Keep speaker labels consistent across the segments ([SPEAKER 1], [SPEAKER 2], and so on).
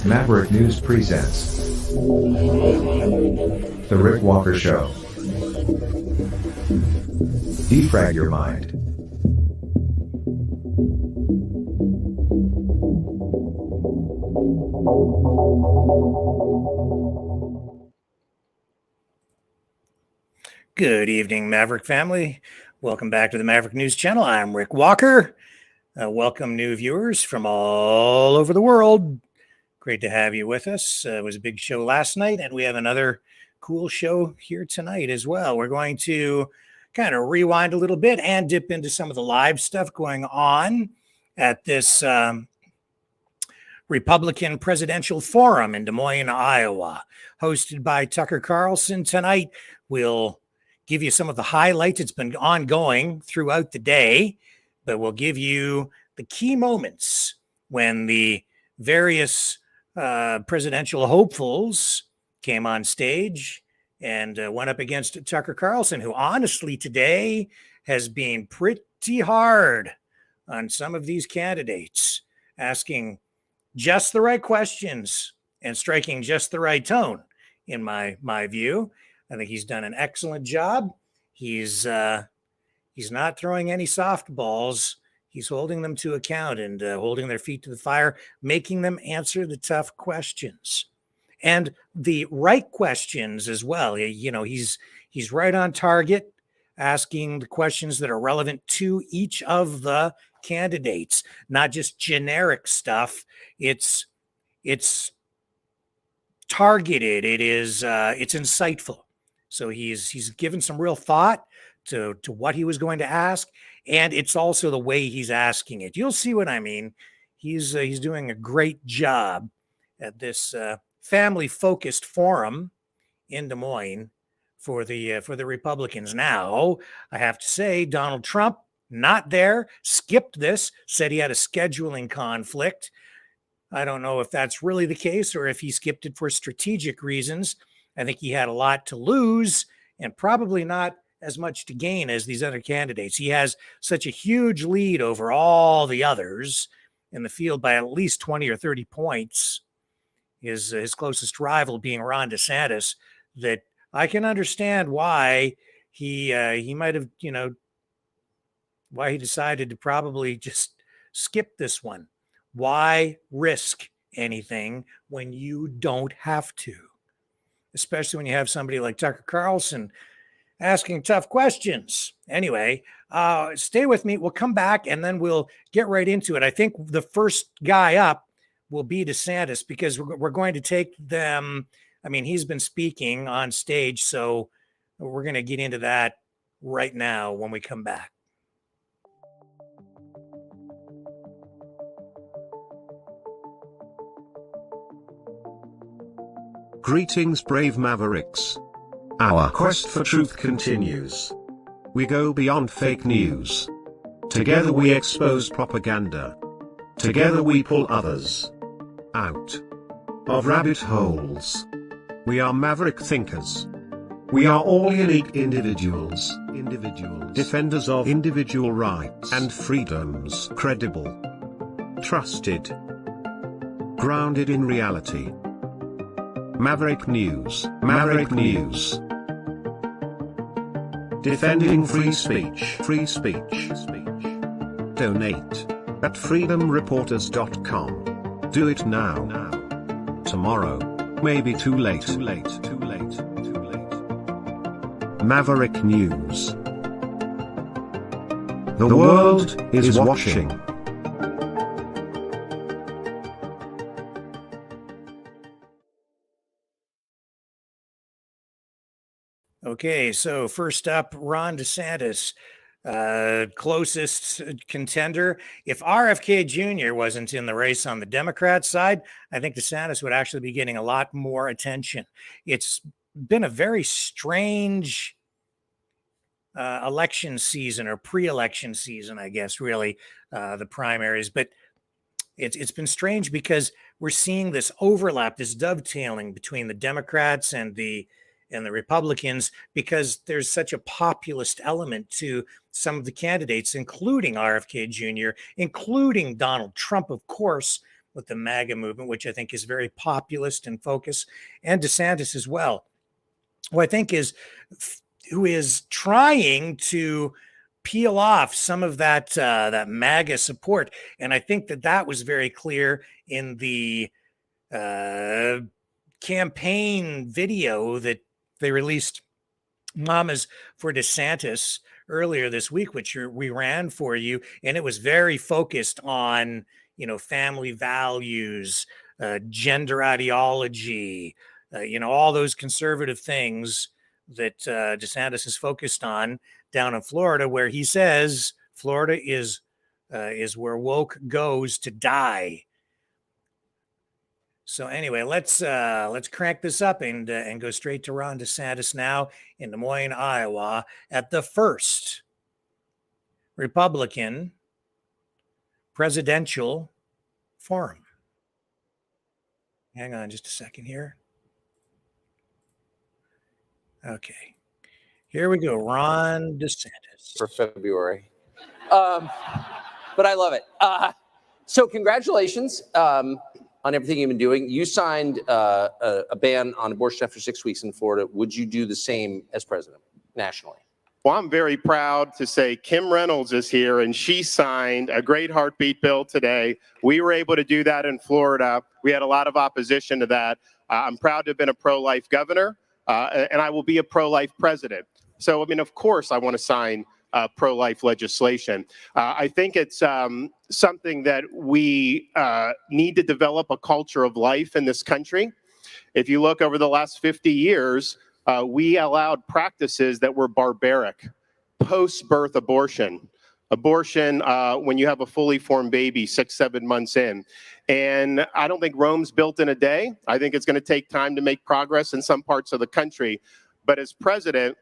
[SPEAKER 1] Maverick News presents The Rick Walker Show. Defrag your mind.
[SPEAKER 2] Good evening, Maverick family. Welcome back to the Maverick News Channel. I'm Rick Walker. Welcome new viewers from all over the world. Great to have you with us. It was a big show last night, and we have another cool show here tonight as well. We're going to kind of rewind a little bit and dip into some of the live stuff going on at this Republican Presidential Forum in Des Moines, Iowa, hosted by Tucker Carlson tonight. We'll give you some of the highlights. It's been ongoing throughout the day, but we'll give you the key moments when the various presidential hopefuls came on stage and went up against Tucker Carlson, who honestly today has been pretty hard on some of these candidates, asking just the right questions and striking just the right tone, in my view. I think he's done an excellent job. He's not throwing any softballs. He's holding them to account and holding their feet to the fire, making them answer the tough questions and the right questions as well. You know, he's right on target, asking the questions that are relevant to each of the candidates, not just generic stuff. It's targeted. It's insightful. So he's given some real thought to what he was going to ask, and it's also the way he's asking it. You'll see what I mean. He's doing a great job at this family-focused forum in Des Moines for the Republicans. Now, I have to say, Donald Trump not there, skipped this, said he had a scheduling conflict. I don't know if that's really the case or if he skipped it for strategic reasons. I think he had a lot to lose and probably not as much to gain as these other candidates. He has such a huge lead over all the others in the field by at least 20 or 30 points, his closest rival being Ron DeSantis, that I can understand why he might have, why he decided to probably just skip this one. Why risk anything when you don't have to? Especially when you have somebody like Tucker Carlson asking tough questions. Anyway, stay with me. We'll come back and then we'll get right into it. I think the first guy up will be DeSantis because we're going to take them. I mean, he's been speaking on stage, so we're going to get into that right now when we come back.
[SPEAKER 3] Greetings, brave Mavericks. Our quest for truth continues. We go beyond fake news. Together we expose propaganda. Together we pull others out of rabbit holes. We are maverick thinkers. We are all unique individuals, defenders of individual rights and freedoms, credible, trusted, grounded in reality. Maverick News. Defending free speech. Donate at freedomreporters.com. Do it now. Tomorrow may be too late. Maverick News. The world is watching.
[SPEAKER 2] Okay, so first up, Ron DeSantis, closest contender. If RFK Jr. wasn't in the race on the Democrat side, I think DeSantis would actually be getting a lot more attention. It's been a very strange election season or pre-election season, I guess, really, the primaries. But it's been strange because we're seeing this overlap, this dovetailing between the Democrats and the Republicans, because there's such a populist element to some of the candidates, including RFK Jr., including Donald Trump, of course, with the MAGA movement, which I think is very populist in focus, and DeSantis as well, who I think who is trying to peel off some of that MAGA support, and I think that was very clear in the campaign video that they released, Mamas for DeSantis, earlier this week, which we ran for you, and it was very focused on family values, gender ideology, all those conservative things that DeSantis is focused on down in Florida, where he says Florida is where woke goes to die. So anyway, let's crank this up and go straight to Ron DeSantis now in Des Moines, Iowa, at the first Republican presidential forum. Hang on just a second here. Okay, here we go. Ron DeSantis
[SPEAKER 4] for February, but I love it. So congratulations. On everything you've been doing. You signed a ban on abortion after 6 weeks in Florida. Would you do the same as president nationally?
[SPEAKER 5] Well, I'm very proud to say Kim Reynolds is here, and she signed a great heartbeat bill today. We were able to do that in Florida. We had a lot of opposition to that. I'm proud to have been a pro-life governor, and I will be a pro-life president. So, I mean, of course, I want to sign pro-life legislation. I think it's something that we need to develop a culture of life in this country. If you look over the last 50 years, we allowed practices that were barbaric. Post-birth abortion, when you have a fully formed baby 6-7 months in. And I don't think Rome's built in a day. I think it's going to take time to make progress in some parts of the country. But as president,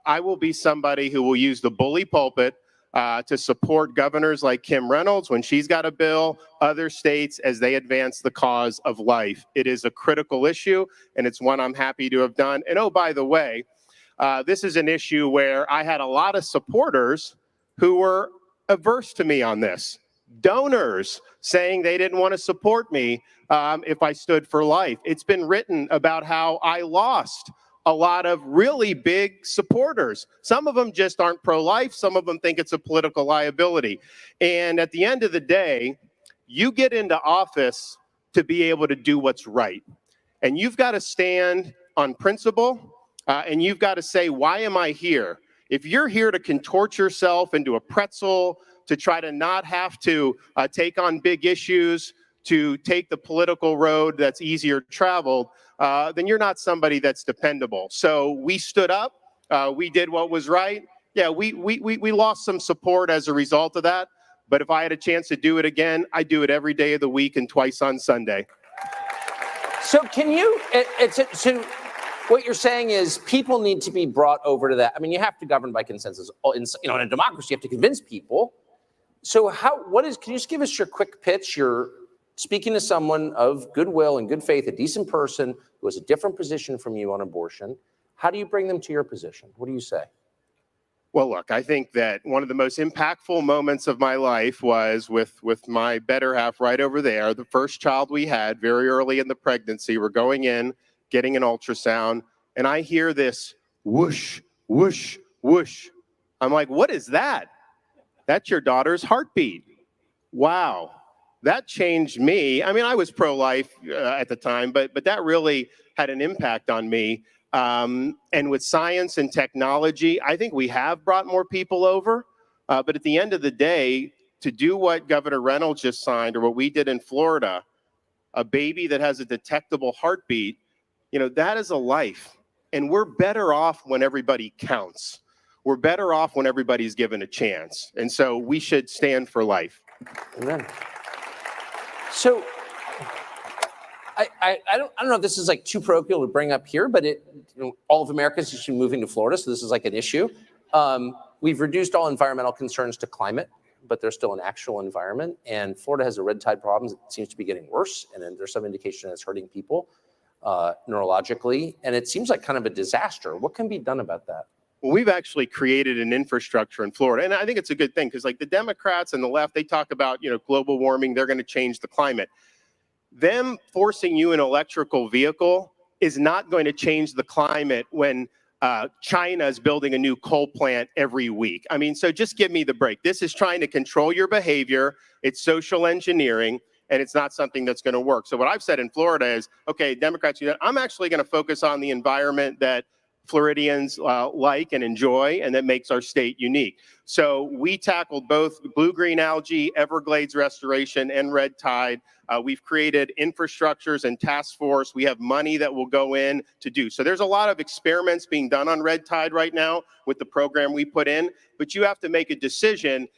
[SPEAKER 5] I will be somebody who will use the bully pulpit to support governors like Kim Reynolds when she's got a bill, other states as they advance the cause of life. It is a critical issue, and it's one I'm happy to have done. And oh, by the way, this is an issue where I had a lot of supporters who were averse to me on this. Donors saying they didn't want to support me if I stood for life. It's been written about how I lost a lot of really big supporters. Some of them just aren't pro-life. Some of them think it's a political liability. And at the end of the day, you get into office to be able to do what's right. And you've got to stand on principle, and you've got to say, why am I here? If you're here to contort yourself into a pretzel, to try to not have to take on big issues, to take the political road that's easier traveled, then you're not somebody that's dependable. So we stood up. We did what was right. Yeah, we lost some support as a result of that. But if I had a chance to do it again, I do it every day of the week and twice on Sunday.
[SPEAKER 4] So can you, so what you're saying is people need to be brought over to that. I mean, you have to govern by consensus. In a democracy, you have to convince people. So can you just give us your quick pitch, your speaking to someone of goodwill and good faith, a decent person who has a different position from you on abortion? How do you bring them to your position? What do you say?
[SPEAKER 5] Well, look, I think that one of the most impactful moments of my life was with my better half right over there. The first child we had very early in the pregnancy, we're going in, getting an ultrasound, and I hear this whoosh, whoosh, whoosh. I'm like, what is that? That's your daughter's heartbeat. Wow. That changed me. I mean, I was pro-life at the time, but that really had an impact on me. And with science and technology, I think we have brought more people over. But at the end of the day, to do what Governor Reynolds just signed or what we did in Florida, a baby that has a detectable heartbeat, that is a life. And we're better off when everybody counts. We're better off when everybody's given a chance. And so we should stand for life.
[SPEAKER 4] Amen. So I don't know if this is like too parochial to bring up here, but all of America is moving to Florida, so this is like an issue. We've reduced all environmental concerns to climate, but there's still an actual environment, and Florida has a red tide problem that seems to be getting worse, and then there's some indication that it's hurting people neurologically, and it seems like kind of a disaster. What can be done about that?
[SPEAKER 5] Well, we've actually created an infrastructure in Florida, and I think it's a good thing because like the Democrats and the left, they talk about, global warming, they're going to change the climate. them forcing you an electrical vehicle is not going to change the climate when China is building a new coal plant every week. I mean, so just give me the break. This is trying to control your behavior. It's social engineering, and it's not something that's going to work. So what I've said in Florida is, okay, Democrats, I'm actually going to focus on the environment that Floridians like and enjoy, and that makes our state unique. So we tackled both blue-green algae, Everglades restoration, and red tide. We've created infrastructures and task force. We have money that will go in to do. So there's a lot of experiments being done on red tide right now with the program we put in, but you have to make a decision.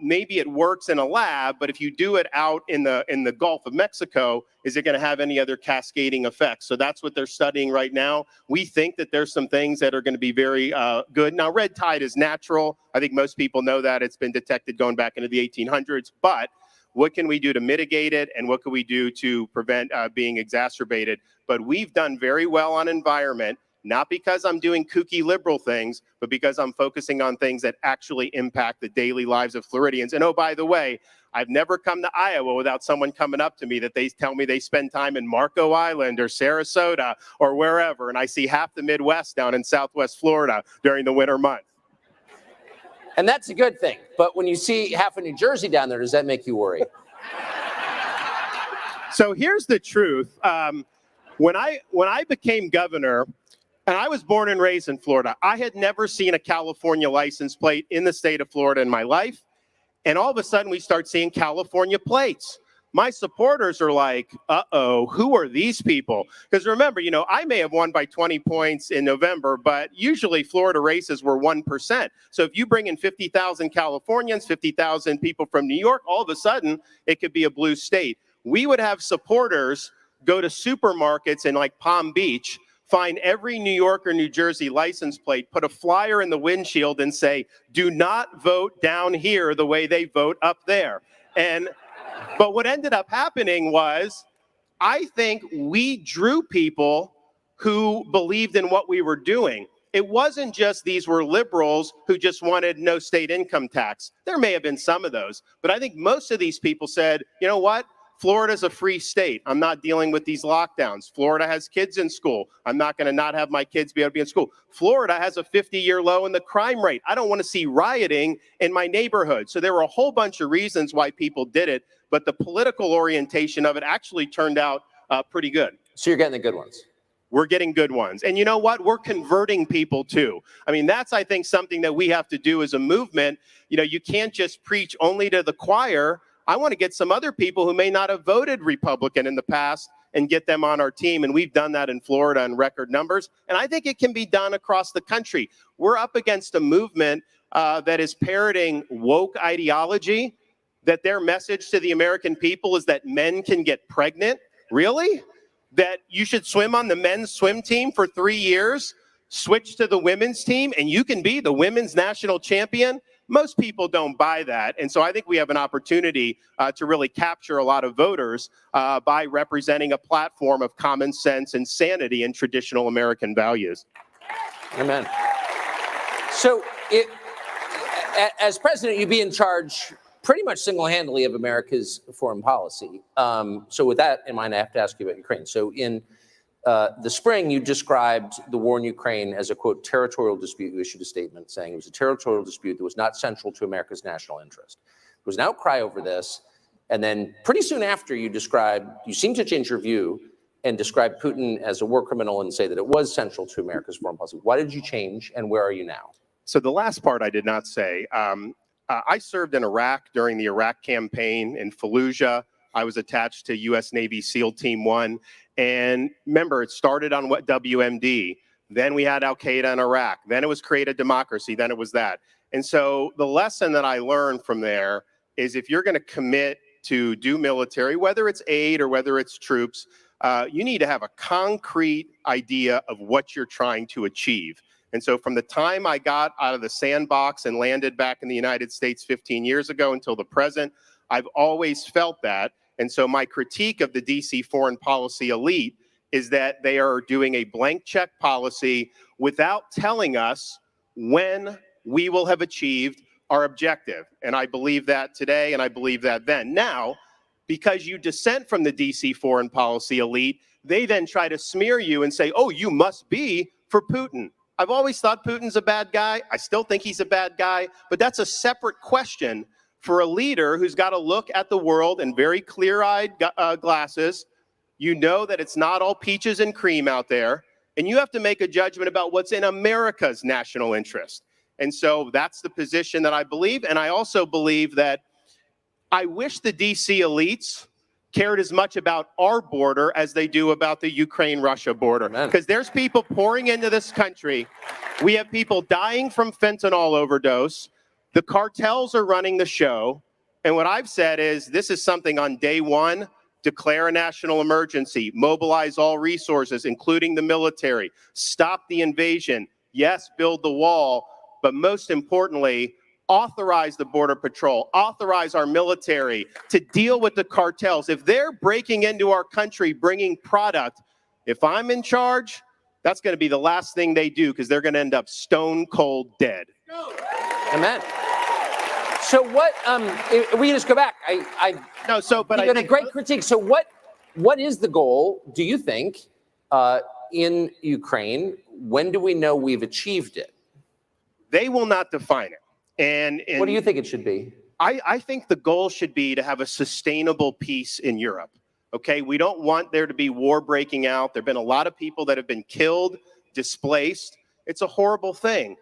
[SPEAKER 5] Maybe it works in a lab, but if you do it out in the Gulf of Mexico, is it going to have any other cascading effects? So that's what they're studying right now. We think that there's some things that are going to be very good. Now, red tide is natural. I think most people know that. It's been detected going back into the 1800s. But what can we do to mitigate it, and what can we do to prevent being exacerbated? But we've done very well on environment. Not because I'm doing kooky liberal things, but because I'm focusing on things that actually impact the daily lives of Floridians. And oh, by the way, I've never come to Iowa without someone coming up to me that they tell me they spend time in Marco Island or Sarasota or wherever. And I see half the Midwest down in Southwest Florida during the winter months.
[SPEAKER 4] And that's a good thing. But when you see half of New Jersey down there, does that make you worry?
[SPEAKER 5] So here's the truth. When I became governor, and I was born and raised in Florida, I had never seen a California license plate in the state of Florida in my life. And all of a sudden, we start seeing California plates. My supporters are like, uh-oh, who are these people? Because remember, I may have won by 20 points in November, but usually Florida races were 1%. So if you bring in 50,000 Californians, 50,000 people from New York, all of a sudden, it could be a blue state. We would have supporters go to supermarkets in like Palm Beach, find every New York or New Jersey license plate, put a flyer in the windshield and say, do not vote down here the way they vote up there. But what ended up happening was, I think we drew people who believed in what we were doing. It wasn't just these were liberals who just wanted no state income tax. There may have been some of those, but I think most of these people said, you know what? Florida's a free state. I'm not dealing with these lockdowns. Florida has kids in school. I'm not going to not have my kids be able to be in school. Florida has a 50-year low in the crime rate. I don't want to see rioting in my neighborhood. So there were a whole bunch of reasons why people did it, but the political orientation of it actually turned out pretty good.
[SPEAKER 4] So you're getting the good ones.
[SPEAKER 5] We're getting good ones. And you know what? We're converting people too. I mean, that's, I think, something that we have to do as a movement. You can't just preach only to the choir. I want to get some other people who may not have voted Republican in the past and get them on our team. And we've done that in Florida in record numbers. And I think it can be done across the country. We're up against a movement that is parroting woke ideology, that their message to the American people is that men can get pregnant. Really? That you should swim on the men's swim team for 3 years, switch to the women's team, and you can be the women's national champion? Most people don't buy that. And so I think we have an opportunity to really capture a lot of voters by representing a platform of common sense and sanity and traditional American values.
[SPEAKER 4] Amen. So as president, you'd be in charge pretty much single-handedly of America's foreign policy. So with that in mind, I have to ask you about Ukraine. So in the spring, you described the war in Ukraine as a, quote, territorial dispute. You issued a statement saying it was a territorial dispute that was not central to America's national interest. There was an outcry over this. And then pretty soon after, you seemed to change your view and describe Putin as a war criminal and say that it was central to America's foreign policy. Why did you change, and where are you now?
[SPEAKER 5] So the last part I did not say. I served in Iraq during the Iraq campaign in Fallujah. I was attached to U.S. Navy SEAL Team 1. And remember, it started on what WMD. Then we had Al-Qaeda in Iraq. Then it was create a democracy. Then it was that. And so the lesson that I learned from there is if you're going to commit to do military, whether it's aid or whether it's troops, you need to have a concrete idea of what you're trying to achieve. And so from the time I got out of the sandbox and landed back in the United States 15 years ago until the present, I've always felt that. And so my critique of the DC foreign policy elite is that they are doing a blank check policy without telling us when we will have achieved our objective. And I believe that today, and I believe that then. Now, because you dissent from the DC foreign policy elite, they then try to smear you and say, oh, you must be for Putin. I've always thought Putin's a bad guy. I still think he's a bad guy, but that's a separate question for a leader who's got to look at the world in very clear-eyed glasses. You know that it's not all peaches and cream out there, and you have to make a judgment about what's in America's national interest. And so that's the position that I believe, and I also believe that I wish the DC elites cared as much about our border as they do about the Ukraine-Russia border. Because there's people pouring into this country. We have people dying from fentanyl overdose. The cartels are running the show. And what I've said is this is something on day one, declare a national emergency, mobilize all resources, including the military, stop the invasion, yes, build the wall, but most importantly, authorize the Border Patrol, authorize our military to deal with the cartels. If they're breaking into our country, bringing product, if I'm in charge, that's going to be the last thing they do because they're going to end up stone cold dead.
[SPEAKER 4] Amen. So what, we just go back.
[SPEAKER 5] No, so, but
[SPEAKER 4] you had a great critique. So what is the goal, do you think, in Ukraine? When do we know we've achieved it?
[SPEAKER 5] They will not define it. And
[SPEAKER 4] what do you think it should be?
[SPEAKER 5] I think the goal should be to have a sustainable peace in Europe. Okay, we don't want there to be war breaking out. There have been a lot of people that have been killed, displaced. It's a horrible thing.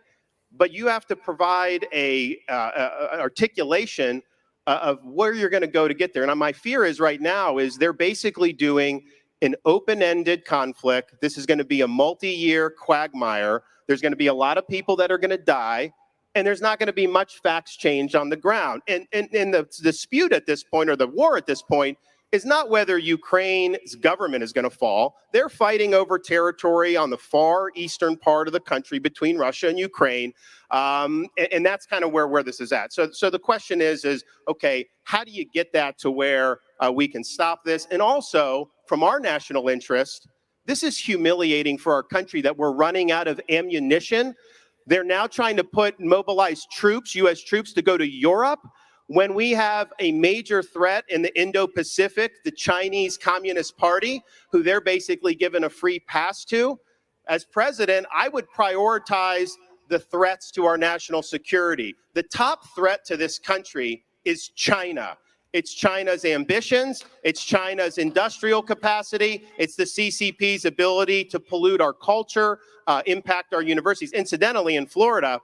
[SPEAKER 5] But you have to provide an articulation of where you're going to go to get there. And my fear is right now is they're basically doing an open-ended conflict. This is going to be a multi-year quagmire. There's going to be a lot of people that are going to die. And there's not going to be much facts changed on the ground. And the dispute at this point, or the war at this point, is not whether Ukraine's government is going to fall. They're fighting over territory on the far eastern part of the country between Russia and Ukraine. And that's kind of where this is at. So the question is, okay, how do you get that to where we can stop this? And also, from our national interest, this is humiliating for our country that we're running out of ammunition. They're now trying to mobilize troops, U.S. troops, to go to Europe when we have a major threat in the Indo-Pacific, the Chinese Communist Party, who they're basically given a free pass to. As president, I would prioritize the threats to our national security. The top threat to this country is China. It's China's ambitions, it's China's industrial capacity, it's the CCP's ability to pollute our culture, impact our universities. Incidentally, in Florida,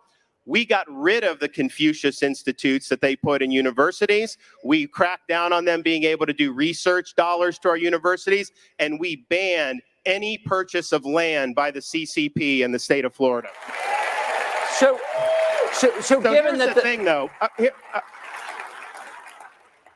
[SPEAKER 5] we got rid of the Confucius Institutes that they put in universities. We cracked down on them being able to do research dollars to our universities, and we banned any purchase of land by the CCP in the state of Florida.
[SPEAKER 4] So given that
[SPEAKER 5] the thing, though,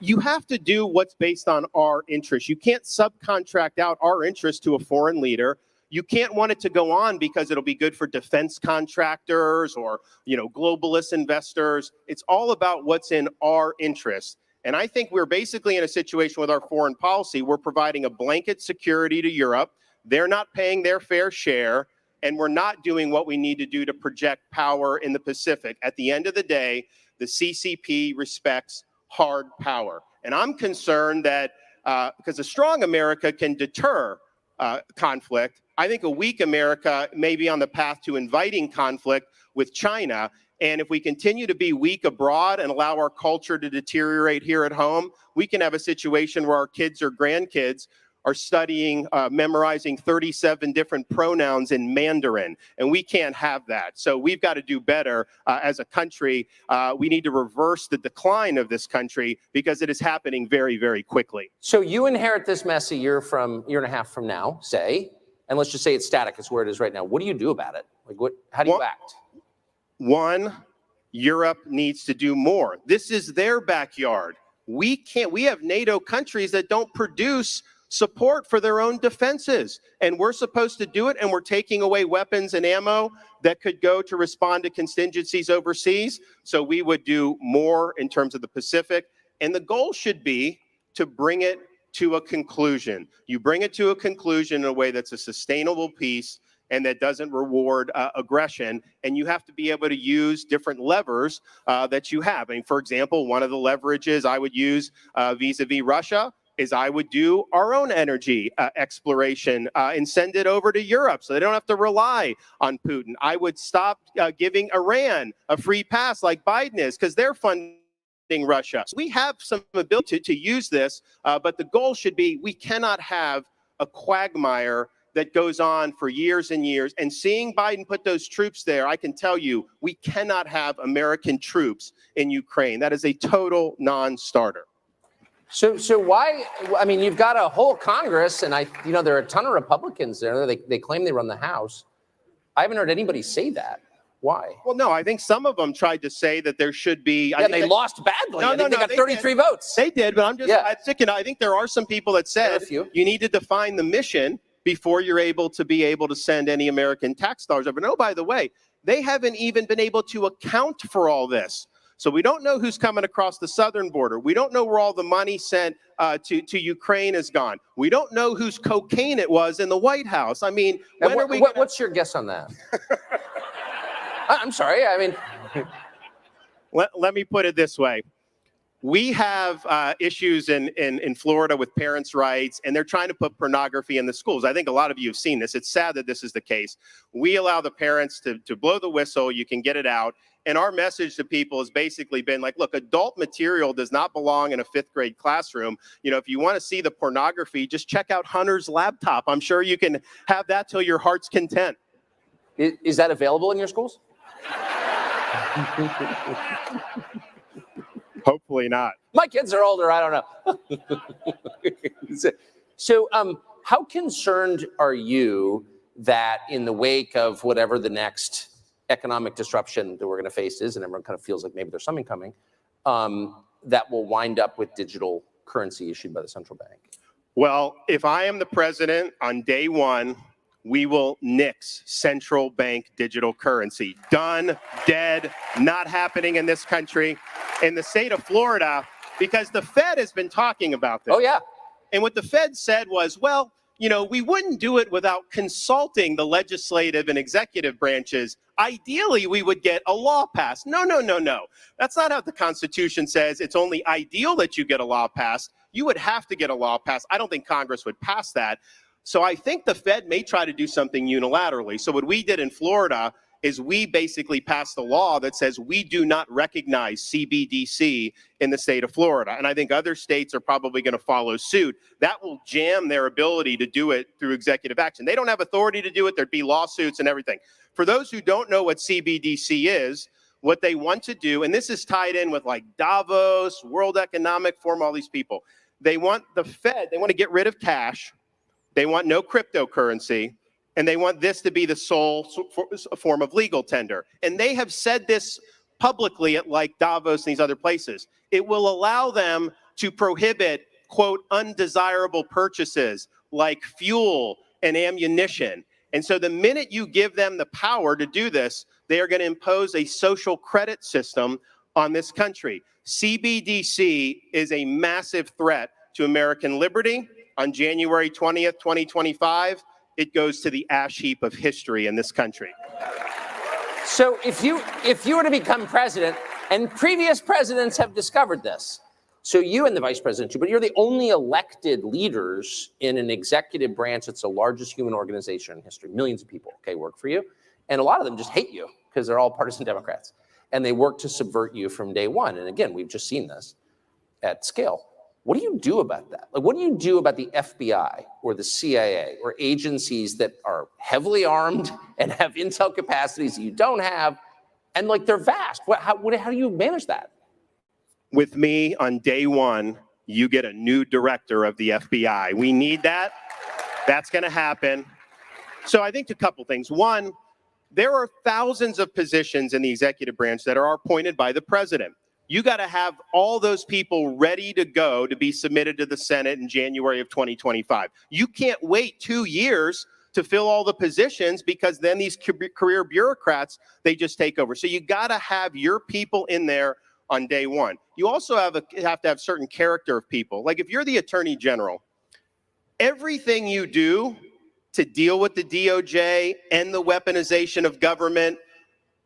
[SPEAKER 5] you have to do what's based on our interests. You can't subcontract out our interests to a foreign leader. You can't want it to go on because it'll be good for defense contractors or, globalist investors. It's all about what's in our interest. And I think we're basically in a situation with our foreign policy. We're providing a blanket security to Europe. They're not paying their fair share, and we're not doing what we need to do to project power in the Pacific. At the end of the day, the CCP respects hard power. And I'm concerned that because a strong America can deter conflict, I think a weak America may be on the path to inviting conflict with China. And if we continue to be weak abroad and allow our culture to deteriorate here at home, we can have a situation where our kids or grandkids are studying, memorizing 37 different pronouns in Mandarin, and we can't have that. So we've got to do better as a country. We need to reverse the decline of this country because it is happening very, very quickly.
[SPEAKER 4] So you inherit this mess a year and a half from now, say, and let's just say it's static, it's where it is right now. What do you do about it? How do you act?
[SPEAKER 5] One, Europe needs to do more. This is their backyard. We have NATO countries that don't produce support for their own defenses, and we're supposed to do it, and we're taking away weapons and ammo that could go to respond to contingencies overseas. So we would do more in terms of the Pacific, and the goal should be to bring it to a conclusion. You bring it to a conclusion in a way that's a sustainable peace, and that doesn't reward aggression. And you have to be able to use different levers that you have. I mean, for example, one of the leverages I would use vis-a-vis Russia is I would do our own energy exploration and send it over to Europe so they don't have to rely on Putin. I would stop giving Iran a free pass like Biden is because they're funding Russia. So we have some ability to use this, but the goal should be we cannot have a quagmire that goes on for years and years. And seeing Biden put those troops there, I can tell you, we cannot have American troops in Ukraine. That is a total non-starter.
[SPEAKER 4] So why? I mean, you've got a whole Congress, and there are a ton of Republicans there. They claim they run the House. I haven't heard anybody say that. Why?
[SPEAKER 5] Well, no, I think some of them tried to say that there should be.
[SPEAKER 4] Yeah, they lost badly. I think they got 33 votes.
[SPEAKER 5] They did, but I think there are some people that said you need to define the mission before you're able to send any American tax dollars over. No, by the way, they haven't even been able to account for all this. So we don't know who's coming across the southern border. We don't know where all the money sent to Ukraine has gone. We don't know whose cocaine it was in the White House. I mean,
[SPEAKER 4] what's your guess on that? I'm sorry. I mean,
[SPEAKER 5] let me put it this way. We have issues in Florida with parents' rights, and they're trying to put pornography in the schools. I think a lot of you have seen this. It's sad that this is the case. We allow the parents to blow the whistle. You can get it out. And our message to people has basically been like, look, adult material does not belong in a fifth grade classroom. If you want to see the pornography, just check out Hunter's laptop. I'm sure you can have that till your heart's content.
[SPEAKER 4] Is that available in your schools?
[SPEAKER 5] Hopefully not.
[SPEAKER 4] My kids are older. I don't know. So how concerned are you that in the wake of whatever the next economic disruption that we're going to face is, and everyone kind of feels like maybe there's something coming, that will wind up with digital currency issued by the central bank?
[SPEAKER 5] Well, if I am the president on day one, we will nix central bank digital currency. Done, dead, not happening in this country. In the state of Florida, because the Fed has been talking about this.
[SPEAKER 4] Oh, yeah.
[SPEAKER 5] And what the Fed said was, well, we wouldn't do it without consulting the legislative and executive branches. Ideally, we would get a law passed. No. That's not how the Constitution says. It's only ideal that you get a law passed. You would have to get a law passed. I don't think Congress would pass that. So I think the Fed may try to do something unilaterally. So what we did in Florida is we basically passed a law that says we do not recognize CBDC in the state of Florida. And I think other states are probably going to follow suit. That will jam their ability to do it through executive action. They don't have authority to do it. There'd be lawsuits and everything. For those who don't know what CBDC is, what they want to do, and this is tied in with like Davos, World Economic Forum, all these people. They want the Fed, they want to get rid of cash. They want no cryptocurrency. And they want this to be the sole form of legal tender. And they have said this publicly at like Davos and these other places. It will allow them to prohibit, quote, undesirable purchases like fuel and ammunition. And so the minute you give them the power to do this, they are going to impose a social credit system on this country. CBDC is a massive threat to American liberty. On January 20th, 2025, it goes to the ash heap of history in this country.
[SPEAKER 4] So if you were to become president, and previous presidents have discovered this, so you and the vice president, but you're the only elected leaders in an executive branch that's the largest human organization in history. Millions of people, work for you. And a lot of them just hate you because they're all partisan Democrats. And they work to subvert you from day one. And again, we've just seen this at scale. What do you do about that? Like, what do you do about the FBI or the CIA or agencies that are heavily armed and have intel capacities that you don't have, and like they're vast? How do you manage that?
[SPEAKER 5] With me on day one, you get a new director of the FBI. We need that. That's going to happen. So I think a couple things. One, there are thousands of positions in the executive branch that are appointed by the president. You got to have all those people ready to go to be submitted to the Senate in January of 2025. You can't wait 2 years to fill all the positions because then these career bureaucrats, they just take over. So you got to have your people in there on day one. You also have to have certain character of people. Like if you're the attorney general, everything you do to deal with the DOJ and the weaponization of government,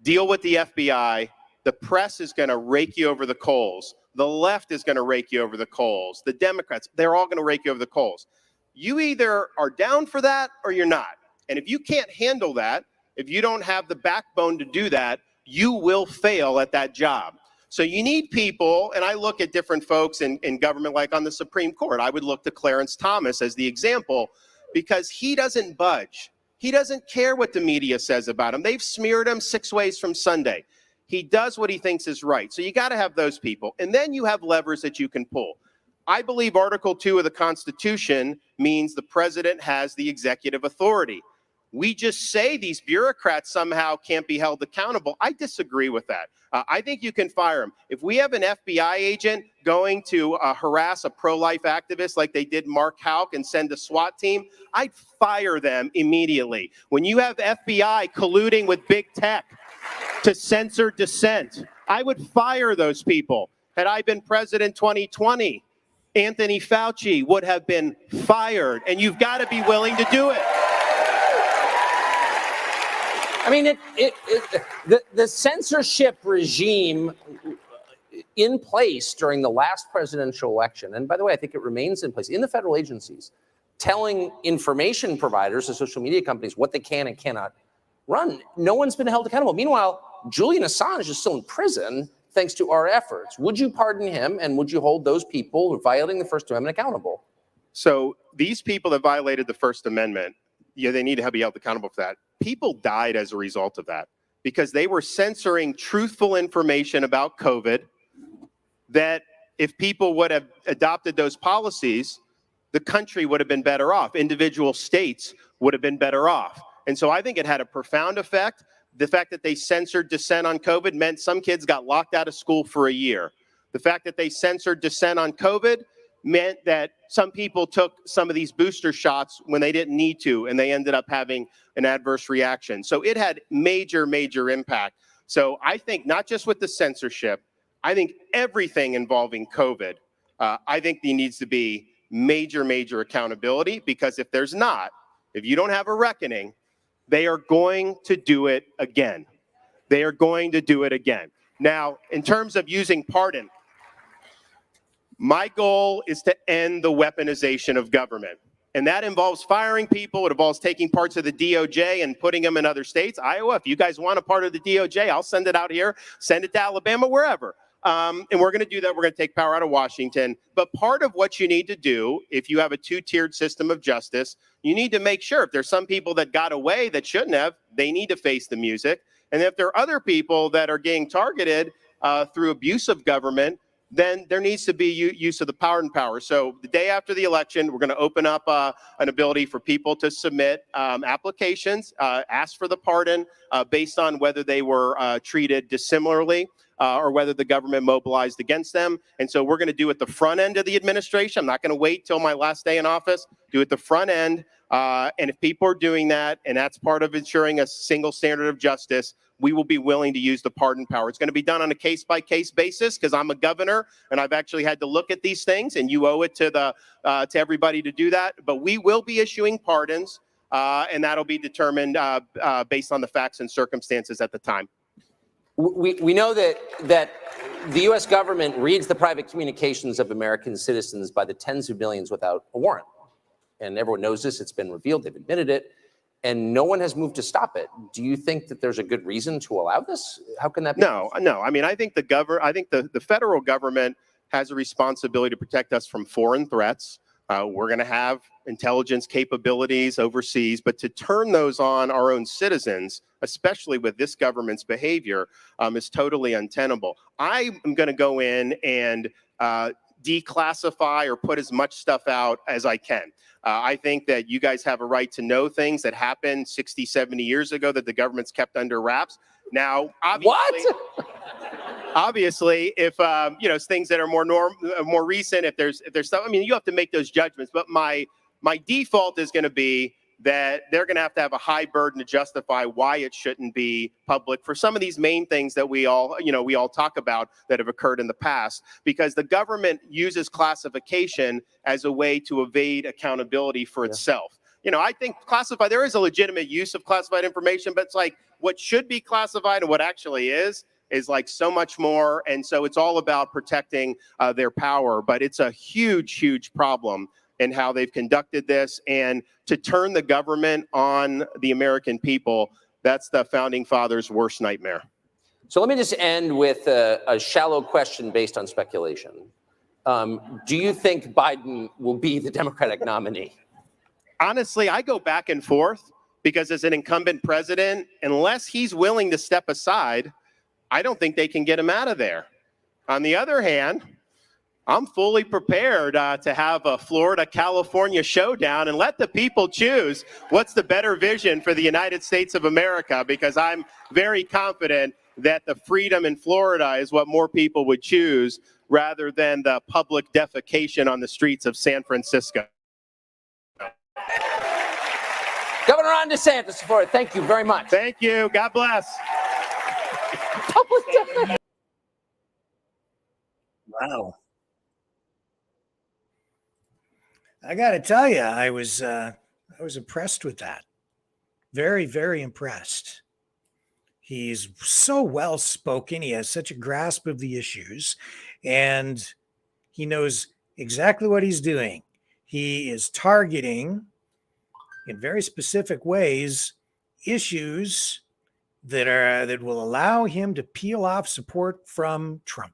[SPEAKER 5] deal with the FBI, the press is going to rake you over the coals. The left is going to rake you over the coals. The Democrats, they're all going to rake you over the coals. You either are down for that or you're not. And if you can't handle that, if you don't have the backbone to do that, you will fail at that job. So you need people, and I look at different folks in government, like on the Supreme Court. I would look to Clarence Thomas as the example because he doesn't budge. He doesn't care what the media says about him. They've smeared him 6 ways from Sunday. He does what he thinks is right. So you got to have those people. And then you have levers that you can pull. I believe Article 2 of the Constitution means the president has the executive authority. We just say these bureaucrats somehow can't be held accountable. I disagree with that. I think you can fire them. If we have an FBI agent going to harass a pro-life activist like they did Mark Houck and send a SWAT team, I'd fire them immediately. When you have FBI colluding with big tech to censor dissent, I would fire those people. Had I been president 2020, Anthony Fauci would have been fired, and you've got to be willing to do it.
[SPEAKER 4] I mean, the censorship regime in place during the last presidential election, and by the way, I think it remains in place in the federal agencies, telling information providers, the social media companies, what they can and cannot run. No one's been held accountable. Meanwhile, Julian Assange is still in prison thanks to our efforts. Would you pardon him, and would you hold those people who are violating the First Amendment accountable?
[SPEAKER 5] So these people that violated the First Amendment, yeah, they need to be held accountable for that. People died as a result of that because they were censoring truthful information about COVID that if people would have adopted those policies, the country would have been better off. Individual states would have been better off. And so I think it had a profound effect. The fact that they censored dissent on COVID meant some kids got locked out of school for a year. The fact that they censored dissent on COVID meant that some people took some of these booster shots when they didn't need to, and they ended up having an adverse reaction. So it had major, major impact. So I think not just with the censorship, I think everything involving COVID, I think there needs to be major, major accountability, because if there's not, if you don't have a reckoning, they are going to do it again. They are going to do it again. Now, in terms of using pardon, my goal is to end the weaponization of government. And that involves firing people. It involves taking parts of the DOJ and putting them in other states. Iowa, if you guys want a part of the DOJ, I'll send it out here, send it to Alabama, wherever. And we're going to do that. We're going to take power out of Washington. But part of what you need to do, if you have a two-tiered system of justice, you need to make sure if there's some people that got away that shouldn't have, they need to face the music. And if there are other people that are getting targeted through abuse of government, then there needs to be use of the pardon power. So the day after the election, we're going to open up an ability for people to submit applications, ask for the pardon based on whether they were treated dissimilarly or whether the government mobilized against them. And so we're going to do it the front end of the administration. I'm not going to wait till my last day in office. Do it the front end. And if people are doing that, and that's part of ensuring a single standard of justice, we will be willing to use the pardon power. It's going to be done on a case-by-case basis because I'm a governor and I've actually had to look at these things, and you owe it to everybody to do that. But we will be issuing pardons, and that'll be determined based on the facts and circumstances at the time.
[SPEAKER 4] We know that the U.S. government reads the private communications of American citizens by the tens of millions without a warrant. And everyone knows this. It's been revealed. They've admitted it. And no one has moved to stop it. Do you think that there's a good reason to allow this? How can that be?
[SPEAKER 5] No. I mean, I think the federal government has a responsibility to protect us from foreign threats. We're going to have intelligence capabilities overseas, but to turn those on our own citizens, especially with this government's behavior, is totally untenable. I am going to go in and declassify or put as much stuff out as I can. I think that you guys have a right to know things that happened 60, 70 years ago that the government's kept under wraps. Now, obviously, if things that are more recent, if there's stuff, I mean, you have to make those judgments. But my default is going to be that they're going to have a high burden to justify why it shouldn't be public for some of these main things that we all talk about that have occurred in the past, because the government uses classification as a way to evade accountability for itself. I think classified, there is a legitimate use of classified information, but it's like what should be classified and what actually is like so much more. And so it's all about protecting their power. But it's a huge, huge problem in how they've conducted this. And to turn the government on the American people, that's the founding fathers' worst nightmare.
[SPEAKER 4] So let me just end with a shallow question based on speculation. Do you think Biden will be the Democratic nominee?
[SPEAKER 5] Honestly, I go back and forth because as an incumbent president, unless he's willing to step aside, I don't think they can get him out of there. On the other hand, I'm fully prepared to have a Florida-California showdown and let the people choose what's the better vision for the United States of America, because I'm very confident that the freedom in Florida is what more people would choose rather than the public defecation on the streets of San Francisco.
[SPEAKER 4] Governor Ron DeSantis, for it. Thank you very much.
[SPEAKER 5] Thank you. God bless.
[SPEAKER 4] Public defecation.
[SPEAKER 2] Wow. I got to tell you, I was impressed with that. Very, very impressed. He's so well spoken. He has such a grasp of the issues, and he knows exactly what he's doing. He is targeting, in very specific ways, issues that will allow him to peel off support from Trump.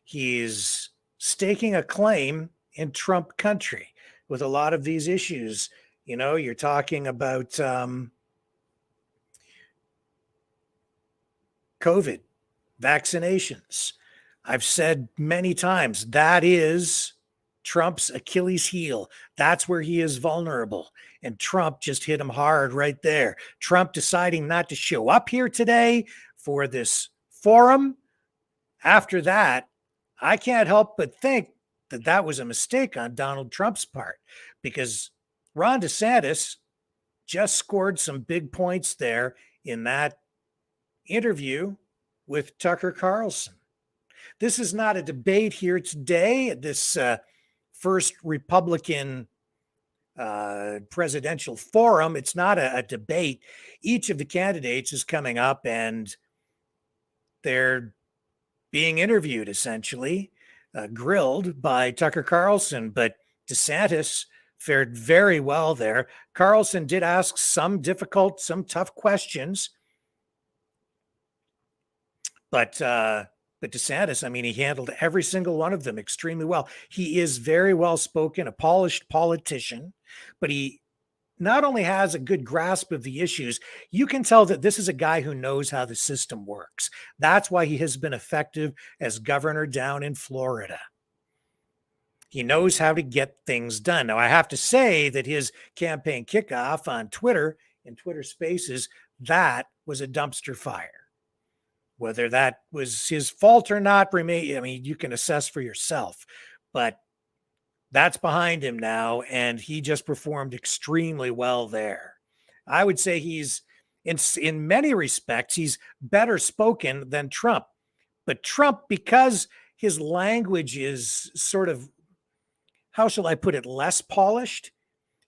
[SPEAKER 2] He's staking a claim in Trump country with a lot of these issues. You're talking about COVID, vaccinations. I've said many times that is Trump's Achilles heel. That's where he is vulnerable. And Trump just hit him hard right there. Trump deciding not to show up here today for this forum. After that, I can't help but think that that was a mistake on Donald Trump's part, because Ron DeSantis just scored some big points there in that interview with Tucker Carlson. This is not a debate here today at this first Republican presidential forum. It's not a debate. Each of the candidates is coming up and they're being interviewed, essentially, grilled by Tucker Carlson. But DeSantis fared very well there. Carlson did ask some difficult, some tough questions. But DeSantis, I mean, he handled every single one of them extremely well. He is very well spoken, a polished politician, but he not only has a good grasp of the issues, you can tell that this is a guy who knows how the system works. That's why he has been effective as governor down in Florida. He knows how to get things done. Now, I have to say that his campaign kickoff on Twitter, in Twitter Spaces, that was a dumpster fire. Whether that was his fault or not, you can assess for yourself. But that's behind him now, and he just performed extremely well there. I would say he's, in many respects, he's better spoken than Trump. But Trump, because his language is sort of, how shall I put it, less polished,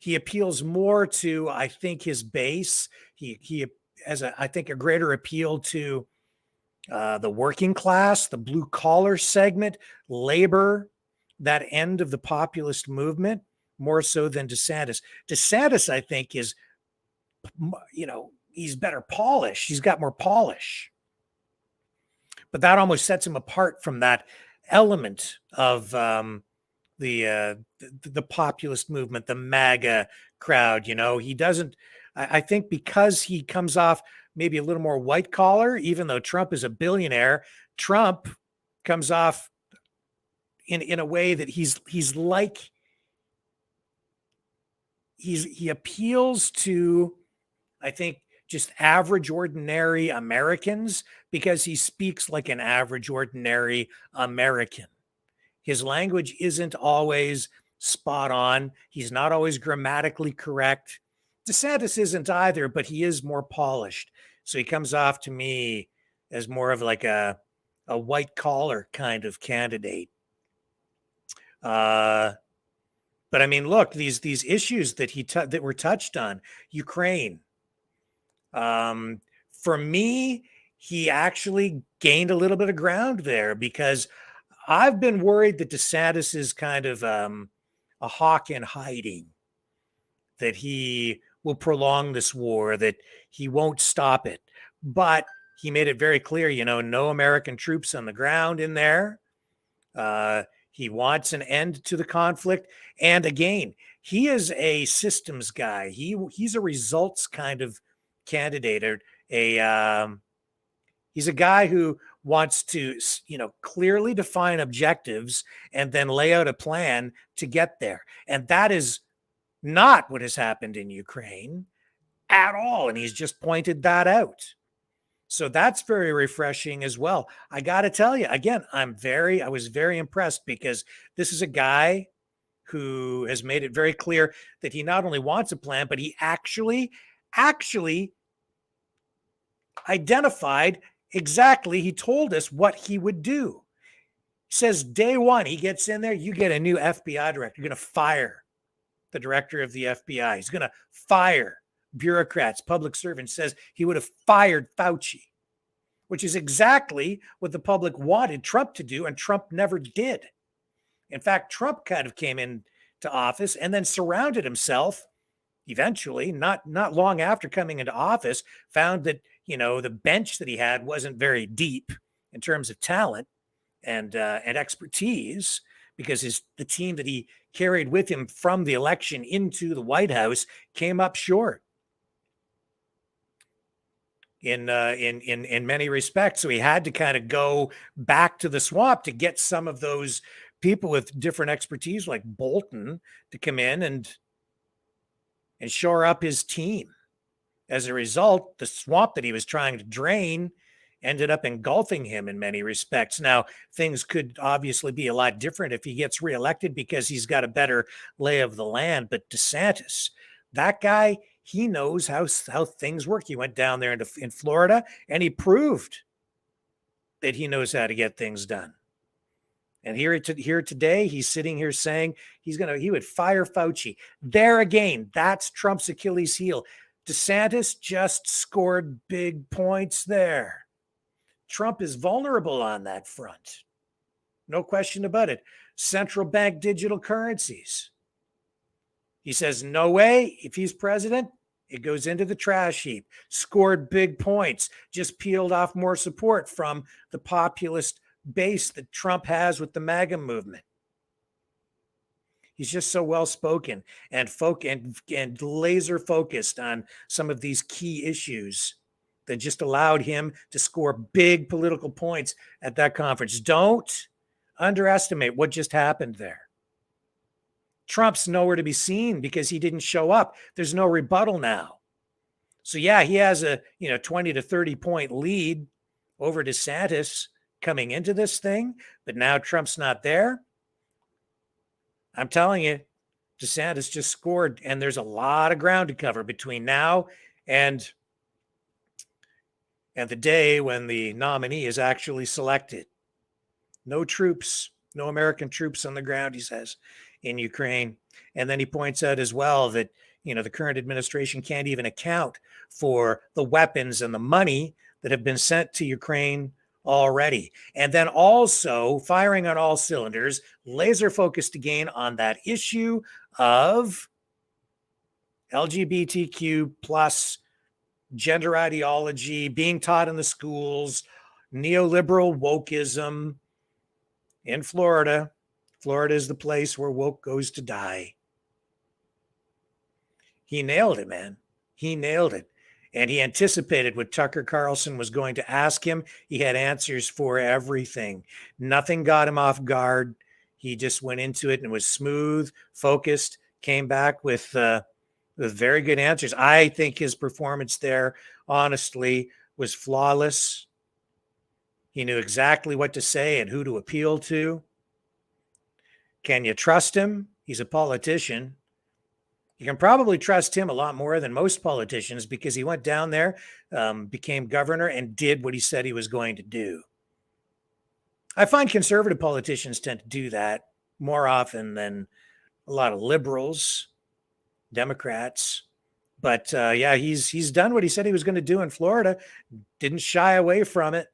[SPEAKER 2] he appeals more to, I think, his base. He has, I think, a greater appeal to the working class, the blue collar segment, labor, that end of the populist movement, more so than DeSantis. DeSantis, I think, is, he's better polished. He's got more polish. But that almost sets him apart from that element of the populist movement, the MAGA crowd. He doesn't, I think, because he comes off maybe a little more white collar, even though Trump is a billionaire, Trump comes off in a way that he appeals to, I think, just average, ordinary Americans, because he speaks like an average, ordinary American. His language isn't always spot on. He's not always grammatically correct. DeSantis isn't either, but he is more polished. So he comes off to me as more of like a white collar kind of candidate. But I mean, look, these issues that that were touched on, Ukraine. For me, he actually gained a little bit of ground there because I've been worried that DeSantis is kind of a hawk in hiding, that he will prolong this war, that he won't stop it. But he made it very clear, no American troops on the ground in there. He wants an end to the conflict. And again, he is a systems guy. He's a results kind of candidate, or he's a guy who wants to, clearly define objectives and then lay out a plan to get there. And that is not what has happened in Ukraine at all. And he's just pointed that out. So that's very refreshing as well. I got to tell you, again, I was very impressed because this is a guy who has made it very clear that he not only wants a plan, but he actually identified exactly, he told us what he would do. He says day one, he gets in there, you get a new FBI director. You're going to fire the director of the FBI. He's going to fire bureaucrats, public servants. Says he would have fired Fauci, which is exactly what the public wanted Trump to do, and Trump never did. In fact, Trump kind of came into office and then surrounded himself eventually, not long after coming into office, found that, the bench that he had wasn't very deep in terms of talent and expertise, because the team that he carried with him from the election into the White House came up short in many respects. So he had to kind of go back to the swamp to get some of those people with different expertise like Bolton to come in and shore up his team. As a result, the swamp that he was trying to drain ended up engulfing him in many respects. Now, things could obviously be a lot different if he gets reelected because he's got a better lay of the land. But DeSantis, that guy, he knows how things work. He went down there in Florida and he proved that he knows how to get things done. And here today, he's sitting here saying he would fire Fauci. There again, that's Trump's Achilles heel. DeSantis just scored big points there. Trump is vulnerable on that front. No question about it. Central bank digital currencies. He says, no way, if he's president, it goes into the trash heap. Scored big points, just peeled off more support from the populist base that Trump has with the MAGA movement. He's just so well-spoken and laser focused on some of these key issues that just allowed him to score big political points at that conference. Don't underestimate what just happened there. Trump's nowhere to be seen because he didn't show up. There's no rebuttal now. So yeah, he has a 20 to 30 point lead over DeSantis coming into this thing, but now Trump's not there. I'm telling you, DeSantis just scored, and there's a lot of ground to cover between now and the day when the nominee is actually selected. No troops, no American troops on the ground, he says, in Ukraine. And then he points out as well that, the current administration can't even account for the weapons and the money that have been sent to Ukraine already. And then also firing on all cylinders, laser focused again on that issue of LGBTQ plus gender ideology being taught in the schools, neoliberal wokeism in Florida. Florida is the place where woke goes to die. He nailed it, man. He nailed it. And he anticipated what Tucker Carlson was going to ask him. He had answers for everything. Nothing got him off guard. He just went into it and was smooth, focused, came back with very good answers. I think his performance there, honestly, was flawless. He knew exactly what to say and who to appeal to. Can you trust him? He's a politician. You can probably trust him a lot more than most politicians because he went down there, became governor, and did what he said he was going to do. I find conservative politicians tend to do that more often than a lot of liberals, Democrats. But yeah, he's done what he said he was going to do in Florida. Didn't shy away from it.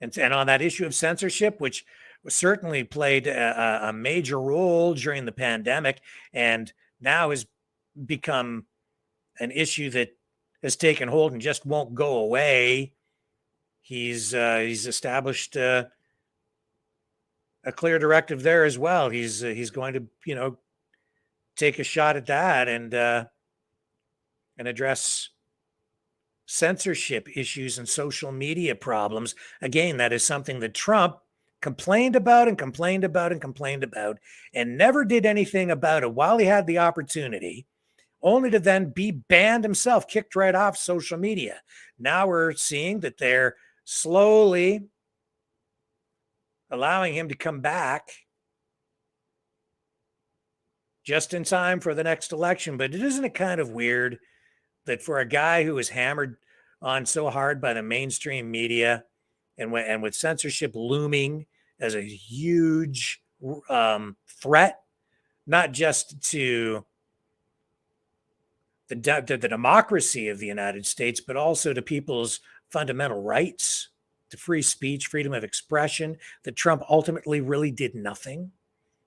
[SPEAKER 2] And on that issue of censorship, which certainly played a major role during the pandemic, and now has become an issue that has taken hold and just won't go away. He's established a clear directive there as well. He's going to take a shot at that and address censorship issues and social media problems. Again, that is something that Trump complained about and complained about and complained about and never did anything about it while he had the opportunity, only to then be banned himself, kicked right off social media. Now we're seeing that they're slowly allowing him to come back just in time for the next election. But isn't it kind of weird that for a guy who was hammered on so hard by the mainstream media and with censorship looming as a huge threat, not just to the democracy of the United States, but also to people's fundamental rights, to free speech, freedom of expression, that Trump ultimately really did nothing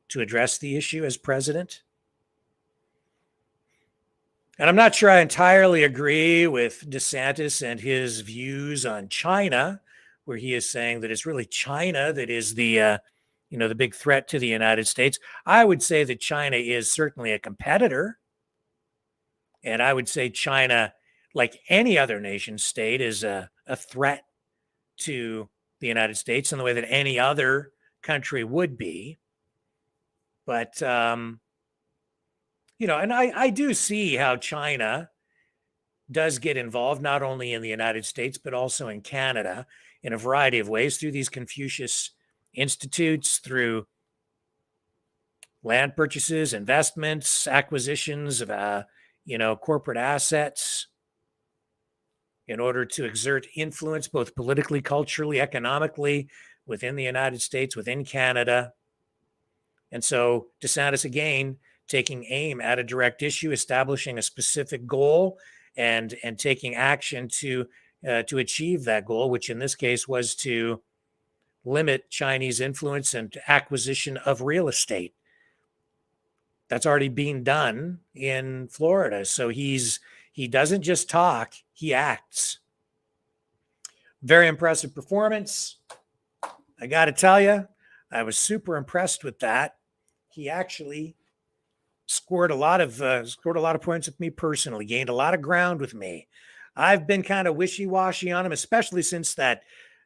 [SPEAKER 2] to address the issue as president. And I'm not sure I entirely agree with DeSantis and his views on China, where he is saying that it's really China that is the big threat to the United States. I would say that China is certainly a competitor. And I would say China, like any other nation state, is a threat to the United States in the way that any other country would be. But, and I do see how China does get involved, not only in the United States, but also in Canada in a variety of ways through these Confucius Institutes, through land purchases, investments, acquisitions of, corporate assets in order to exert influence both politically, culturally, economically within the United States, within Canada. And so DeSantis, again, taking aim at a direct issue, establishing a specific goal and taking action to achieve that goal, which in this case was to limit Chinese influence and acquisition of real estate. That's already being done in Florida. So he doesn't just talk, he acts. Very impressive performance. I got to tell you, I was super impressed with that. He actually scored a lot of points with me personally, gained a lot of ground with me. I've been kind of wishy-washy on him, especially since that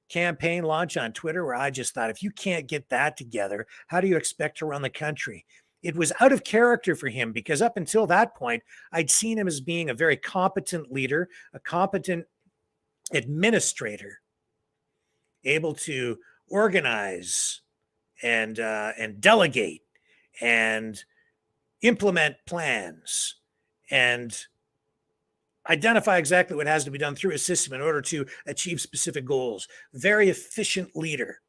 [SPEAKER 2] campaign launch on Twitter, where I just thought, if you can't get that together, how do you expect to run the country? It was out of character for him because up until that point, I'd seen him as being a very competent leader, a competent administrator, able to organize and delegate and implement plans and identify exactly what has to be done through a system in order to achieve specific goals. Very efficient leader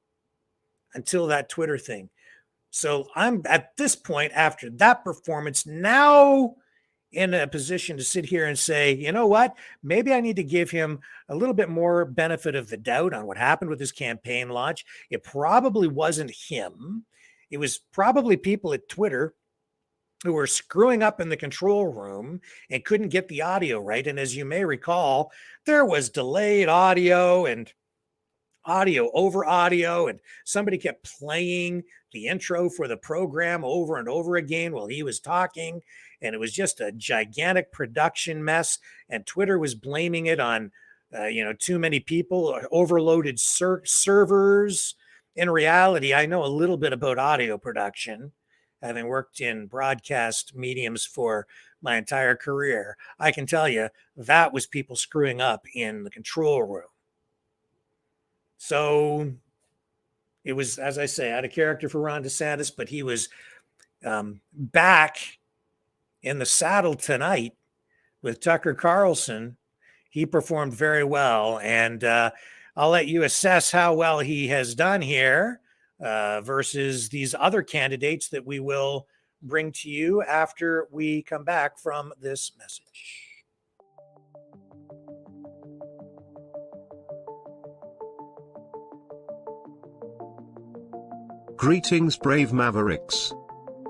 [SPEAKER 2] until that Twitter thing. So I'm at this point, after that performance, now in a position to sit here and say, you know what, maybe I need to give him a little bit more benefit of the doubt on what happened with his campaign launch. It probably wasn't him. It was probably people at Twitter who were screwing up in the control room and couldn't get the audio right. And as you may recall, there was delayed audio and audio over audio, and somebody kept playing the intro for the program over and over again while he was talking. And it was just a gigantic production mess. And Twitter was blaming it on, too many people, overloaded servers. In reality, I know a little bit about audio production, having worked in broadcast mediums for my entire career. I can tell you that was people screwing up in the control room. So it was, as I say, out of character for Ron DeSantis, but he was back in the saddle tonight with Tucker Carlson. He performed very well, and I'll let you assess how well he has done here versus these other candidates that we will bring to you after we come back from this message.
[SPEAKER 3] Greetings, brave Mavericks.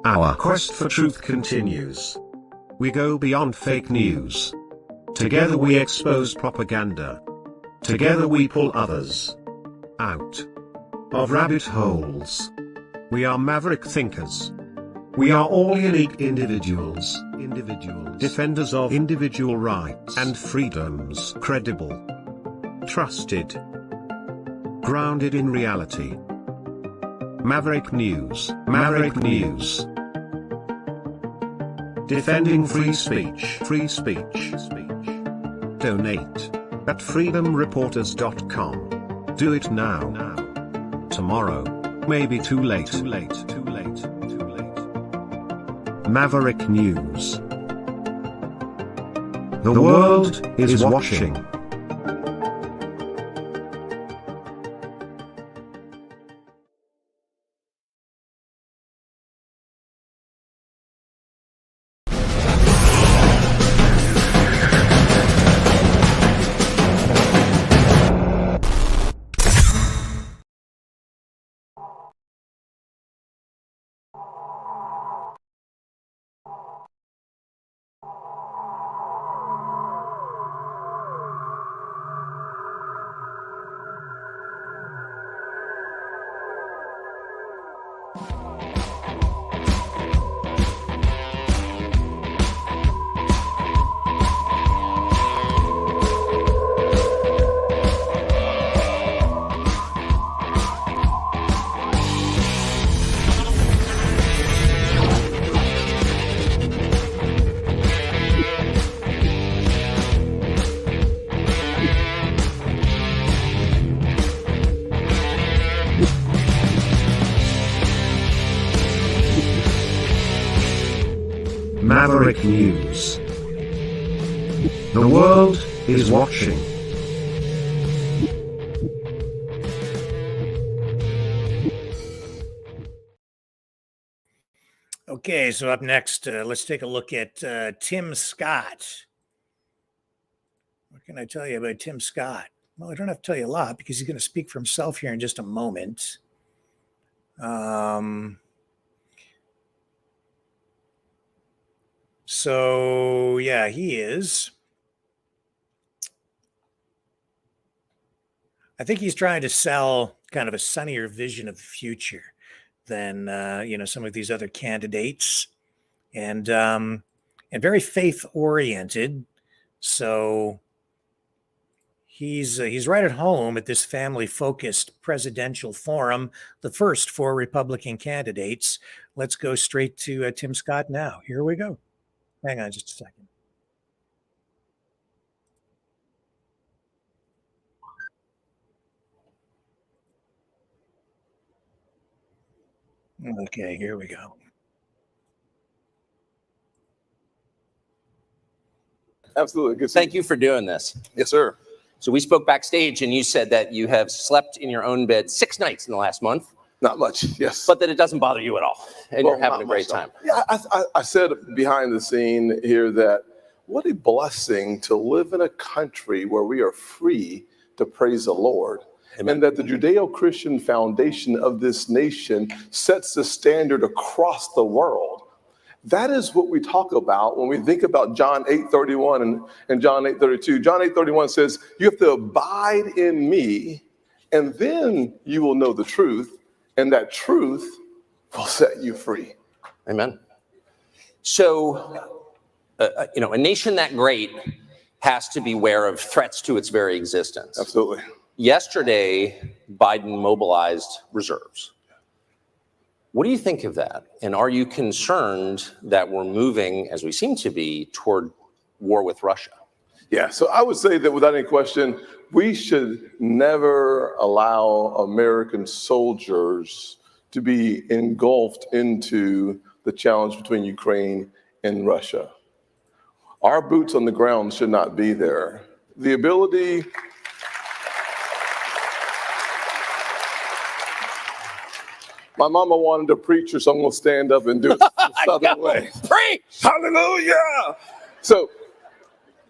[SPEAKER 3] Our quest for truth continues. We go beyond fake news. Together we expose propaganda. Together we pull others out of rabbit holes. We are maverick thinkers. We are all unique individuals, defenders of individual rights and freedoms, credible, trusted, grounded in reality. Maverick News, Maverick News. Defending free speech, free speech. Donate at freedomreporters.com. Do it now. Tomorrow may be too late. Maverick News. The world is watching. Maverick News. The world is watching.
[SPEAKER 2] Okay, so up next, let's take a look at Tim Scott. What can I tell you about Tim Scott? Well, I don't have to tell you a lot because he's going to speak for himself here in just a moment. So, yeah, he is. I think he's trying to sell kind of a sunnier vision of the future than some of these other candidates, and very faith oriented. So he's right at home at this family focused presidential forum, the first for Republican candidates. Let's go straight to Tim Scott now. Here we go. Hang on just a second. Okay, here we go.
[SPEAKER 6] Absolutely. Good.
[SPEAKER 4] Thank you for doing this.
[SPEAKER 6] Yes, sir.
[SPEAKER 4] So we spoke backstage and you said that you have slept in your own bed 6 nights in the last month.
[SPEAKER 6] Not much, yes.
[SPEAKER 4] But that it doesn't bother you at all and you're having a great time.
[SPEAKER 6] Yeah, I said behind the scene here that what a blessing to live in a country where we are free to praise the Lord. Amen. And that the Judeo-Christian foundation of this nation sets the standard across the world. That is what we talk about when we think about John 8:31 and John 8:32. John 8:31 says, you have to abide in me, and then you will know the truth, and that truth will set you free.
[SPEAKER 4] Amen. So, a nation that great has to beware of threats to its very existence.
[SPEAKER 6] Absolutely.
[SPEAKER 4] Yesterday, Biden mobilized reserves. What do you think of that? And are you concerned that we're moving, as we seem to be, toward war with Russia?
[SPEAKER 6] Yeah, so I would say that without any question, we should never allow American soldiers to be engulfed into the challenge between Ukraine and Russia. Our boots on the ground should not be there. The ability My mama wanted to preach her, so I'm going to stand up and do it the Southern way.
[SPEAKER 4] Preach!
[SPEAKER 6] Hallelujah! So,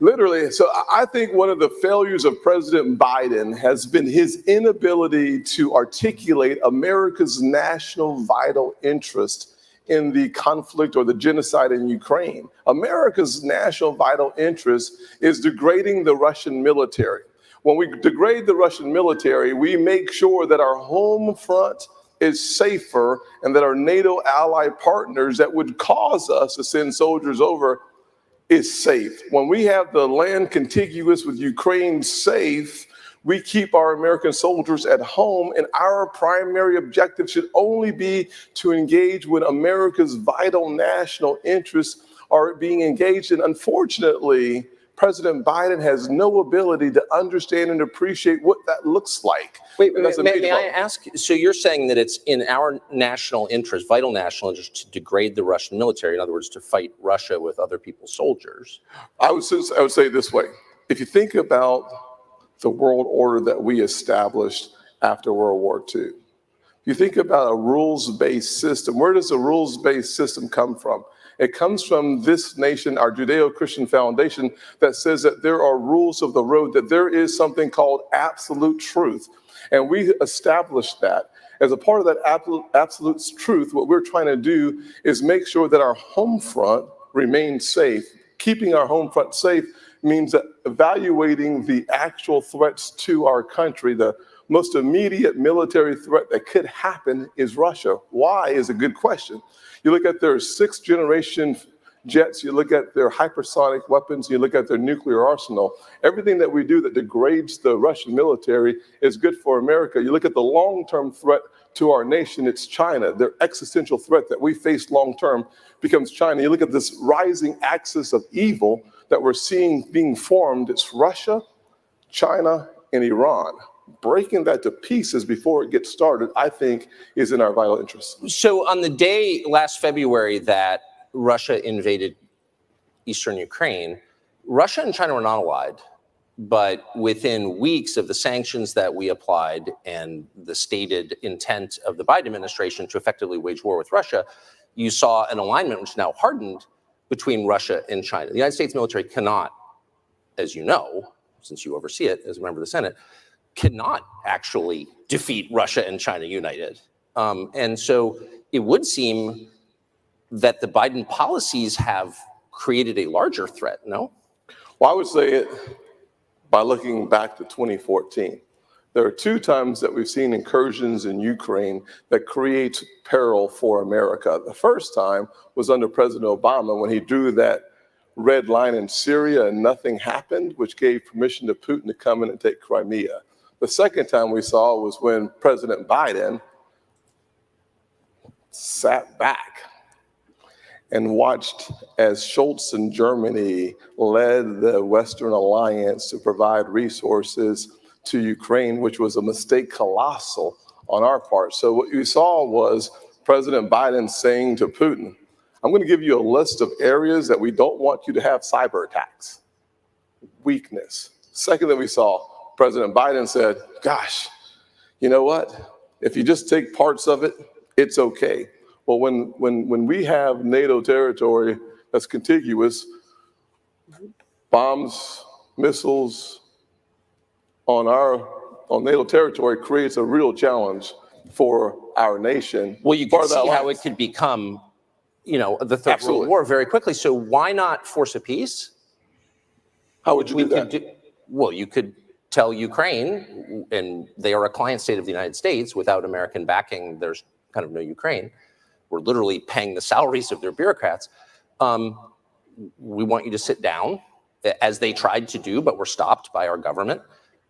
[SPEAKER 6] literally, I think one of the failures of President Biden has been his inability to articulate America's national vital interest in the conflict or the genocide in Ukraine. America's national vital interest is degrading the Russian military. When we degrade the Russian military, we make sure that our home front is safer and that our NATO ally partners that would cause us to send soldiers over is safe. When we have the land contiguous with Ukraine safe, we keep our American soldiers at home, and our primary objective should only be to engage when America's vital national interests are being engaged in. Unfortunately, President Biden has no ability to understand and appreciate what that looks like.
[SPEAKER 4] Wait, may I ask, so you're saying that it's in our national interest, vital national interest, to degrade the Russian military, in other words, to fight Russia with other people's soldiers?
[SPEAKER 6] I would say it this way. If you think about the world order that we established after World War II, if you think about a rules-based system, where does a rules-based system come from? It comes from this nation, our Judeo-Christian foundation, that says that there are rules of the road, that there is something called absolute truth. And we established that. As a part of that absolute truth, what we're trying to do is make sure that our home front remains safe. Keeping our home front safe means that evaluating the actual threats to our country, the most immediate military threat that could happen is Russia. Why is a good question. You look at their sixth generation jets, you look at their hypersonic weapons, you look at their nuclear arsenal. Everything that we do that degrades the Russian military is good for America. You look at the long-term threat to our nation, it's China. Their existential threat that we face long-term becomes China. You look at this rising axis of evil that we're seeing being formed, it's Russia, China, and Iran. Breaking that to pieces before it gets started, I think, is in our vital interest.
[SPEAKER 4] So on the day last February that Russia invaded eastern Ukraine, Russia and China were not allied, but within weeks of the sanctions that we applied and the stated intent of the Biden administration to effectively wage war with Russia, you saw an alignment which is now hardened between Russia and China. The United States military cannot, as you know, since you oversee it as a member of the Senate, cannot actually defeat Russia and China united. And so it would seem that the Biden policies have created a larger threat, no?
[SPEAKER 6] Well, I would say it by looking back to 2014. There are two times that we've seen incursions in Ukraine that create peril for America. The first time was under President Obama when he drew that red line in Syria and nothing happened, which gave permission to Putin to come in and take Crimea. The second time we saw was when President Biden sat back and watched as Scholz in Germany led the Western alliance to provide resources to Ukraine, which was a mistake colossal on our part. So what you saw was President Biden saying to Putin, I'm going to give you a list of areas that we don't want you to have cyber attacks. Weakness. Second that we saw, President Biden said, gosh, you know what? If you just take parts of it, it's okay. Well, when we have NATO territory that's contiguous, bombs, missiles on NATO territory creates a real challenge for our nation.
[SPEAKER 4] Well, you can see how it could become, the Third World War very quickly. So why not force a peace?
[SPEAKER 6] How would you do that?
[SPEAKER 4] Well, you could tell Ukraine, and they are a client state of the United States, without American backing, there's kind of no Ukraine. We're literally paying the salaries of their bureaucrats. We want you to sit down, as they tried to do, but were stopped by our government,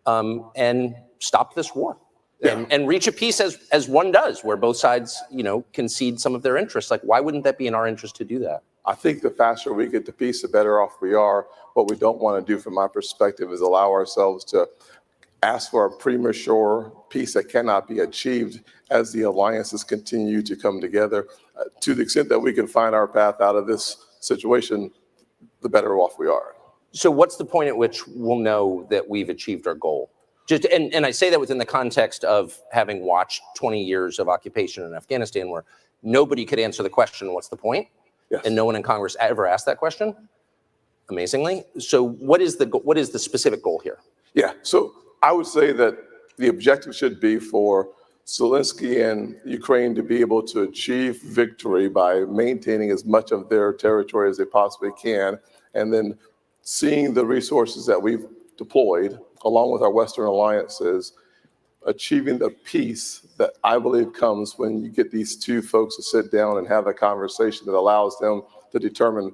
[SPEAKER 4] and stop this war. Yeah. And reach a peace as one does, where both sides, concede some of their interests. Like, why wouldn't that be in our interest to do that?
[SPEAKER 6] I think the faster we get to peace, the better off we are. What we don't want to do, from my perspective, is allow ourselves to ask for a premature peace that cannot be achieved as the alliances continue to come together. To the extent that we can find our path out of this situation, the better off we are.
[SPEAKER 4] So what's the point at which we'll know that we've achieved our goal? And I say that within the context of having watched 20 years of occupation in Afghanistan, where nobody could answer the question, what's the point?
[SPEAKER 6] Yes.
[SPEAKER 4] And no one in Congress ever asked that question, amazingly. So what is the specific goal here?
[SPEAKER 6] Yeah, so I would say that the objective should be for Zelensky and Ukraine to be able to achieve victory by maintaining as much of their territory as they possibly can, and then seeing the resources that we've deployed, along with our Western alliances, achieving the peace that I believe comes when you get these two folks to sit down and have a conversation that allows them to determine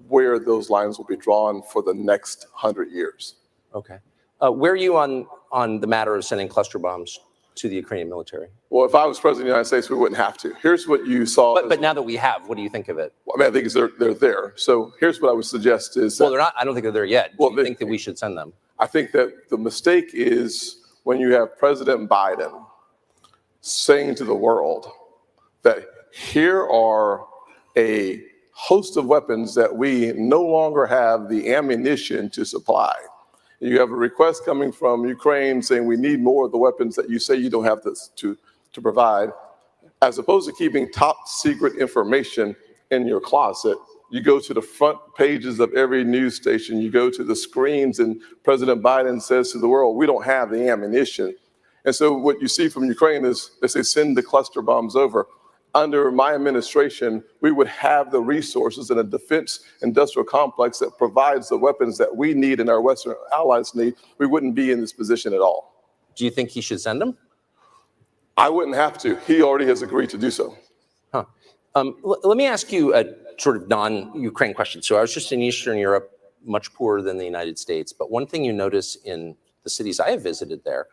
[SPEAKER 6] where those lines will be drawn for the next 100 years.
[SPEAKER 4] Okay. Where are you on the matter of sending cluster bombs to the Ukrainian military?
[SPEAKER 6] Well, if I was president of the United States, we wouldn't have to. Here's what you saw.
[SPEAKER 4] But now that we have, what do you think of it?
[SPEAKER 6] I mean, I think they're there. So here's what I would suggest is that,
[SPEAKER 4] Well, they're not. I don't think they're there yet. Do you think that we should send them?
[SPEAKER 6] I think that the mistake is when you have President Biden saying to the world that here are a host of weapons that we no longer have the ammunition to supply. You have a request coming from Ukraine saying we need more of the weapons that you say you don't have to provide, as opposed to keeping top secret information in your closet. You go to the front pages of every news station, you go to the screens, and President Biden says to the world, we don't have the ammunition. And so what you see from Ukraine is they say, send the cluster bombs over. Under my administration, we would have the resources and a defense industrial complex that provides the weapons that we need and our Western allies need. We wouldn't be in this position at all.
[SPEAKER 4] Do you think he should send them?
[SPEAKER 6] I wouldn't have to. He already has agreed to do so.
[SPEAKER 4] Huh. Let me ask you a sort of non-Ukraine question. So I was just in Eastern Europe, much poorer than the United States. But one thing you notice in the cities I have visited there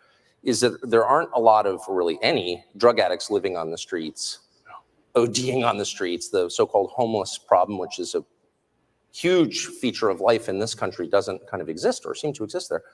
[SPEAKER 4] is that there aren't a lot of, really any, drug addicts living on the streets, ODing on the streets. The so-called homeless problem, which is a huge feature of life in this country, doesn't kind of exist or seem to exist there.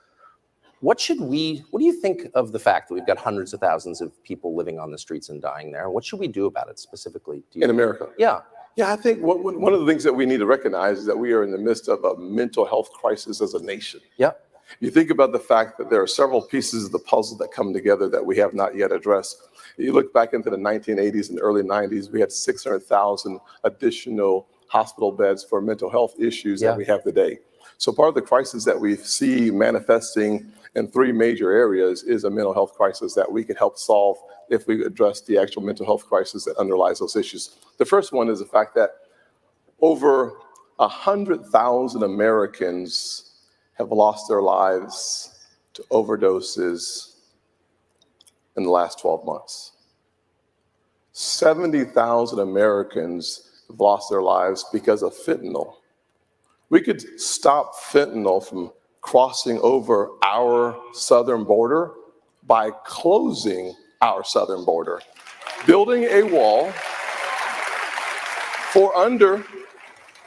[SPEAKER 4] What do you think of the fact that we've got hundreds of thousands of people living on the streets and dying there? What should we do about it specifically?
[SPEAKER 6] In America?
[SPEAKER 4] Yeah.
[SPEAKER 6] Yeah, I think one of the things that we need to recognize is that we are in the midst of a mental health crisis as a nation.
[SPEAKER 4] Yeah.
[SPEAKER 6] You think about the fact that there are several pieces of the puzzle that come together that we have not yet addressed. You look back into the 1980s and early 90s, we had 600,000 additional hospital beds for mental health issues that we have today. So part of the crisis that we see manifesting in three major areas is a mental health crisis that we could help solve if we address the actual mental health crisis that underlies those issues. The first one is the fact that over 100,000 Americans have lost their lives to overdoses in the last 12 months. 70,000 Americans have lost their lives because of fentanyl. We could stop fentanyl from crossing over our southern border by closing our southern border, building a wall for under,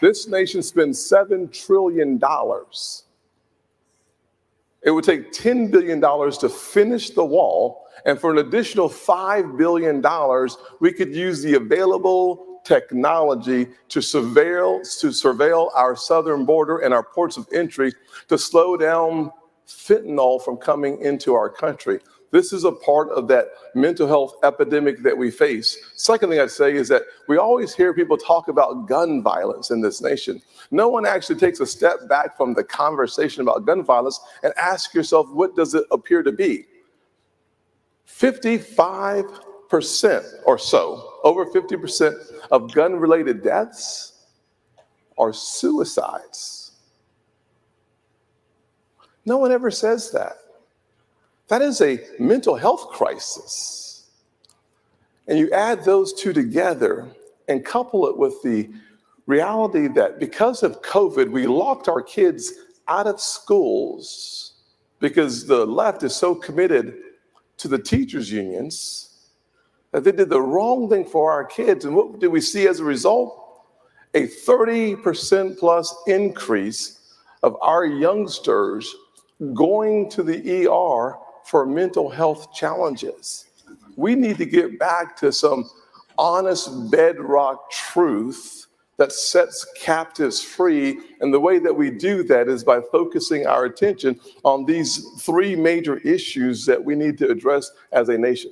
[SPEAKER 6] this nation spends $7 trillion. It would take $10 billion to finish the wall, and for an additional $5 billion, we could use the available technology to surveil our southern border and our ports of entry to slow down fentanyl from coming into our country. This is a part of that mental health epidemic that we face. Second thing I'd say is that we always hear people talk about gun violence in this nation. No one actually takes a step back from the conversation about gun violence and asks yourself, what does it appear to be? 55% or so, over 50% of gun-related deaths are suicides. No one ever says that. That is a mental health crisis. And you add those two together and couple it with the reality that because of COVID, we locked our kids out of schools because the left is so committed to the teachers' unions that they did the wrong thing for our kids. And what did we see as a result? A 30% plus increase of our youngsters going to the ER for mental health challenges. We need to get back to some honest bedrock truth that sets captives free. And the way that we do that is by focusing our attention on these three major issues that we need to address as a nation.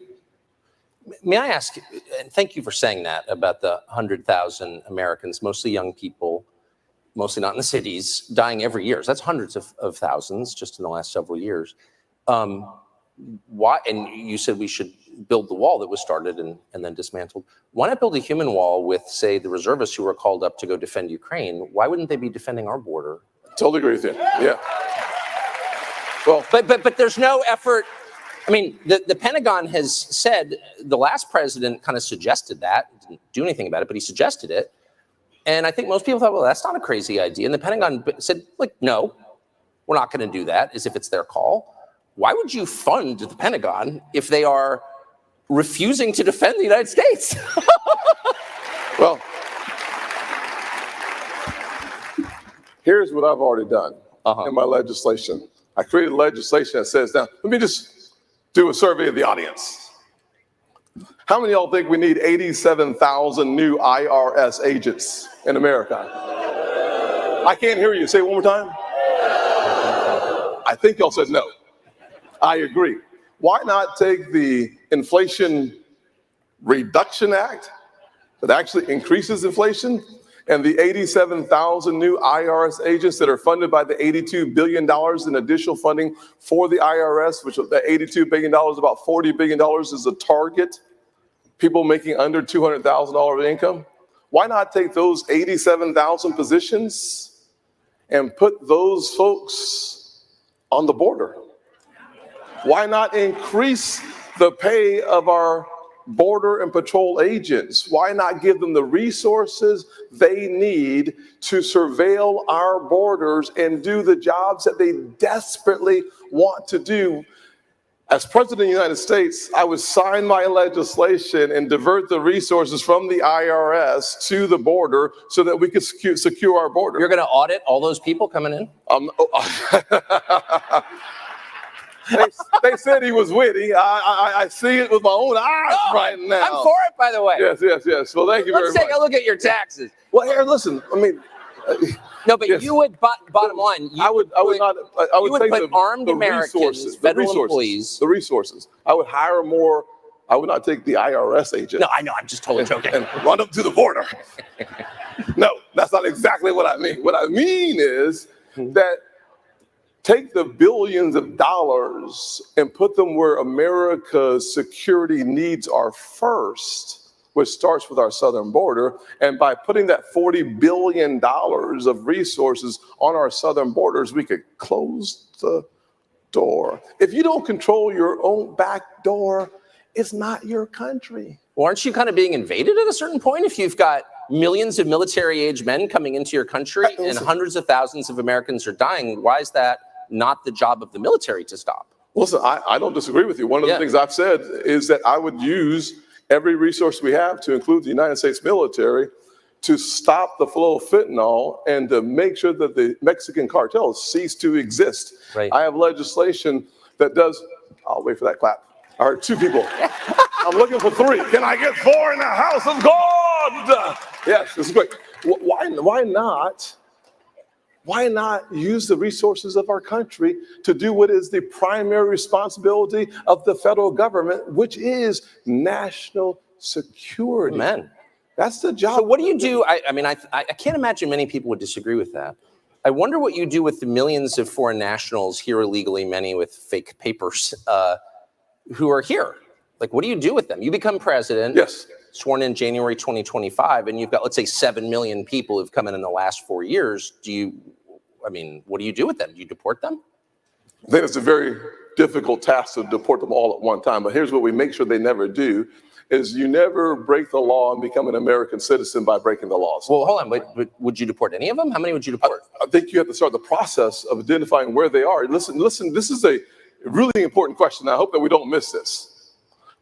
[SPEAKER 4] May I ask, and thank you for saying that about the 100,000 Americans, mostly young people, mostly not in the cities, dying every year. So that's hundreds of thousands just in the last several years. Why? And you said we should build the wall that was started and then dismantled. Why not build a human wall with, say, the reservists who were called up to go defend Ukraine? Why wouldn't they be defending our border?
[SPEAKER 6] Totally agree with you. Yeah. Well,
[SPEAKER 4] but there's no effort. I mean, the Pentagon has said, the last president kind of suggested that, didn't do anything about it, but he suggested it. And I think most people thought, well, that's not a crazy idea. And the Pentagon said, like, no, we're not going to do that, as if it's their call. Why would you fund the Pentagon if they are refusing to defend the United States?
[SPEAKER 6] Well, here's what I've already done in my legislation. I created legislation that says, now, let me just do a survey of the audience. How many of y'all think we need 87,000 new IRS agents in America? I can't hear you. Say it one more time. I think y'all said no. I agree. Why not take the Inflation Reduction Act that actually increases inflation and the 87,000 new IRS agents that are funded by the $82 billion in additional funding for the IRS, which the $82 billion, about $40 billion is the target, people making under $200,000 in income. Why not take those 87,000 positions and put those folks on the border? Why not increase the pay of our border and patrol agents? Why not give them the resources they need to surveil our borders and do the jobs that they desperately want to do? As President of the United States, I would sign my legislation and divert the resources from the IRS to the border so that we could secure our border.
[SPEAKER 4] You're going to audit all those people coming in?
[SPEAKER 6] They said he was witty. I see it with my own eyes right now.
[SPEAKER 4] I'm for it, by the way.
[SPEAKER 6] Yes. Well, thank you very much.
[SPEAKER 4] Let's take a look at your taxes.
[SPEAKER 6] Well, here, listen. I mean,
[SPEAKER 4] no, but
[SPEAKER 6] yes.
[SPEAKER 4] you would. Bottom line,
[SPEAKER 6] I would take
[SPEAKER 4] put armed Americans, federal employees.
[SPEAKER 6] The resources. I would hire more. I would not take the IRS agent.
[SPEAKER 4] No, I know. I'm just totally joking.
[SPEAKER 6] And run up to the border. No, that's not exactly what I mean. What I mean is that take the billions of dollars and put them where America's security needs are first, which starts with our southern border. And by putting that $40 billion of resources on our southern borders, we could close the door. If you don't control your own back door, it's not your country.
[SPEAKER 4] Well, aren't you kind of being invaded at a certain point if you've got millions of military-age men coming into your country and hundreds of thousands of Americans are dying? Why is that not the job of the military to stop?
[SPEAKER 6] Listen, I don't disagree with you. One of the things I've said is that I would use every resource we have, to include the United States military, to stop the flow of fentanyl and to make sure that the Mexican cartels cease to exist.
[SPEAKER 4] Right.
[SPEAKER 6] I have legislation that does, I'll wait for that clap. I heard 2 people. I'm looking for 3. Can I get 4 in the house of God? Yes, this is great. Why not use the resources of our country to do what is the primary responsibility of the federal government, which is national security?
[SPEAKER 4] Amen.
[SPEAKER 6] That's the job.
[SPEAKER 4] So what do you do? I mean, I can't imagine many people would disagree with that. I wonder what you do with the millions of foreign nationals here illegally, many with fake papers, who are here. Like, what do you do with them? You become president.
[SPEAKER 6] Yes.
[SPEAKER 4] Sworn in January 2025, and you've got, let's say, 7 million people who've come in the last 4 years. What do you do with them? Do you deport them?
[SPEAKER 6] I think it's a very difficult task to deport them all at one time. But here's what we make sure they never do, is you never break the law and become an American citizen by breaking the laws.
[SPEAKER 4] Well, hold on. But would you deport any of them? How many would you deport?
[SPEAKER 6] I think you have to start the process of identifying where they are. Listen, this is a really important question. I hope that we don't miss this.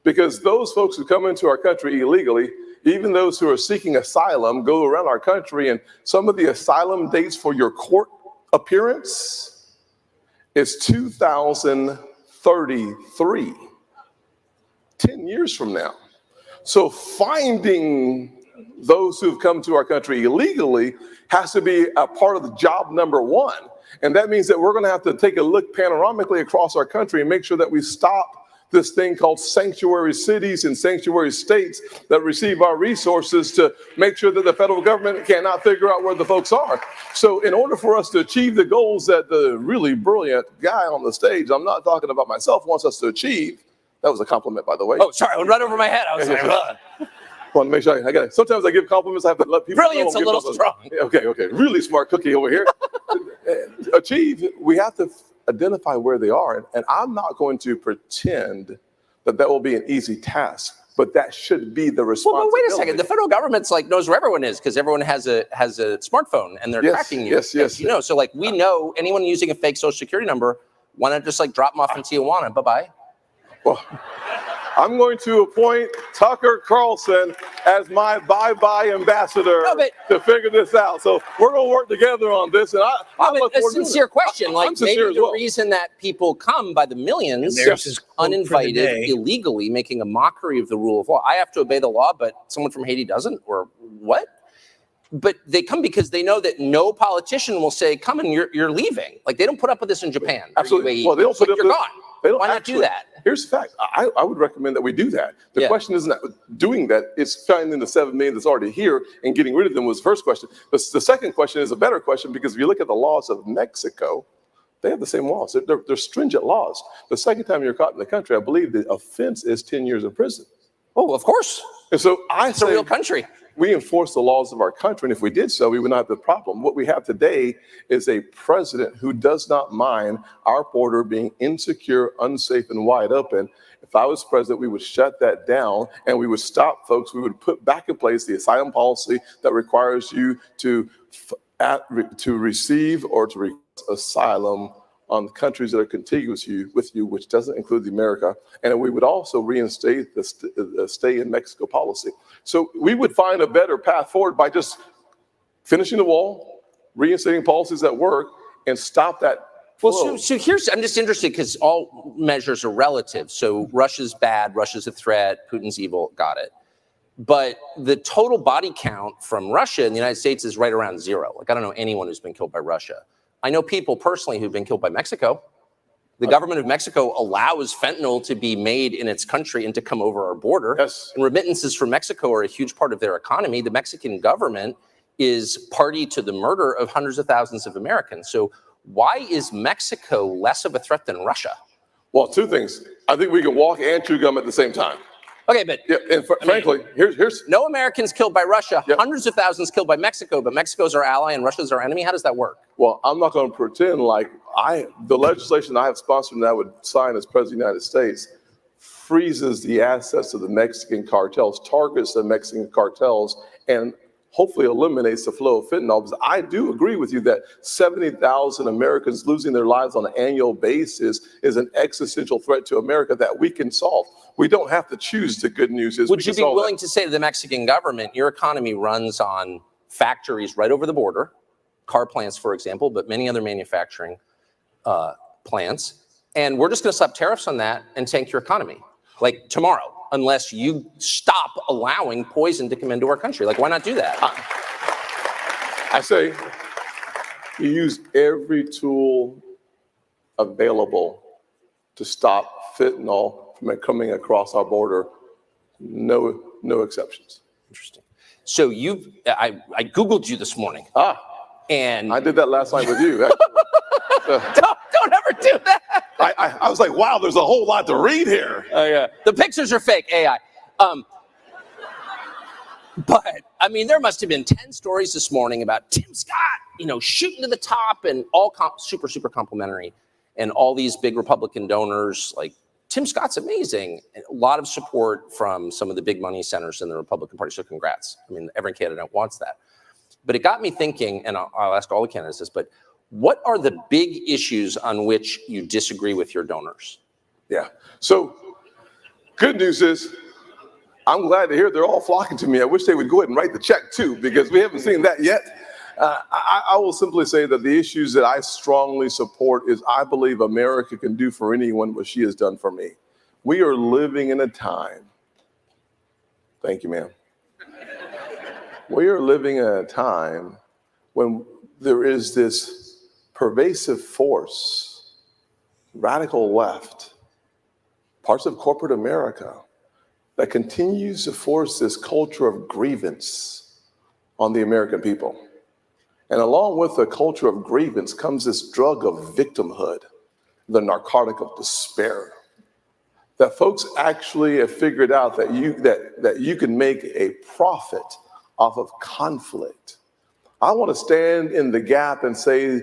[SPEAKER 6] Because those folks who come into our country illegally, even those who are seeking asylum, go around our country, and some of the asylum dates for your court appearance is 2033, 10 years from now. So finding those who've come to our country illegally has to be a part of the job number one. And that means that we're going to have to take a look panoramically across our country and make sure that we stop this thing called sanctuary cities and sanctuary states that receive our resources to make sure that the federal government cannot figure out where the folks are. So in order for us to achieve the goals that the really brilliant guy on the stage, I'm not talking about myself, wants us to achieve. That was a compliment, by the way.
[SPEAKER 4] Oh, sorry, it went right over my head. I was like, ugh.
[SPEAKER 6] Want to make sure I got it. Sometimes I give compliments. I have to let people
[SPEAKER 4] Brilliant's
[SPEAKER 6] know.
[SPEAKER 4] a little strong.
[SPEAKER 6] Okay. Really smart cookie over here. Achieve. We have to identify where they are, and I'm not going to pretend that will be an easy task, but that should be the responsibility.
[SPEAKER 4] Well, but wait a second. The federal government's like knows where everyone is because everyone has a smartphone and they're tracking you.
[SPEAKER 6] Yes.
[SPEAKER 4] You know, so like we know anyone using a fake social security number. Why not just like drop them off in Tijuana? Bye bye.
[SPEAKER 6] Well, I'm going to appoint Tucker Carlson as my bye-bye ambassador to figure this out. So we're going to work together on this. And I look
[SPEAKER 4] a
[SPEAKER 6] forward to
[SPEAKER 4] sincere question. Like maybe the reason that people come by the millions, uninvited, illegally, making a mockery of the rule of law. I have to obey the law, but someone from Haiti doesn't, or what? But they come because they know that no politician will say, come and you're leaving. Like they don't put up with this in Japan.
[SPEAKER 6] Absolutely. Well, they don't put up
[SPEAKER 4] you're gone. Why not do that?
[SPEAKER 6] Here's the fact. I would recommend that we do that. The question isn't doing that. It's finding the 7 million that's already here and getting rid of them was the first question. But the second question is a better question because if you look at the laws of Mexico, they have the same laws. They're stringent laws. The second time you're caught in the country, I believe the offense is 10 years in prison.
[SPEAKER 4] Oh, of course.
[SPEAKER 6] And so
[SPEAKER 4] it's a real country.
[SPEAKER 6] We enforce the laws of our country, and if we did so, we would not have the problem. What we have today is a president who does not mind our border being insecure, unsafe, and wide open. If I was president, we would shut that down, and we would stop folks. We would put back in place the asylum policy that requires you to receive or to request asylum on countries that are contiguous with you, which doesn't include the America. And we would also reinstate the stay in Mexico policy. So we would find a better path forward by just finishing the wall, reinstating policies that work, and stop that flow.
[SPEAKER 4] Well, so here's, I'm just interested because all measures are relative. So Russia's bad, Russia's a threat, Putin's evil, got it. But the total body count from Russia in the United States is right around zero. Like I don't know anyone who's been killed by Russia. I know people personally who've been killed by Mexico. The government of Mexico allows fentanyl to be made in its country and to come over our border.
[SPEAKER 6] Yes.
[SPEAKER 4] And remittances from Mexico are a huge part of their economy. The Mexican government is party to the murder of hundreds of thousands of Americans. So why is Mexico less of a threat than Russia?
[SPEAKER 6] Well, two things. I think we can walk and chew gum at the same time.
[SPEAKER 4] Okay, but
[SPEAKER 6] frankly, here's
[SPEAKER 4] no Americans killed by Russia, hundreds of thousands killed by Mexico, but Mexico's our ally and Russia's our enemy. How does that work?
[SPEAKER 6] Well, I'm not going to pretend like the legislation I have sponsored and I would sign as president of the United States freezes the assets of the Mexican cartels, targets the Mexican cartels, and hopefully eliminates the flow of fentanyl. Because I do agree with you that 70,000 Americans losing their lives on an annual basis is an existential threat to America that we can solve. We don't have to choose the good news.
[SPEAKER 4] Would you be willing to say to the Mexican government, your economy runs on factories right over the border, car plants, for example, but many other manufacturing plants, and we're just going to slap tariffs on that and tank your economy, like tomorrow, unless you stop allowing poison to come into our country? Like, why not do that?
[SPEAKER 6] I say you use every tool available to stop fentanyl from coming across our border. No exceptions.
[SPEAKER 4] Interesting. So I Googled you this morning. And
[SPEAKER 6] I did that last night with you.
[SPEAKER 4] Don't ever do that.
[SPEAKER 6] I was like, wow, there's a whole lot to read here.
[SPEAKER 4] Oh yeah, the pictures are fake AI. But I mean, there must have been 10 stories this morning about Tim Scott, shooting to the top, and all super complimentary, and all these big Republican donors. Like Tim Scott's amazing. And a lot of support from some of the big money centers in the Republican Party. So congrats. I mean, every candidate wants that. But it got me thinking, and I'll ask all the candidates this, but what are the big issues on which you disagree with your donors?
[SPEAKER 6] Yeah. So good news is I'm glad to hear they're all flocking to me. I wish they would go ahead and write the check too, because we haven't seen that yet. I will simply say that the issues that I strongly support is I believe America can do for anyone what she has done for me. We are living in a time. Thank you, ma'am. We are living in a time when there is this pervasive force, radical left, parts of corporate America, that continues to force this culture of grievance on the American people. And along with the culture of grievance comes this drug of victimhood, the narcotic of despair. That folks actually have figured out that you can make a profit off of conflict. I want to stand in the gap and say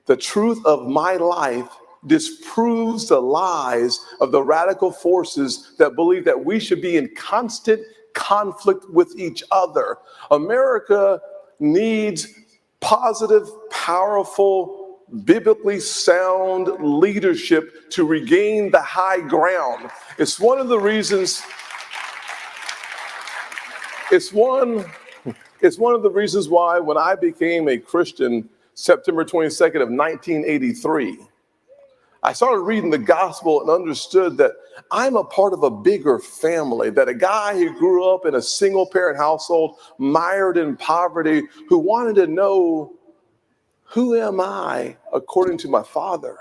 [SPEAKER 6] the truth of my life disproves the lies of the radical forces that believe that we should be in constant conflict with each other. America needs positive, powerful, biblically sound leadership to regain the high ground. It's one of the reasons why when I became a Christian September 22nd of 1983, I started reading the gospel and understood that I'm a part of a bigger family, that a guy who grew up in a single parent household, mired in poverty, who wanted to know, who am I according to my Father?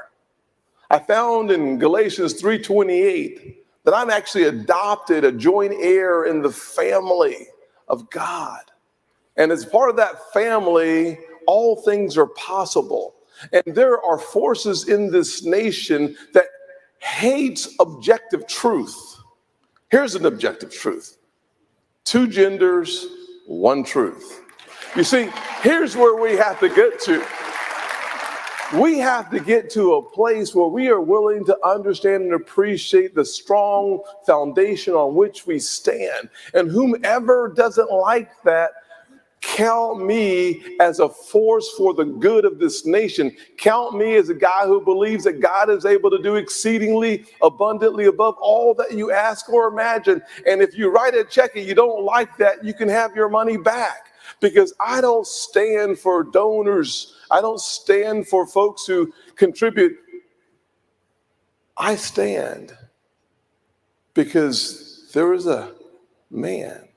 [SPEAKER 6] I found in Galatians 3:28 that I'm actually adopted, a joint heir in the family of God. And as part of that family, all things are possible. And there are forces in this nation that hates objective truth. Here's an objective truth. 2 genders, 1 truth. You see, here's where we have to get to. We have to get to a place where we are willing to understand and appreciate the strong foundation on which we stand. And whomever doesn't like that, count me as a force for the good of this nation. Count me as a guy who believes that God is able to do exceedingly abundantly above all that you ask or imagine. And if you write a check and you don't like that, you can have your money back. Because I don't stand for donors. I don't stand for folks who contribute. I stand because there is a man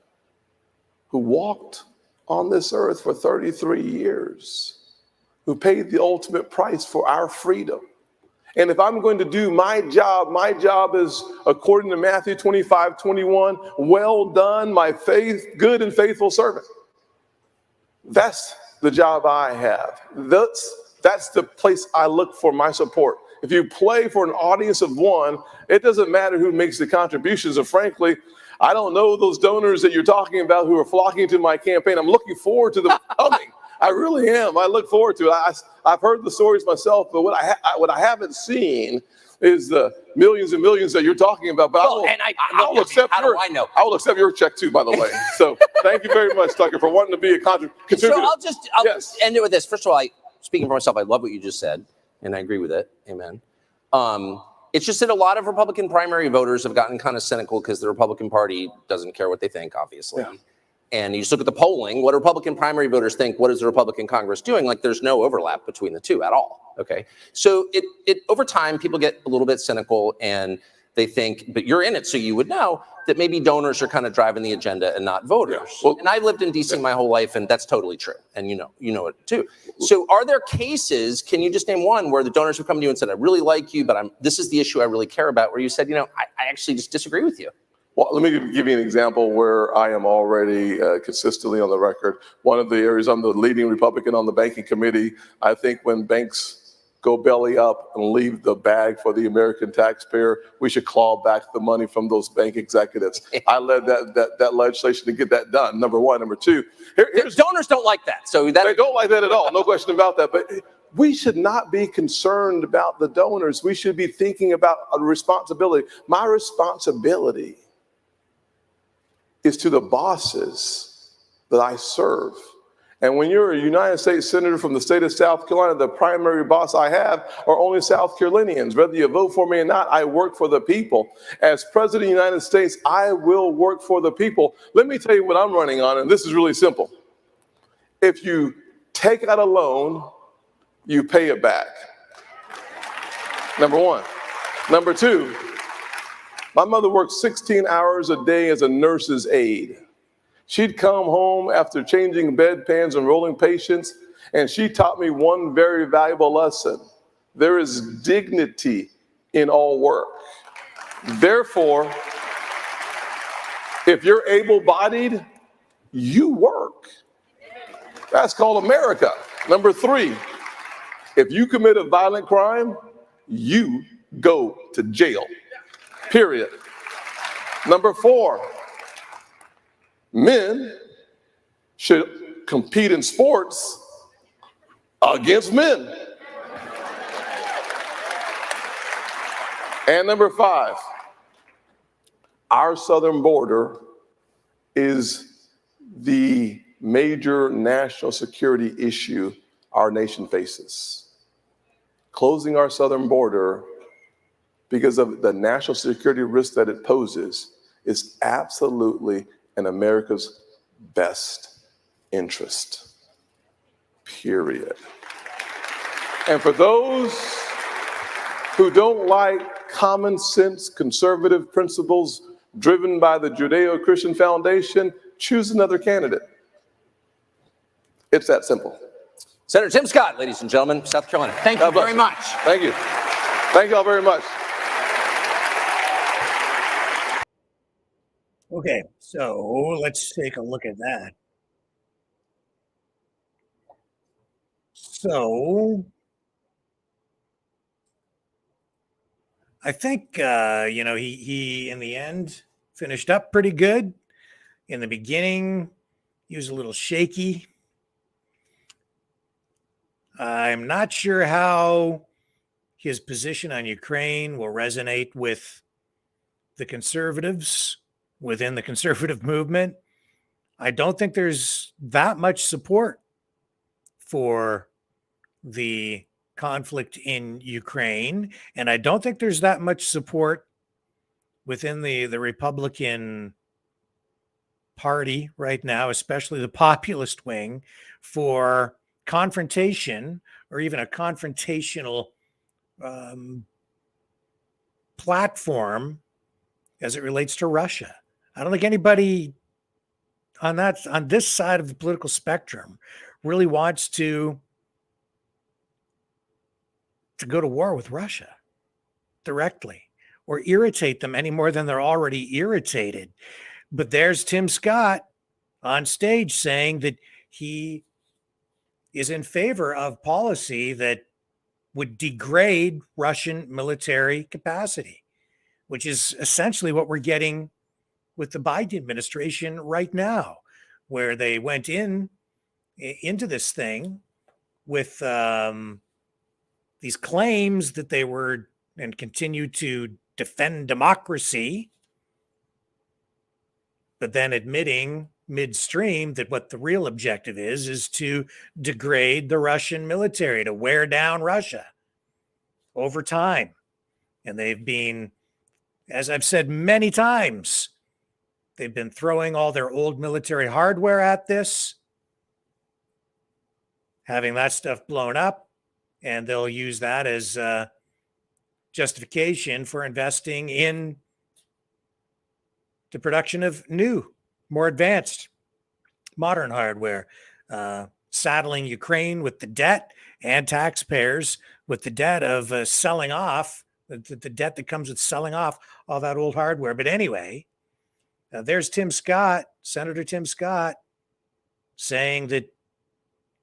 [SPEAKER 6] who walked on this earth for 33 years, who paid the ultimate price for our freedom. And if I'm going to do my job is, according to Matthew 25:21, well done, my good and faithful servant. That's the job I have. That's the place I look for my support. If you play for an audience of 1, it doesn't matter who makes the contributions. And frankly, I don't know those donors that you're talking about who are flocking to my campaign. I'm looking forward to them coming. I really am. I look forward to it. I've heard the stories myself, but what I haven't seen is the millions and millions that you're talking about. But I will accept your check too, by the way. So thank you very much, Tucker, for wanting to be a contributor.
[SPEAKER 4] So I'll just end it with this. First of all, speaking for myself, I love what you just said, and I agree with it. Amen. It's just that a lot of Republican primary voters have gotten kind of cynical because the Republican Party doesn't care what they think, obviously. Yeah. And you just look at the polling, what Republican primary voters think, what is the Republican Congress doing? Like, there's no overlap between the two at all, okay? So it over time, people get a little bit cynical and they think, but you're in it, so you would know that maybe donors are kind of driving the agenda and not voters. Yeah. Well, and I've lived in D.C. my whole life, and that's totally true. And you know it too. So are there cases, can you just name one, where the donors have come to you and said, I really like you, but this is the issue I really care about, where you said, I actually just disagree with you?
[SPEAKER 6] Well, let me give you an example where I am already consistently on the record. One of the areas, I'm the leading Republican on the banking committee. I think when banks go belly up and leave the bag for the American taxpayer, we should claw back the money from those bank executives. I led that legislation to get that done, number one. Number two,
[SPEAKER 4] donors don't like that. So
[SPEAKER 6] they don't like that at all, no question about that. But we should not be concerned about the donors. We should be thinking about a responsibility. My responsibility is to the bosses that I serve. And when you're a United States Senator from the state of South Carolina, the primary boss I have are only South Carolinians. Whether you vote for me or not, I work for the people. As President of the United States, I will work for the people. Let me tell you what I'm running on, and this is really simple. If you take out a loan, you pay it back. Number one. Number two, my mother worked 16 hours a day as a nurse's aide. She'd come home after changing bedpans and rolling patients, and she taught me one very valuable lesson. There is dignity in all work. Therefore, if you're able-bodied, you work. That's called America. Number 3, if you commit a violent crime, you go to jail. Period. Number 4, men should compete in sports against men. And number 5, our southern border is the major national security issue our nation faces. Closing our southern border because of the national security risk that it poses is absolutely in America's best interest, period. And for those who don't like common sense conservative principles driven by the Judeo-Christian Foundation, choose another candidate. It's that simple.
[SPEAKER 4] Senator Tim Scott, ladies and gentlemen, South Carolina. Thank you very much.
[SPEAKER 6] Thank you. Thank you all very much.
[SPEAKER 2] Okay, so let's take a look at that. So I think, he in the end finished up pretty good. In the beginning, he was a little shaky. I'm not sure how his position on Ukraine will resonate with the conservatives within the conservative movement. I don't think there's that much support for the conflict in Ukraine, and I don't think there's that much support within the Republican Party right now, especially the populist wing, for confrontation or even a confrontational platform as it relates to Russia. I don't think anybody on this side of the political spectrum really wants to go to war with Russia directly or irritate them any more than they're already irritated. But there's Tim Scott on stage saying that he is in favor of policy that would degrade Russian military capacity, which is essentially what we're getting with the Biden administration right now, where they went into this thing with these claims that they were and continue to defend democracy, but then admitting midstream that what the real objective is to degrade the Russian military, to wear down Russia over time. And they've been, as I've said many times, they've been throwing all their old military hardware at this, having that stuff blown up, and they'll use that as justification for investing in the production of new, more advanced, modern hardware, saddling Ukraine with the debt and taxpayers with the debt of selling off, the debt that comes with selling off all that old hardware. But anyway, there's Tim Scott, Senator Tim Scott, saying that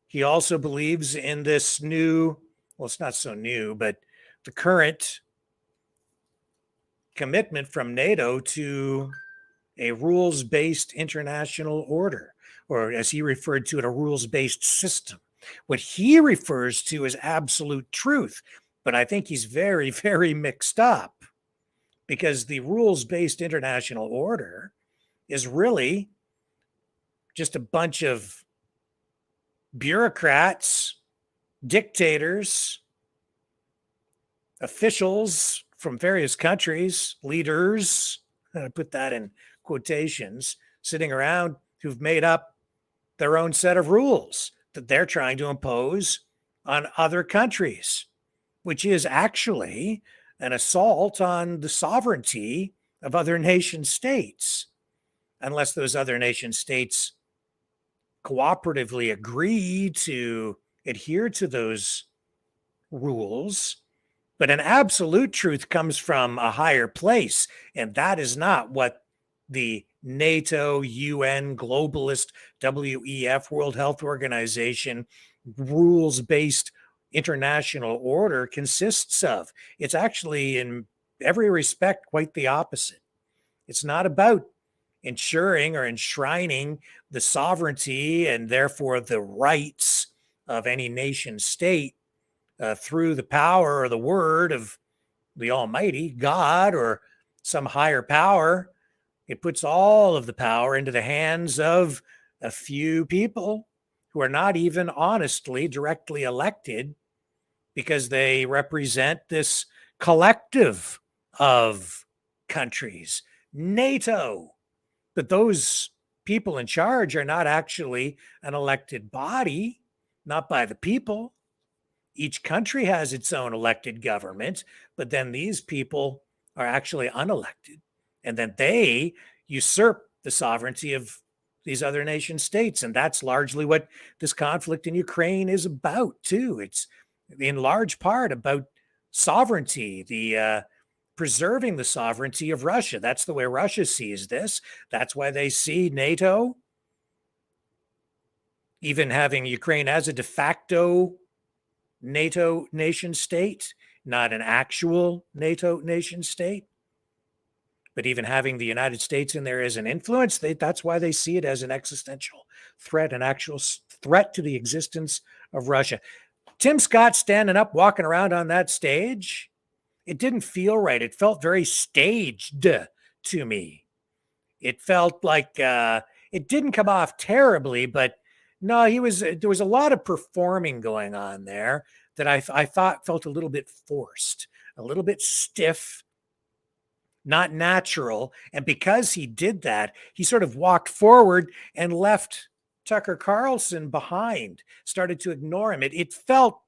[SPEAKER 2] he also believes in this new, well, it's not so new, but the current commitment from NATO to a rules-based international order, or as he referred to it, a rules-based system. What he refers to as absolute truth, but I think he's very, very mixed up, because the rules-based international order is really just a bunch of bureaucrats, dictators, officials from various countries, leaders, I put that in quotations, sitting around who've made up their own set of rules that they're trying to impose on other countries, which is actually an assault on the sovereignty of other nation states. unless those other nation states cooperatively agree to adhere to those rules. But an absolute truth comes from a higher place, and that is not what the NATO, UN, globalist, WEF, World Health Organization, rules-based international order consists of. It's actually, in every respect, quite the opposite. It's not about ensuring or enshrining the sovereignty and therefore the rights of any nation state through the power or the word of the Almighty God or some higher power. It puts all of the power into the hands of a few people who are not even honestly directly elected, because they represent this collective of countries, NATO. But those people in charge are not actually an elected body, not by the people. Each country has its own elected government, but then these people are actually unelected. And then they usurp the sovereignty of these other nation states. And that's largely what this conflict in Ukraine is about, too. It's in large part about sovereignty, the preserving the sovereignty of Russia. That's the way Russia sees this. That's why they see NATO, even having Ukraine as a de facto NATO nation state, not an actual NATO nation state, but even having the United States in there as an influence. That's why they see it as an existential threat, an actual threat to the existence of Russia. Tim Scott standing up, walking around on that stage, it didn't feel right. It felt very staged to me. It felt like it didn't come off terribly, but no, there was a lot of performing going on there that I thought felt a little bit forced, a little bit stiff, not natural. And because he did that, he sort of walked forward and left Tucker Carlson behind, started to ignore him. It felt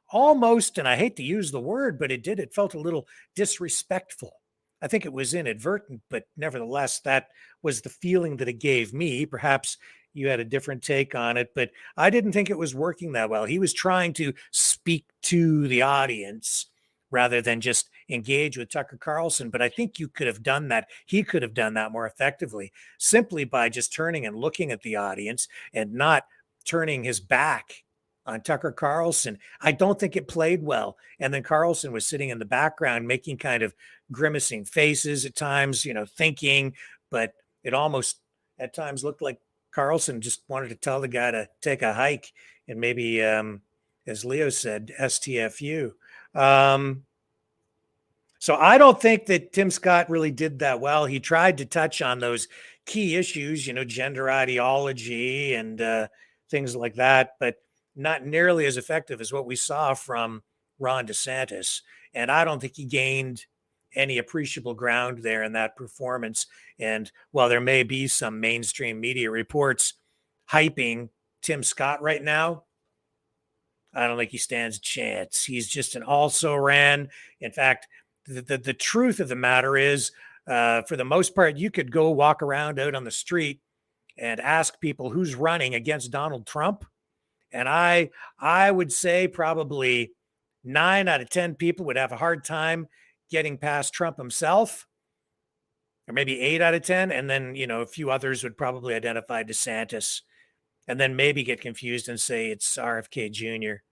[SPEAKER 2] almost, and I hate to use the word, but it felt a little disrespectful. I think it was inadvertent, but nevertheless, that was the feeling that it gave me. Perhaps you had a different take on it, but I didn't think it was working that well. He was trying to speak to the audience rather than just engage with Tucker Carlson. But I think you could have done that. He could have done that more effectively simply by just turning and looking at the audience and not turning his back on Tucker Carlson. I don't think it played well. And then Carlson was sitting in the background making kind of grimacing faces at times, thinking, but it almost at times looked like Carlson just wanted to tell the guy to take a hike and maybe, as Leo said, STFU. So I don't think that Tim Scott really did that well. He tried to touch on those key issues, gender ideology and things like that, but not nearly as effective as what we saw from Ron DeSantis. And I don't think he gained any appreciable ground there in that performance. And while there may be some mainstream media reports hyping Tim Scott right now, I don't think he stands a chance. He's just an also-ran. In fact, the truth of the matter is, for the most part, you could go walk around out on the street and ask people who's running against Donald Trump. And I would say probably 9 out of 10 people would have a hard time getting past Trump himself, or maybe 8 out of 10. And then, a few others would probably identify DeSantis and then maybe get confused and say it's RFK Jr.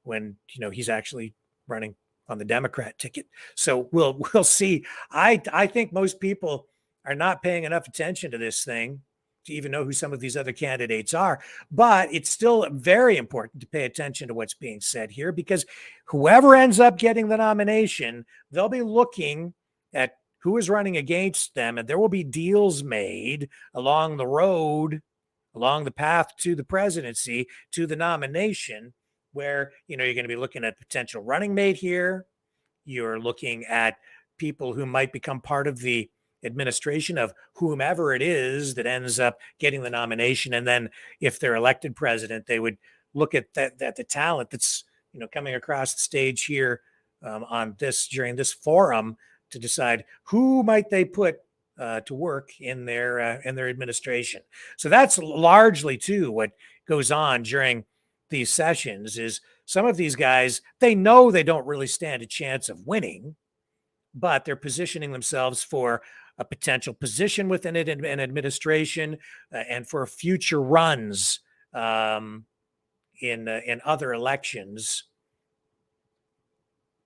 [SPEAKER 2] when, he's actually running on the Democrat ticket. So we'll see. I think most people are not paying enough attention to this thing to even know who some of these other candidates are. But it's still very important to pay attention to what's being said here, because whoever ends up getting the nomination, they'll be looking at who is running against them, and there will be deals made along the road, along the path to the presidency, to the nomination, where, you're going to be looking at potential running mate here. You're looking at people who might become part of the administration of whomever it is that ends up getting the nomination. And then if they're elected president, they would look at the talent that's, coming across the stage here during this forum to decide who might they put to work in their administration. So that's largely too what goes on during these sessions. Is some of these guys, they know they don't really stand a chance of winning, but they're positioning themselves for a potential position within an administration and for future runs in other elections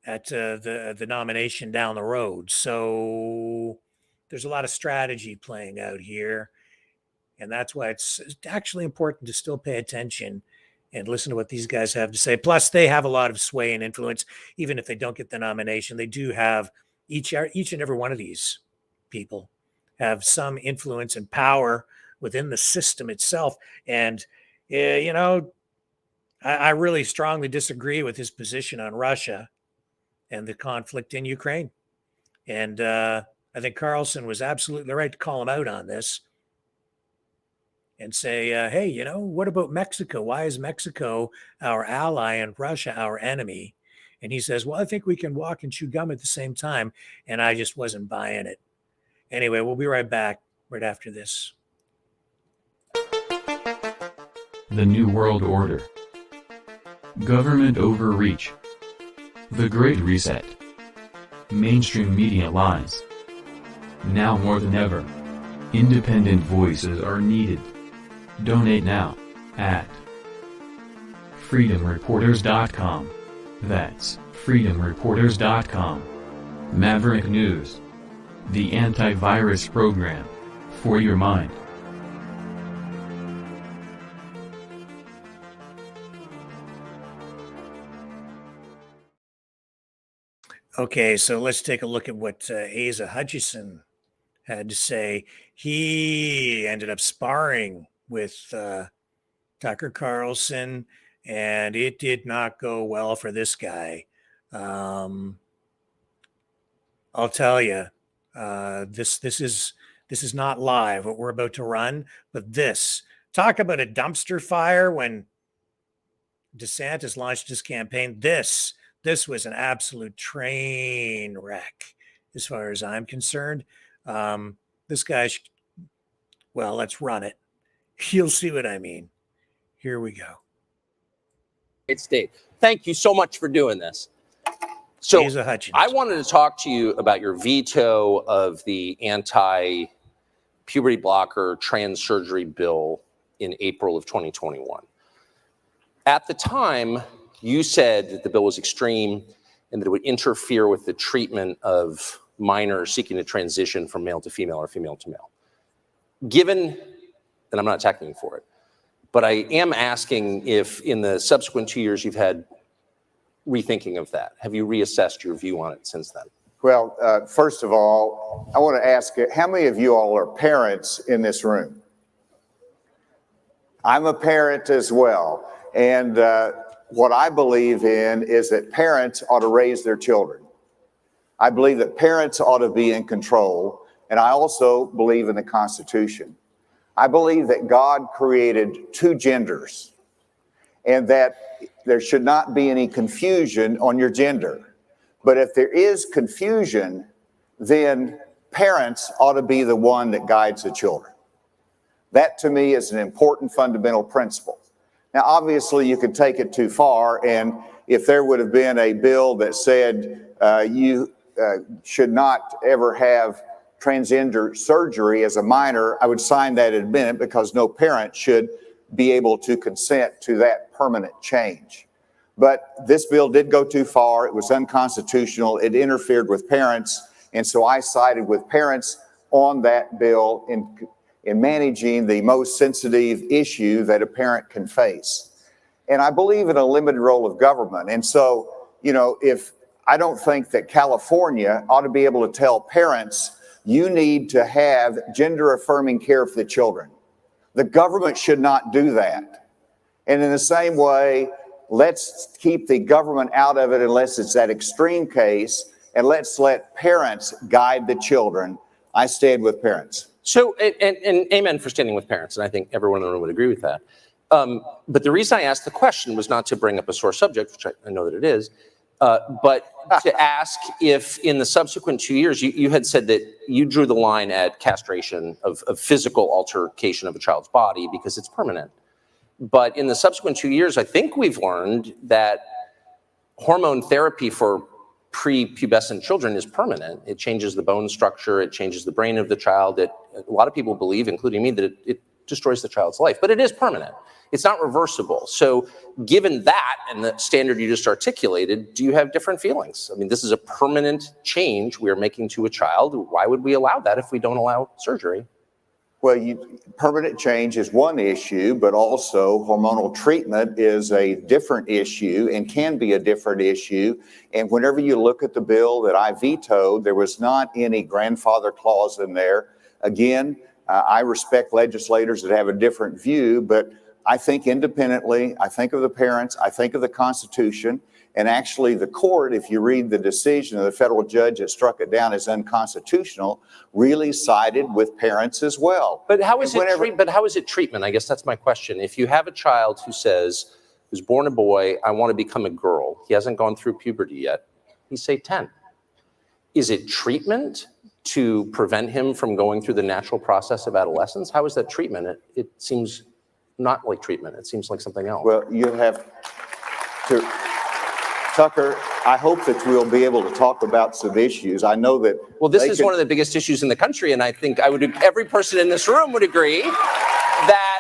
[SPEAKER 2] at the nomination down the road. So there's a lot of strategy playing out here, and that's why it's actually important to still pay attention and listen to what these guys have to say. Plus, they have a lot of sway and influence, even if they don't get the nomination. They do have each and every one of these people have some influence and power within the system itself. And I really strongly disagree with his position on Russia and the conflict in Ukraine. And I think Carlson was absolutely right to call him out on this and say, hey, what about Mexico? Why is Mexico our ally and Russia our enemy? And he says, well, I think we can walk and chew gum at the same time. And I just wasn't buying it. Anyway, we'll be right back right after this.
[SPEAKER 7] The New World Order. Government overreach. The Great Reset. Mainstream media lies. Now more than ever, independent voices are needed. Donate now at freedomreporters.com. That's freedomreporters.com. Maverick News. The antivirus program for your mind.
[SPEAKER 2] Okay, so let's take a look at what Asa Hutchinson had to say. He ended up sparring with Tucker Carlson, and it did not go well for this guy. I'll tell you, this is not live what we're about to run, but talk about a dumpster fire when DeSantis launched his campaign. This was an absolute train wreck as far as I'm concerned. This guy, well, let's run it. You'll see what I mean. Here we go.
[SPEAKER 4] It's Dave. Thank you so much for doing this. So I wanted to talk to you about your veto of the anti-puberty blocker trans surgery bill in April of 2021. At the time, you said that the bill was extreme and that it would interfere with the treatment of minors seeking to transition from male to female or female to male. Given, and I'm not attacking you for it, but I am asking if in the subsequent 2 years you've had rethinking of that. Have you reassessed your view on it since then?
[SPEAKER 8] Well, first of all, I want to ask you, how many of you all are parents in this room? I'm a parent as well. And what I believe in is that parents ought to raise their children. I believe that parents ought to be in control. And I also believe in the Constitution. I believe that God created two genders and that there should not be any confusion on your gender. But if there is confusion, then parents ought to be the one that guides the children. That to me is an important fundamental principle. Now, obviously, you could take it too far, and if there would have been a bill that said you should not ever have transgender surgery as a minor, I would sign that in a minute because no parent should be able to consent to that permanent change. But this bill did go too far. It was unconstitutional. It interfered with parents. And so I sided with parents on that bill in managing the most sensitive issue that a parent can face. And I believe in a limited role of government. And so, if I don't think that California ought to be able to tell parents, you need to have gender affirming care for the children. The government should not do that. And in the same way, let's keep the government out of it unless it's that extreme case, and let's let parents guide the children. I stand with parents.
[SPEAKER 4] So, and amen for standing with parents, and I think everyone in the room would agree with that. But the reason I asked the question was not to bring up a sore subject, which I know that it is, but to ask if in the subsequent 2 years, you had said that you drew the line at castration of physical altercation of a child's body because it's permanent. But in the subsequent 2 years, I think we've learned that hormone therapy for prepubescent children is permanent. It changes the bone structure, it changes the brain of the child. A lot of people believe, including me, that it destroys the child's life, but it is permanent. It's not reversible. So given that and the standard you just articulated, do you have different feelings? I mean, this is a permanent change we are making to a child. Why would we allow that if we don't allow surgery?
[SPEAKER 8] Well, permanent change is one issue, but also hormonal treatment is a different issue and can be a different issue. And whenever you look at the bill that I vetoed, there was not any grandfather clause in there. Again, I respect legislators that have a different view, but I think independently, I think of the parents, I think of the Constitution, and actually the court, if you read the decision of the federal judge that struck it down as unconstitutional, really sided with parents as well.
[SPEAKER 4] But how is it treatment? I guess that's my question. If you have a child who's born a boy, I want to become a girl. He hasn't gone through puberty yet. He's say 10. Is it treatment to prevent him from going through the natural process of adolescence? How is that treatment? It seems not like treatment. It seems like something else.
[SPEAKER 8] Well, you have to, Tucker, I hope that we'll be able to talk about some issues. I know that.
[SPEAKER 4] Well, this is one of the biggest issues in the country, and I think every person in this room would agree that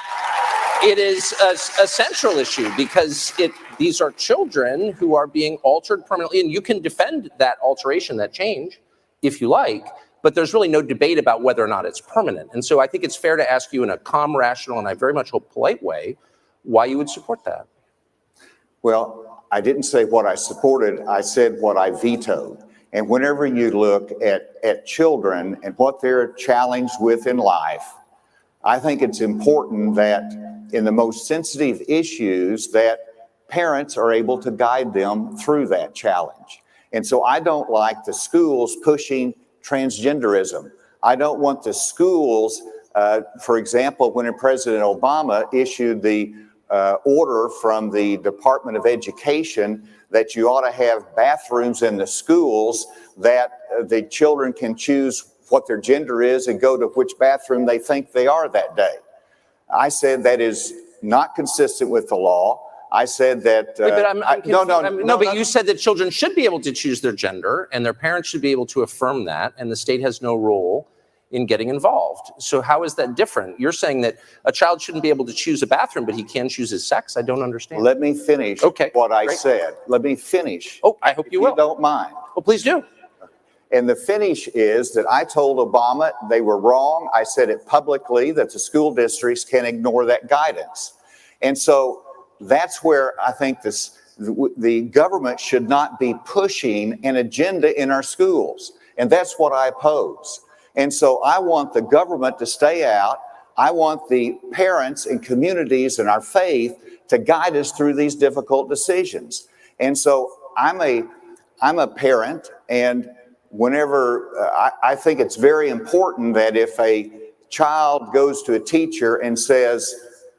[SPEAKER 4] it is a central issue because these are children who are being altered permanently, and you can defend that alteration, that change, if you like, but there's really no debate about whether or not it's permanent. And so I think it's fair to ask you in a calm, rational, and I very much hope polite way, why you would support that.
[SPEAKER 8] Well, I didn't say what I supported, I said what I vetoed. And whenever you look at children and what they're challenged with in life, I think it's important that in the most sensitive issues that parents are able to guide them through that challenge. And so I don't like the schools pushing transgenderism. I don't want the schools, for example, when President Obama issued the order from the Department of Education that you ought to have bathrooms in the schools that the children can choose what their gender is and go to which bathroom they think they are that day. I said that is not consistent with the law. I said that.
[SPEAKER 4] But you said that children should be able to choose their gender and their parents should be able to affirm that, and the state has no role in getting involved. So how is that different? You're saying that a child shouldn't be able to choose a bathroom, but he can choose his sex? I don't understand.
[SPEAKER 8] Let me finish what I said. Let me finish.
[SPEAKER 4] Oh, I hope you will.
[SPEAKER 8] If you don't mind.
[SPEAKER 4] Well, please do.
[SPEAKER 8] And the finish is that I told Obama they were wrong. I said it publicly that the school districts can ignore that guidance. And so that's where I think the government should not be pushing an agenda in our schools. And that's what I oppose. And so I want the government to stay out. I want the parents and communities and our faith to guide us through these difficult decisions. And so I'm a parent, and whenever I think it's very important that if a child goes to a teacher and says,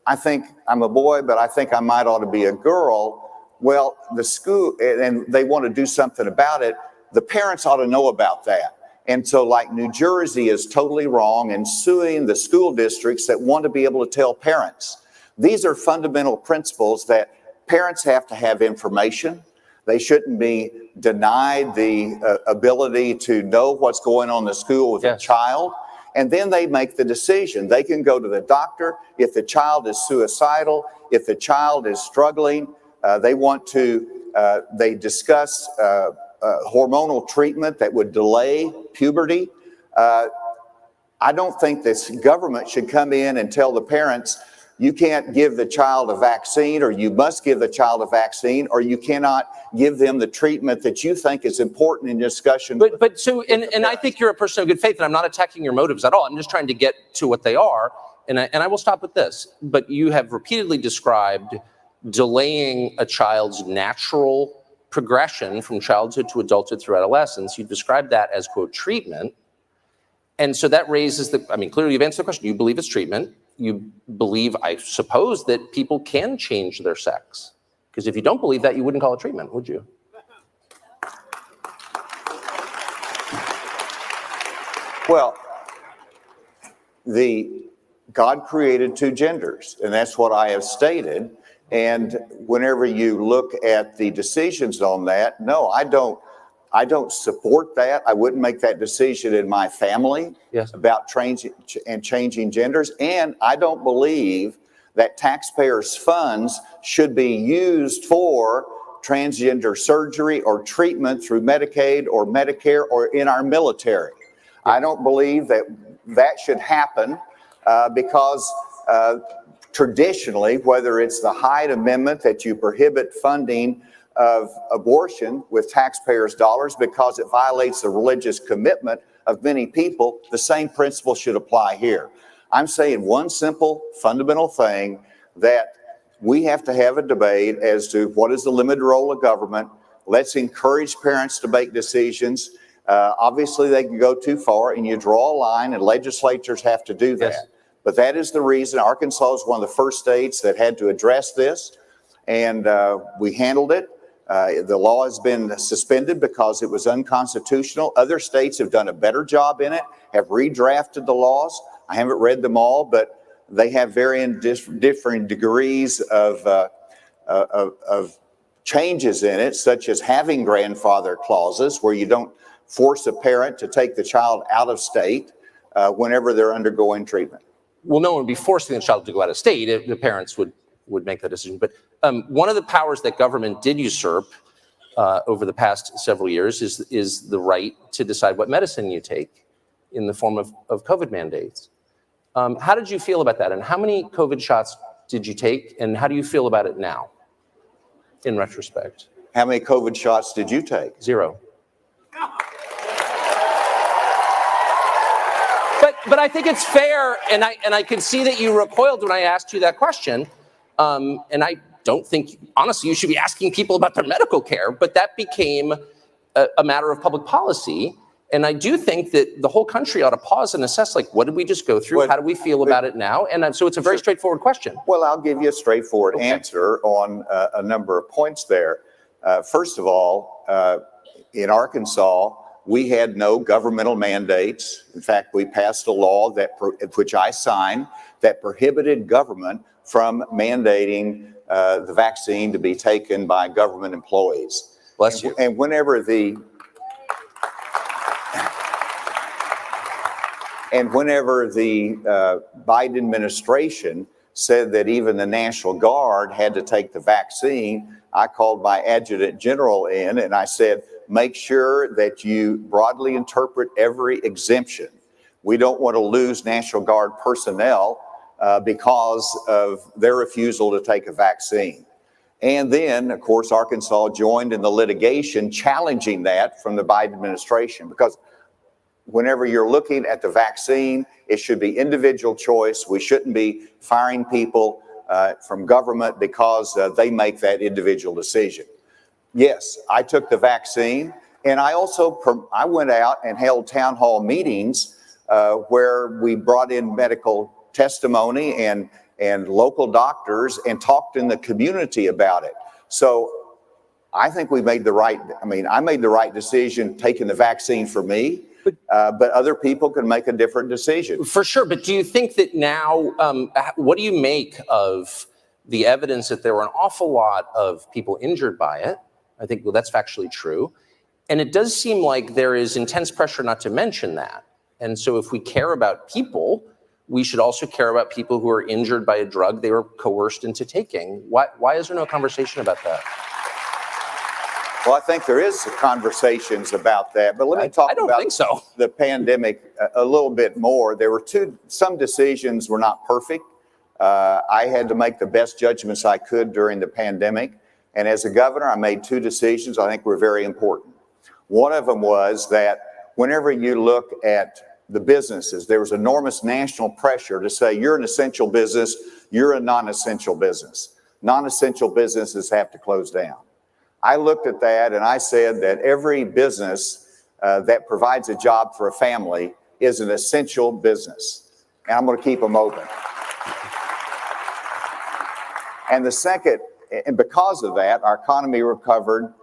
[SPEAKER 8] I think I'm a boy, but I think I might ought to be a girl, well, the school, and they want to do something about it, the parents ought to know about that. And so like New Jersey is totally wrong in suing the school districts that want to be able to tell parents. These are fundamental principles that parents have to have information. They shouldn't be denied the ability to know what's going on in the school with a child. And then they make the decision. They can go to the doctor if the child is suicidal, if the child is struggling. They discuss hormonal treatment that would delay puberty. I don't think this government should come in and tell the parents, you can't give the child a vaccine, or you must give the child a vaccine, or you cannot give them the treatment that you think is important in discussion.
[SPEAKER 4] And I think you're a person of good faith, and I'm not attacking your motives at all. I'm just trying to get to what they are. And I will stop with this. But you have repeatedly described delaying a child's natural progression from childhood to adulthood through adolescence. You described that as, quote, treatment. And so that raises clearly you've answered the question. You believe it's treatment. You believe, I suppose, that people can change their sex. Because if you don't believe that, you wouldn't call it treatment, would you?
[SPEAKER 8] Well, God created two genders, and that's what I have stated. And whenever you look at the decisions on that, no, I don't support that. I wouldn't make that decision in my family about changing genders. And I don't believe that taxpayers' funds should be used for transgender surgery or treatment through Medicaid or Medicare or in our military. I don't believe that should happen because traditionally, whether it's the Hyde Amendment that you prohibit funding of abortion with taxpayers' dollars because it violates the religious commitment of many people, the same principle should apply here. I'm saying one simple fundamental thing, that we have to have a debate as to what is the limited role of government. Let's encourage parents to make decisions. Obviously, they can go too far, and you draw a line, and legislatures have to do that.
[SPEAKER 4] Yes.
[SPEAKER 8] But that is the reason Arkansas is one of the first states that had to address this, and we handled it. The law has been suspended because it was unconstitutional. Other states have done a better job in it, have redrafted the laws. I haven't read them all, but they have varying different degrees of changes in it, such as having grandfather clauses where you don't force a parent to take the child out of state whenever they're undergoing treatment.
[SPEAKER 4] Well, no one would be forcing the child to go out of state. The parents would make that decision. But one of the powers that government did usurp over the past several years is the right to decide what medicine you take in the form of COVID mandates. How did you feel about that? And how many COVID shots did you take? And how do you feel about it now, in retrospect?
[SPEAKER 8] How many COVID shots did you take?
[SPEAKER 4] 0. But I think it's fair, and I can see that you recoiled when I asked you that question. And I don't think, honestly, you should be asking people about their medical care, but that became a matter of public policy. And I do think that the whole country ought to pause and assess, like, what did we just go through? How do we feel about it now? And so it's a very straightforward question.
[SPEAKER 8] Well, I'll give you a straightforward answer on a number of points there. First of all, in Arkansas, we had no governmental mandates. In fact, we passed a law which I signed that prohibited government from mandating the vaccine to be taken by government employees.
[SPEAKER 4] Bless you.
[SPEAKER 8] And whenever the Biden administration said that even the National Guard had to take the vaccine, I called my adjutant general in and I said, make sure that you broadly interpret every exemption. We don't want to lose National Guard personnel because of their refusal to take a vaccine. And then, of course, Arkansas joined in the litigation challenging that from the Biden administration, because whenever you're looking at the vaccine, it should be individual choice. We shouldn't be firing people from government because they make that individual decision. Yes, I took the vaccine, and I went out and held town hall meetings where we brought in medical testimony and local doctors and talked in the community about it. So I think I made the right decision taking the vaccine for me, but other people can make a different decision.
[SPEAKER 4] For sure, but do you think that now, what do you make of the evidence that there were an awful lot of people injured by it? I think, well, that's factually true. And it does seem like there is intense pressure not to mention that. And so if we care about people, we should also care about people who are injured by a drug they were coerced into taking. Why is there no conversation about that?
[SPEAKER 8] Well, I think there is conversations about that, but let me talk about the pandemic a little bit more. There were some decisions were not perfect. I had to make the best judgments I could during the pandemic. And as a governor, I made 2 decisions I think were very important. One of them was that whenever you look at the businesses, there was enormous national pressure to say, you're an essential business, you're a non-essential business. Non-essential businesses have to close down. I looked at that and I said that every business that provides a job for a family is an essential business. And I'm going to keep them open. And the second, and because of that, our economy recovered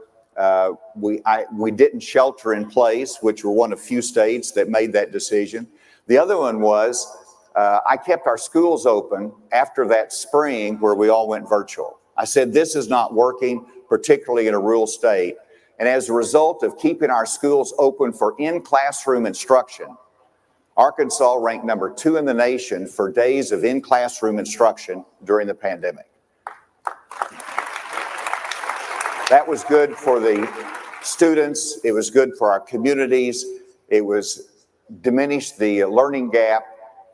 [SPEAKER 8] We didn't shelter in place, which were one of few states that made that decision. The other one was I kept our schools open after that spring where we all went virtual. I said, this is not working, particularly in a rural state. And as a result of keeping our schools open for in-classroom instruction, Arkansas ranked number 2 in the nation for days of in-classroom instruction during the pandemic. That was good for the students. It was good for our communities. It was diminished the learning gap.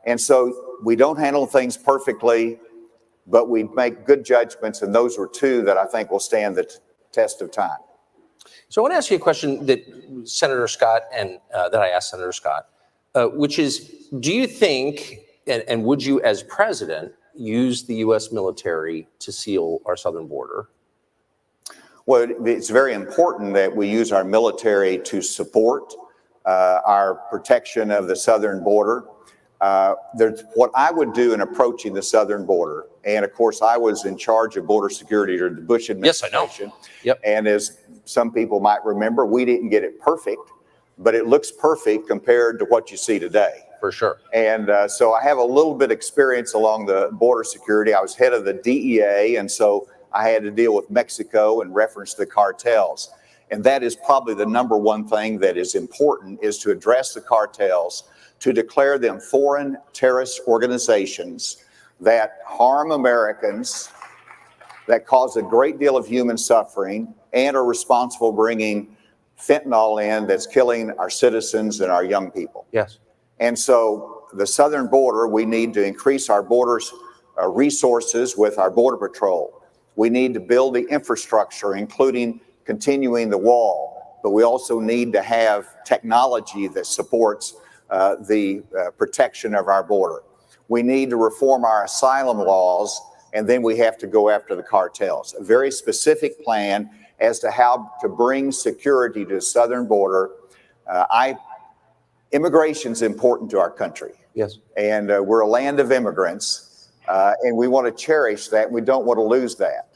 [SPEAKER 8] And so we don't handle things perfectly, but we make good judgments. And those were 2 that I think will stand the test of time.
[SPEAKER 4] So I want to ask you a question that Senator Scott and that I asked Senator Scott, which is, do you think, and would you as president use the U.S. military to seal our southern border?
[SPEAKER 8] Well, it's very important that we use our military to support our protection of the southern border. What I would do in approaching the southern border, and of course I was in charge of border security during the Bush administration.
[SPEAKER 4] Yes, I know. Yep.
[SPEAKER 8] And as some people might remember, we didn't get it perfect, but it looks perfect compared to what you see today.
[SPEAKER 4] For sure.
[SPEAKER 8] And so I have a little bit of experience along the border security. I was head of the DEA, and so I had to deal with Mexico in reference to the cartels. And that is probably the number one thing that is important, is to address the cartels, to declare them foreign terrorist organizations that harm Americans, that cause a great deal of human suffering, and are responsible for bringing fentanyl in that's killing our citizens and our young people.
[SPEAKER 4] Yes.
[SPEAKER 8] And so the southern border, we need to increase our borders resources with our Border Patrol. We need to build the infrastructure, including continuing the wall, but we also need to have technology that supports the protection of our border. We need to reform our asylum laws, and then we have to go after the cartels. A very specific plan as to how to bring security to the southern border. Immigration is important to our country.
[SPEAKER 4] Yes.
[SPEAKER 8] And we're a land of immigrants, and we want to cherish that. We don't want to lose that.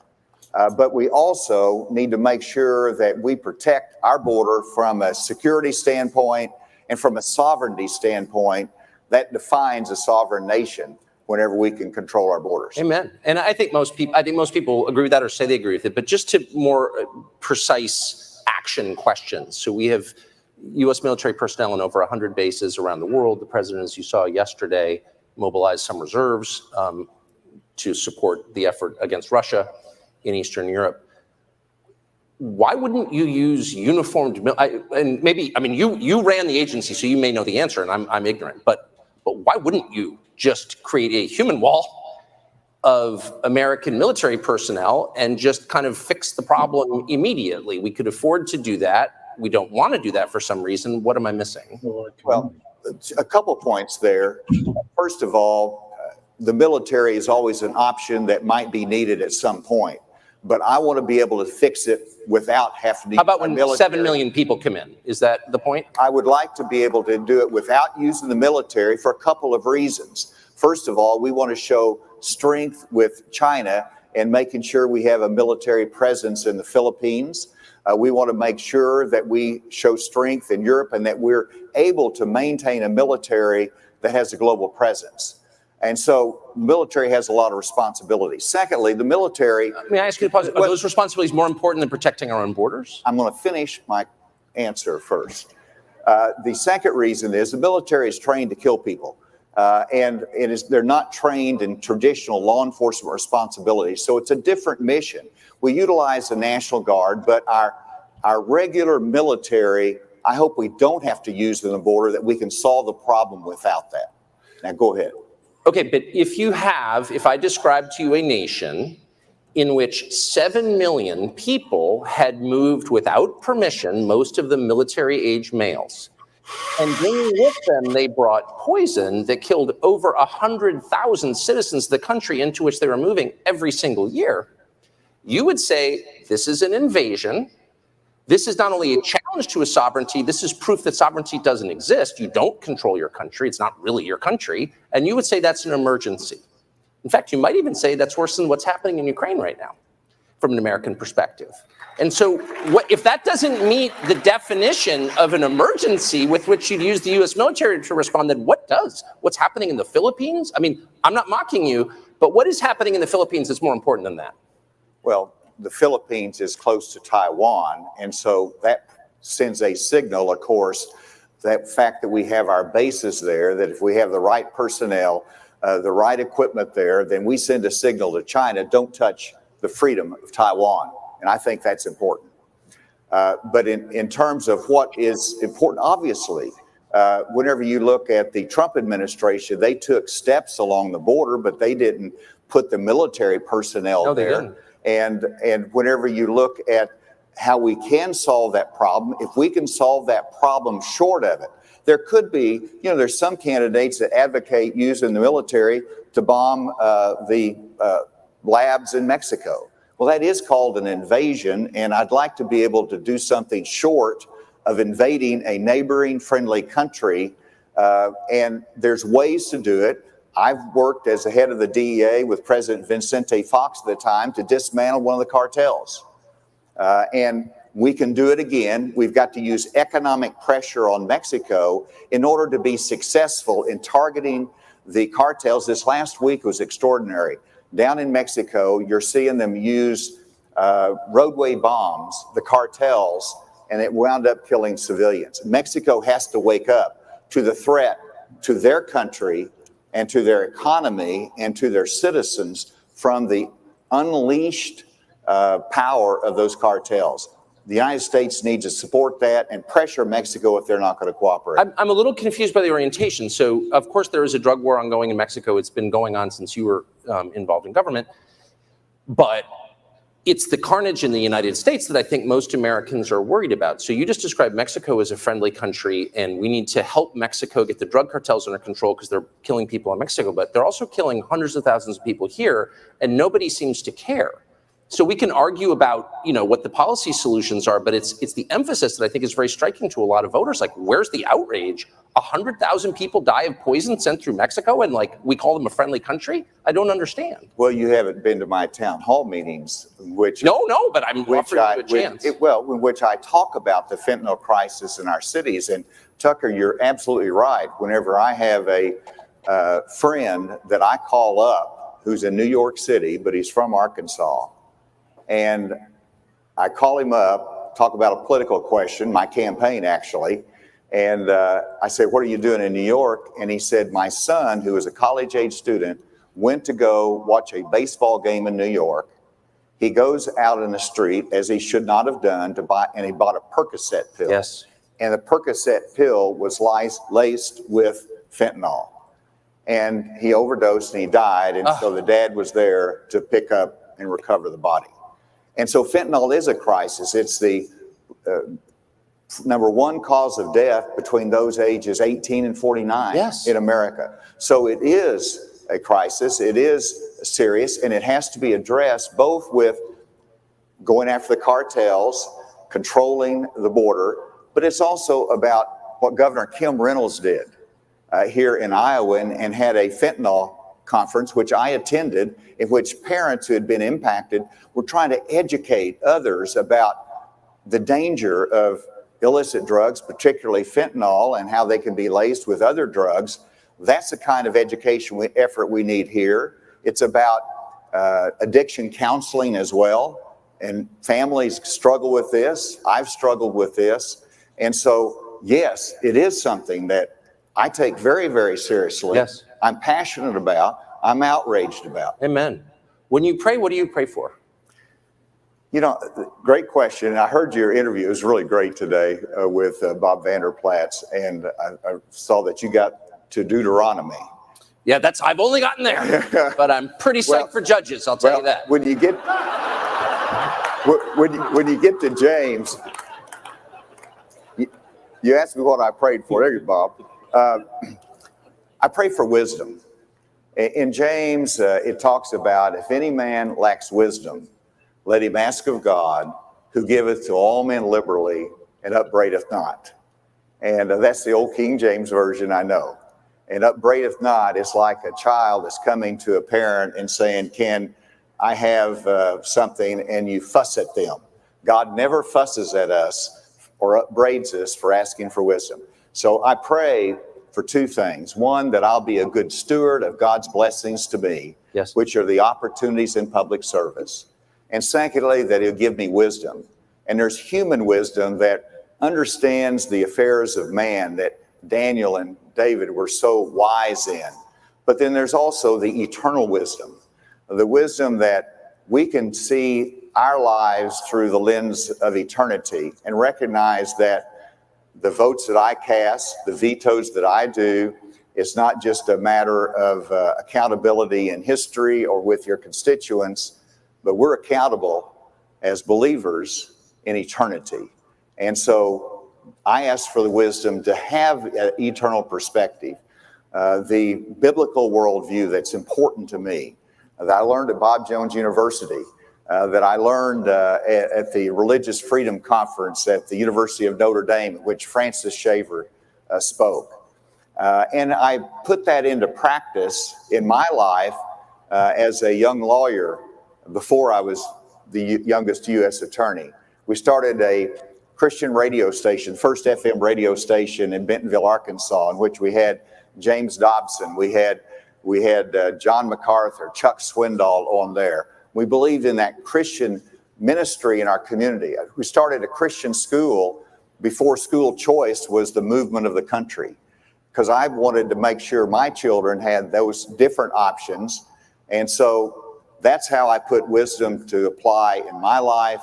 [SPEAKER 8] But we also need to make sure that we protect our border from a security standpoint and from a sovereignty standpoint that defines a sovereign nation whenever we can control our borders.
[SPEAKER 4] Amen. And I think most people agree with that or say they agree with it. But just to more precise action questions. So we have U.S. military personnel in over 100 bases around the world. The president, as you saw yesterday, mobilized some reserves to support the effort against Russia in Eastern Europe. Why wouldn't you use uniformed, and maybe, I mean, you ran the agency, so you may know the answer, and I'm ignorant, but why wouldn't you just create a human wall of American military personnel and just kind of fix the problem immediately? We could afford to do that. We don't want to do that for some reason. What am I missing?
[SPEAKER 8] Well, a couple points there. First of all, the military is always an option that might be needed at some point. But I want to be able to fix it without having to.
[SPEAKER 4] How about when 7 million people come in? Is that the point?
[SPEAKER 8] I would like to be able to do it without using the military for a couple of reasons. First of all, we want to show strength with China and making sure we have a military presence in the Philippines. We want to make sure that we show strength in Europe and that we're able to maintain a military that has a global presence. And so the military has a lot of responsibility. Secondly, the military...
[SPEAKER 4] May I ask you to pause? Are those responsibilities more important than protecting our own borders?
[SPEAKER 8] I'm going to finish my answer first. The second reason is the military is trained to kill people. And they're not trained in traditional law enforcement responsibilities. So it's a different mission. We utilize the National Guard, but our regular military, I hope we don't have to use in the border, that we can solve the problem without that. Now go ahead.
[SPEAKER 4] Okay, but if I describe to you a nation in which 7 million people had moved without permission, most of them military-age males, and bringing with them they brought poison that killed over 100,000 citizens of the country into which they were moving every single year, you would say this is an invasion. This is not only a challenge to a sovereignty, this is proof that sovereignty doesn't exist. You don't control your country. It's not really your country. And you would say that's an emergency. In fact, you might even say that's worse than what's happening in Ukraine right now. from an American perspective. And so if that doesn't meet the definition of an emergency with which you'd use the U.S. military to respond, then what does? What's happening in the Philippines? I mean, I'm not mocking you, but what is happening in the Philippines is more important than that.
[SPEAKER 8] Well, the Philippines is close to Taiwan, and so that sends a signal, of course, that fact that we have our bases there, that if we have the right personnel, the right equipment there, then we send a signal to China, don't touch the freedom of Taiwan. And I think that's important. But in terms of what is important, obviously, whenever you look at the Trump administration, they took steps along the border, but they didn't put the military personnel there. And whenever you look at how we can solve that problem, if we can solve that problem short of it, there could be, there's some candidates that advocate using the military to bomb the labs in Mexico. Well, that is called an invasion, and I'd like to be able to do something short of invading a neighboring friendly country, and there's ways to do it. I've worked as the head of the DEA with President Vicente Fox at the time to dismantle one of the cartels. And we can do it again. We've got to use economic pressure on Mexico in order to be successful in targeting the cartels. This last week was extraordinary. Down in Mexico, you're seeing them use roadway bombs, the cartels, and it wound up killing civilians. Mexico has to wake up to the threat to their country and to their economy and to their citizens from the unleashed power of those cartels. The United States needs to support that and pressure Mexico if they're not going to cooperate.
[SPEAKER 4] I'm a little confused by the orientation. So, of course, there is a drug war ongoing in Mexico. It's been going on since you were involved in government. But it's the carnage in the United States that I think most Americans are worried about. So you just described Mexico as a friendly country, and we need to help Mexico get the drug cartels under control because they're killing people in Mexico. But they're also killing hundreds of thousands of people here, and nobody seems to care. So we can argue about, what the policy solutions are, but it's the emphasis that I think is very striking to a lot of voters. Like, where's the outrage? 100,000 people die of poison sent through Mexico, and we call them a friendly country? I don't understand.
[SPEAKER 8] Well, you haven't been to my town hall meetings, which
[SPEAKER 4] no, but I'm offering you a chance.
[SPEAKER 8] In which I talk about the fentanyl crisis in our cities. And Tucker, you're absolutely right. Whenever I have a friend that I call up who's in New York City, but he's from Arkansas, and I call him up, talk about a political question, my campaign actually, and I said, what are you doing in New York? And he said, my son, who is a college-age student, went to go watch a baseball game in New York. He goes out in the street, as he should not have done, and he bought a Percocet pill.
[SPEAKER 4] Yes.
[SPEAKER 8] And the Percocet pill was laced with fentanyl. And he overdosed and he died, and so the dad was there to pick up and recover the body. And so fentanyl is a crisis. It's the number one cause of death between those ages 18 and 49 in America. So it is a crisis. It is serious, and it has to be addressed both with going after the cartels, controlling the border, but it's also about what Governor Kim Reynolds did here in Iowa and had a fentanyl conference, which I attended, in which parents who had been impacted were trying to educate others about the danger of illicit drugs, particularly fentanyl, and how they can be laced with other drugs. That's the kind of education effort we need here. It's about addiction counseling as well, and families struggle with this. I've struggled with this. And so, yes, it is something that I take very, very seriously.
[SPEAKER 4] Yes.
[SPEAKER 8] I'm passionate about. I'm outraged about.
[SPEAKER 4] Amen. When you pray, what do you pray for?
[SPEAKER 8] Great question. I heard your interview. It was really great today with Bob Vanderplatz, and I saw that you got to Deuteronomy.
[SPEAKER 4] Yeah, I've only gotten there, but I'm pretty psyched for Judges, I'll tell you that.
[SPEAKER 8] When you get to James, you asked me what I prayed for. There you Bob. I pray for wisdom. In James, it talks about, if any man lacks wisdom, let him ask of God, who giveth to all men liberally and upbraideth not. And that's the old King James Version, I know. And upbraideth not is like a child that's coming to a parent and saying, can I have something and you fuss at them. God never fusses at us or upbraids us for asking for wisdom. So I pray for two things. One, that I'll be a good steward of God's blessings to me,
[SPEAKER 4] Yes.
[SPEAKER 8] which are the opportunities in public service. And secondly, that he'll give me wisdom. And there's human wisdom that understands the affairs of man that Daniel and David were so wise in. But then there's also the eternal wisdom, the wisdom that we can see our lives through the lens of eternity and recognize that the votes that I cast, the vetoes that I do, it's not just a matter of accountability in history or with your constituents, but we're accountable as believers in eternity. And so I ask for the wisdom to have an eternal perspective, the biblical worldview that's important to me, that I learned at Bob Jones University, that I learned at the Religious Freedom Conference at the University of Notre Dame, at which Francis Schaeffer spoke. And I put that into practice in my life as a young lawyer before I was the youngest U.S. attorney. We started a Christian radio station, first FM radio station in Bentonville, Arkansas, in which we had James Dobson, we had John MacArthur, Chuck Swindoll on there. We believed in that Christian ministry in our community. We started a Christian school before school choice was the movement of the country, because I wanted to make sure my children had those different options. And so that's how I put wisdom to apply in my life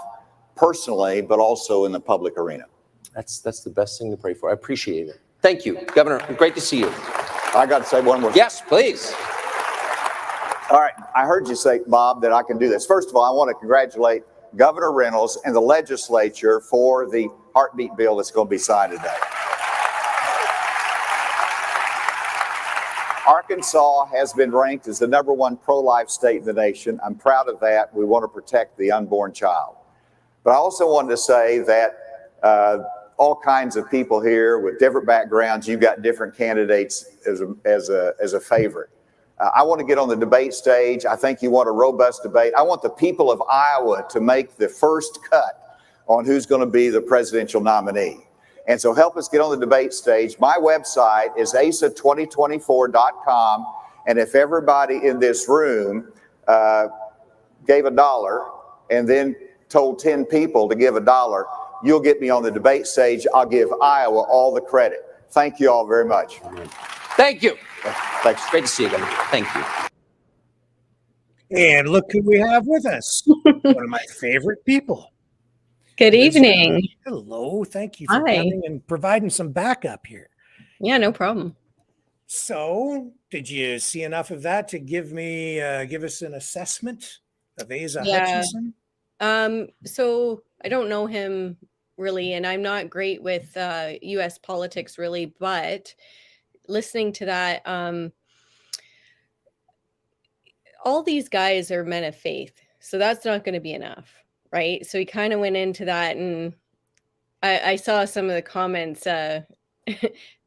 [SPEAKER 8] personally, but also in the public arena.
[SPEAKER 4] That's the best thing to pray for. I appreciate it. Thank you, Governor. Great to see you.
[SPEAKER 8] I got to say one more thing.
[SPEAKER 4] Yes, please.
[SPEAKER 8] All right. I heard you say, Bob, that I can do this. First of all, I want to congratulate Governor Reynolds and the legislature for the heartbeat bill that's going to be signed today. Arkansas has been ranked as the #1 pro-life state in the nation. I'm proud of that. We want to protect the unborn child. But I also wanted to say that all kinds of people here with different backgrounds, you've got different candidates as a favorite. I want to get on the debate stage. I think you want a robust debate. I want the people of Iowa to make the first cut on who's going to be the presidential nominee. And so help us get on the debate stage. My website is asa2024.com. And if everybody in this room gave $1 and then told 10 people to give $1, you'll get me on the debate stage. I'll give Iowa all the credit. Thank you all very much.
[SPEAKER 4] Thank you.
[SPEAKER 8] Thanks.
[SPEAKER 4] Great to see you, Governor. Thank you.
[SPEAKER 2] And look who we have with us. One of my favorite people.
[SPEAKER 9] Good
[SPEAKER 2] Elizabeth.
[SPEAKER 9] evening.
[SPEAKER 2] Hello. Thank you for
[SPEAKER 9] Hi.
[SPEAKER 2] coming and providing some backup here.
[SPEAKER 9] Yeah, no problem.
[SPEAKER 2] So, did you see enough of that to give us an assessment of Asa
[SPEAKER 9] Yeah.
[SPEAKER 2] Hutchinson?
[SPEAKER 9] So I don't know him really, and I'm not great with US politics really, but listening to that, all these guys are men of faith. So that's not going to be enough, right? So he kind of went into that, and I saw some of the comments,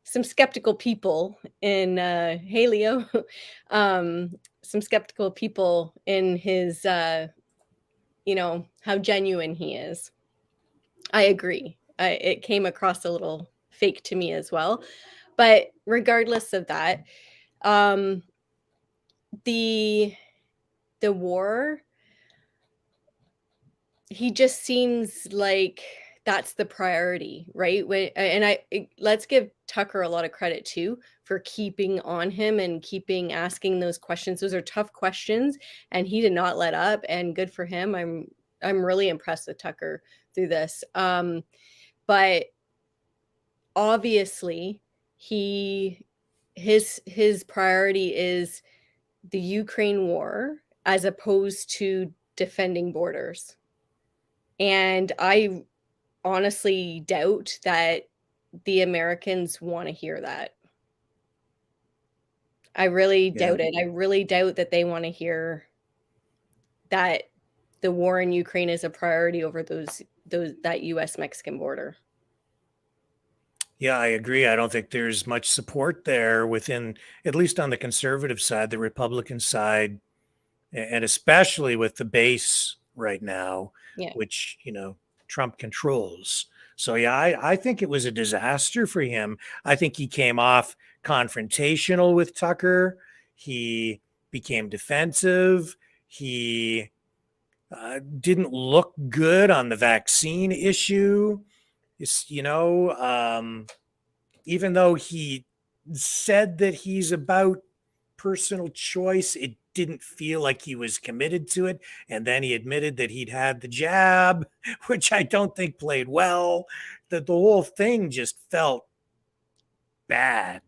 [SPEAKER 9] some skeptical people in Haleo, some skeptical people in his, how genuine he is. I agree. It came across a little fake to me as well. But regardless of that, the war, he just seems like that's the priority, right? Let's give Tucker a lot of credit too for keeping on him and asking those questions. Those are tough questions, and he did not let up. And good for him. I'm really impressed with Tucker through this. But obviously, his priority is the Ukraine war as opposed to defending borders. And I honestly doubt that the Americans want to hear that. I really doubt it. I really doubt that they want to hear that the war in Ukraine is a priority over that US-Mexican border.
[SPEAKER 2] Yeah, I agree. I don't think there's much support there within, at least on the conservative side. The Republican side and especially with the base right now,
[SPEAKER 9] Yeah.
[SPEAKER 2] which, Trump controls. So, yeah, I think it was a disaster for him. I think he came off confrontational with Tucker. He became defensive. He didn't look good on the vaccine issue. Even though he said that he's about personal choice, it didn't feel like he was committed to it. And then he admitted that he'd had the jab, which I don't think played well. That the whole thing just felt bad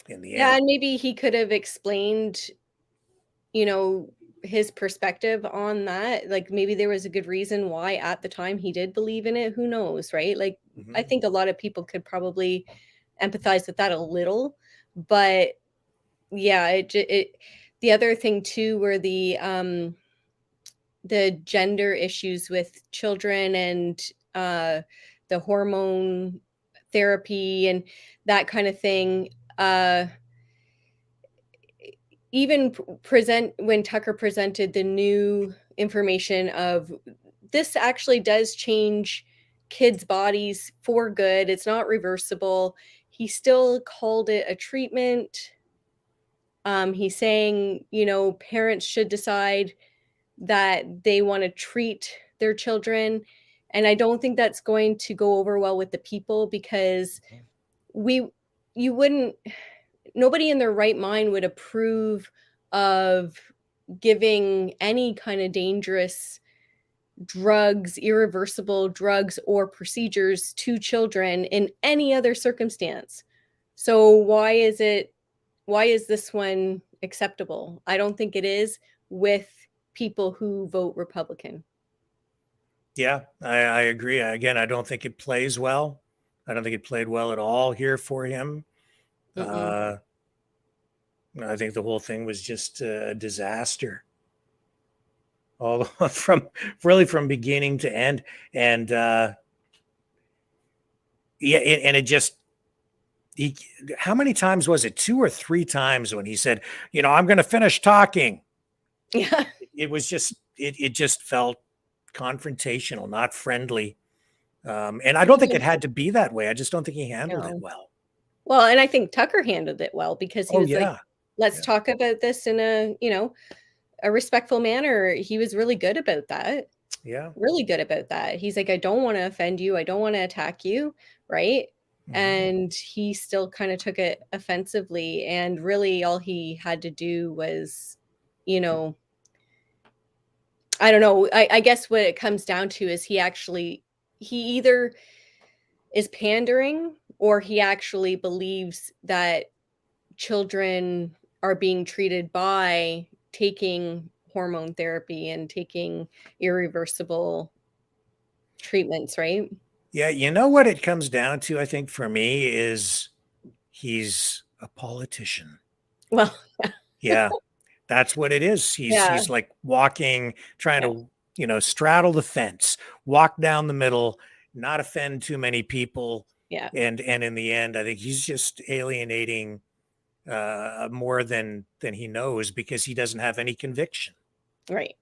[SPEAKER 2] in the
[SPEAKER 9] Yeah,
[SPEAKER 2] end.
[SPEAKER 9] and maybe he could have explained, his perspective on that. Like maybe there was a good reason why at the time he did believe in it. Who knows, right? Like I think a lot of people could probably empathize with that a little, but yeah, the other thing too were the gender issues with children and the hormone therapy and that kind of thing. Even when Tucker presented the new information of this actually does change kids' bodies for good, it's not reversible, he still called it a treatment. He's saying, parents should decide that they want to treat their children. And I don't think that's going to go over well with the people because you wouldn't, nobody in their right mind would approve of giving any kind of dangerous drugs, irreversible drugs or procedures to children in any other circumstance. So why is this one acceptable? I don't think it is with people who vote Republican.
[SPEAKER 2] Yeah, I agree. Again, I don't think it plays well. I don't think it played well at all here for him. I think the whole thing was just a disaster, all from beginning to end. And and it just how many times was it? 2 or 3 times when he said, I'm going to finish talking.
[SPEAKER 9] Yeah,
[SPEAKER 2] it was just it just felt confrontational, not friendly. And I don't think it had to be that way. I just don't think he handled it well.
[SPEAKER 9] Well, and I think Tucker handled it well because he was like, let's talk about this in a respectful manner. He was really good about that.
[SPEAKER 2] Yeah.
[SPEAKER 9] Really good about that. He's like, I don't want to offend you. I don't want to attack you. Right. And he still kind of took it offensively. And really all he had to do was, I don't know. I guess what it comes down to is he either is pandering or he actually believes that children are being treated by taking hormone therapy and taking irreversible treatments, right?
[SPEAKER 2] Yeah, you know what it comes down to, I think, for me, is he's a politician.
[SPEAKER 9] Well,
[SPEAKER 2] yeah, that's what it is. He's like walking, trying to, straddle the fence, walk down the middle, not offend too many people.
[SPEAKER 9] Yeah.
[SPEAKER 2] And in the end, I think he's just alienating more than he knows because he doesn't have any conviction.
[SPEAKER 9] Right.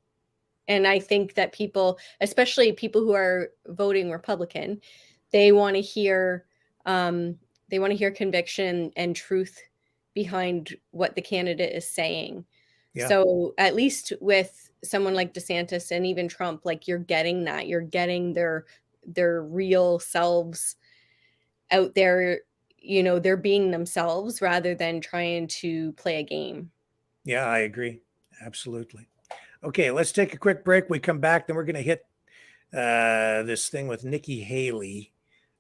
[SPEAKER 9] And I think that people, especially people who are voting Republican, they want to hear conviction and truth behind what the candidate is saying. Yeah. So at least with someone like DeSantis and even Trump, like you're getting that, you're getting their real selves out there. They're being themselves rather than trying to play a game.
[SPEAKER 2] Yeah, I agree. Absolutely. Okay, let's take a quick break. We come back, then we're going to hit this thing with Nikki Haley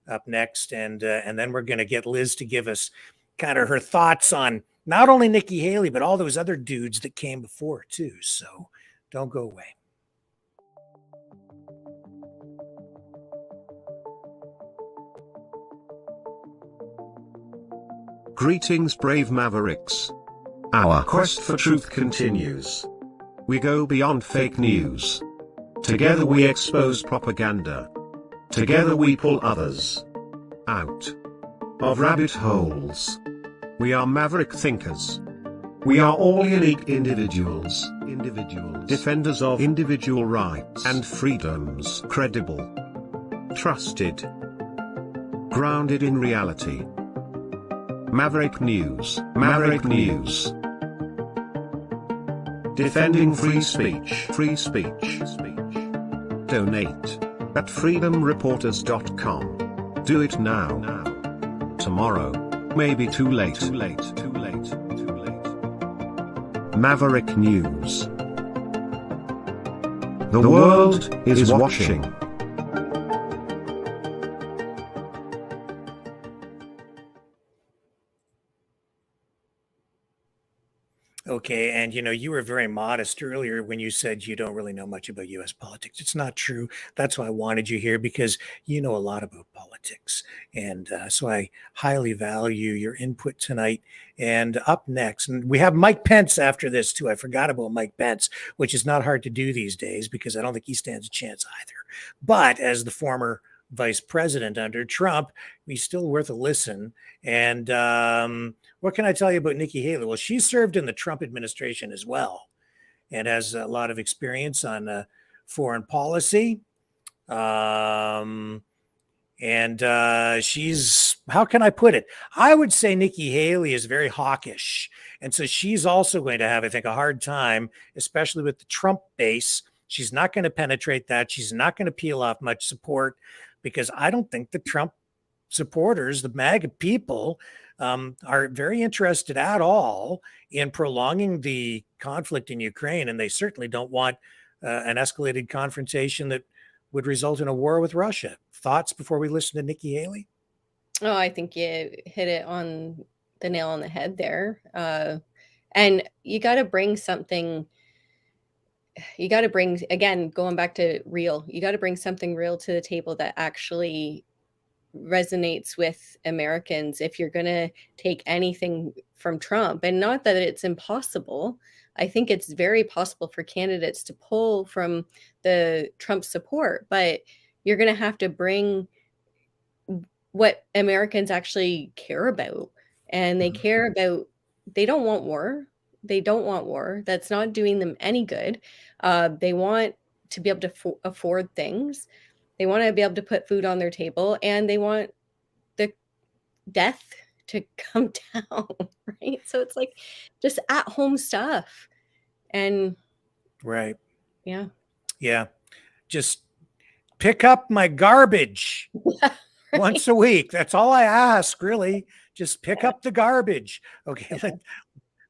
[SPEAKER 2] up next, and then we're going to get Liz to give us kind of her thoughts on not only Nikki Haley, but all those other dudes that came before too. So don't go away.
[SPEAKER 3] Greetings, brave Mavericks. Our quest for truth continues. We go beyond fake news. Together we expose propaganda. Together we pull others out of rabbit holes. We are maverick thinkers. We are all unique individuals, defenders of individual rights and freedoms, credible, trusted, grounded in reality. Maverick News, Maverick News. Defending free speech, free speech. Donate at freedomreporters.com. Do it now. Tomorrow may be too late. Maverick News. The world is watching.
[SPEAKER 2] Okay, and you were very modest earlier when you said you don't really know much about US politics. It's not true. That's why I wanted you here, because you know a lot about politics. And so I highly value your input tonight. And up next, and we have Mike Pence after this too. I forgot about Mike Pence, which is not hard to do these days because I don't think he stands a chance either. But as the former vice president under Trump, he's still worth a listen. And what can I tell you about Nikki Haley? Well, she served in the Trump administration as well and has a lot of experience on foreign policy. She's, how can I put it? I would say Nikki Haley is very hawkish. And so she's also going to have, I think, a hard time, especially with the Trump base. She's not going to penetrate that. She's not going to peel off much support, because I don't think the Trump supporters, the MAGA people, are very interested at all in prolonging the conflict in Ukraine. And they certainly don't want an escalated confrontation that would result in a war with Russia. Thoughts before we listen to Nikki Haley?
[SPEAKER 9] Oh, I think you hit it on the nail on the head there. And you got to bring something. You got to bring, again, going back to real, you got to bring something real to the table that actually resonates with Americans if you're going to take anything from Trump. And not that it's impossible. I think it's very possible for candidates to pull from the Trump support, but you're going to have to bring what Americans actually care about. And they care about, they don't want war. They don't want war. That's not doing them any good. They want to be able to afford things. They want to be able to put food on their table, and they want the death to come down, right? So it's like just at-home stuff. And
[SPEAKER 2] right.
[SPEAKER 9] Yeah.
[SPEAKER 2] Yeah. Just pick up my garbage once a week. That's all I ask, really. Just pick up the garbage. Okay.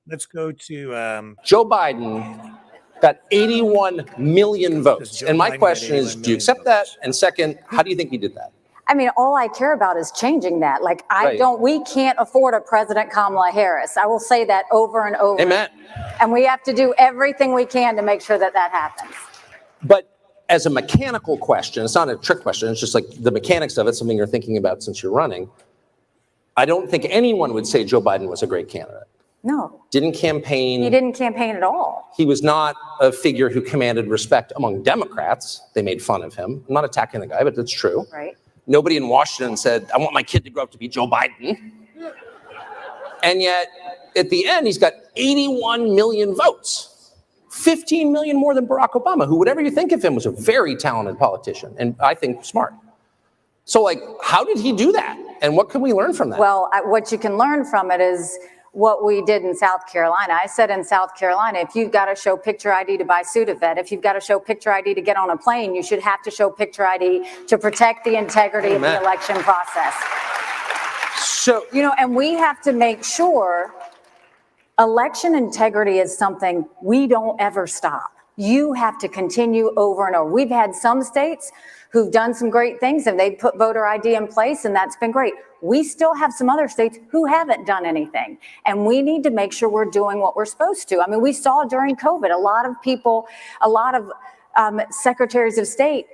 [SPEAKER 2] Let's go to
[SPEAKER 4] Joe Biden got 81 million votes. And my question is, do you accept that? And second, how do you think he did that?
[SPEAKER 10] I mean, all I care about is changing that. Like, we can't afford a President Kamala Harris. I will say that over and over.
[SPEAKER 4] Amen.
[SPEAKER 10] And we have to do everything we can to make sure that that happens.
[SPEAKER 4] But as a mechanical question, it's not a trick question. It's just like the mechanics of it, something you're thinking about since you're running. I don't think anyone would say Joe Biden was a great candidate.
[SPEAKER 10] No.
[SPEAKER 4] Didn't campaign.
[SPEAKER 10] He didn't campaign at all.
[SPEAKER 4] He was not a figure who commanded respect among Democrats. They made fun of him. I'm not attacking the guy, but that's true.
[SPEAKER 10] Right.
[SPEAKER 4] Nobody in Washington said, I want my kid to grow up to be Joe Biden. And yet, at the end, he's got 81 million votes. 15 million more than Barack Obama, who, whatever you think of him, was a very talented politician, and I think smart. So, like, how did he do that? And what can we learn from that?
[SPEAKER 10] Well, what you can learn from it is what we did in South Carolina. I said in South Carolina, if you've got to show picture ID to buy Sudafed, if you've got to show picture ID to get on a plane, you should have to show picture ID to protect the integrity of the election process.
[SPEAKER 4] So,
[SPEAKER 10] and we have to make sure election integrity is something we don't ever stop. You have to continue over and over. We've had some states who've done some great things and they've put voter ID in place, and that's been great. We still have some other states who haven't done anything, and we need to make sure we're doing what we're supposed to. I mean, we saw during COVID, a lot of secretaries of state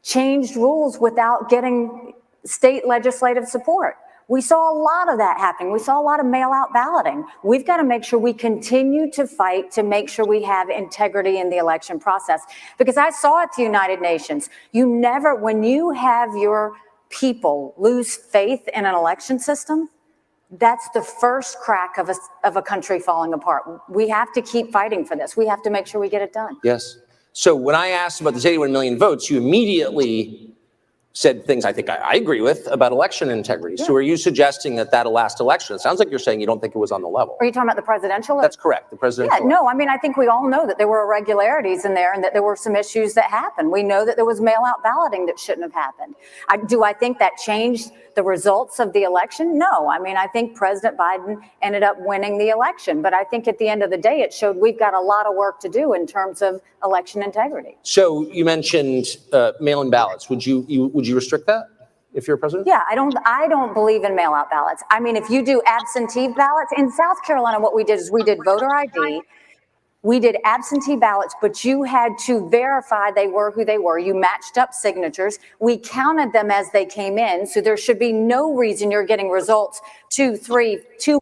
[SPEAKER 10] changed rules without getting state legislative support. We saw a lot of that happening. We saw a lot of mail-out balloting. We've got to make sure we continue to fight to make sure we have integrity in the election process. Because I saw at the United Nations, when you have your people lose faith in an election system, that's the first crack of a country falling apart. We have to keep fighting for this. We have to make sure we get it done.
[SPEAKER 4] Yes. So when I asked about the 81 million votes, you immediately said things I think I agree with about election integrity. Yeah. So are you suggesting that that'll last election? It sounds like you're saying you don't think it was on the level.
[SPEAKER 10] Are you talking about the presidential?
[SPEAKER 4] That's correct, the presidential.
[SPEAKER 10] Yeah, no, I mean, I think we all know that there were irregularities in there and that there were some issues that happened. We know that there was mail-out balloting that shouldn't have happened. Do I think that changed the results of the election? No, I mean, I think President Biden ended up winning the election, but I think at the end of the day, it showed we've got a lot of work to do in terms of election integrity.
[SPEAKER 4] So you mentioned mail-in ballots. Would you restrict that if you're president?
[SPEAKER 10] Yeah, I don't believe in mail-out ballots. I mean, if you do absentee ballots in South Carolina, what we did is we did voter ID. We did absentee ballots, but you had to verify they were who they were. You matched up signatures. We counted them as they came in. So there should be no reason you're getting results 2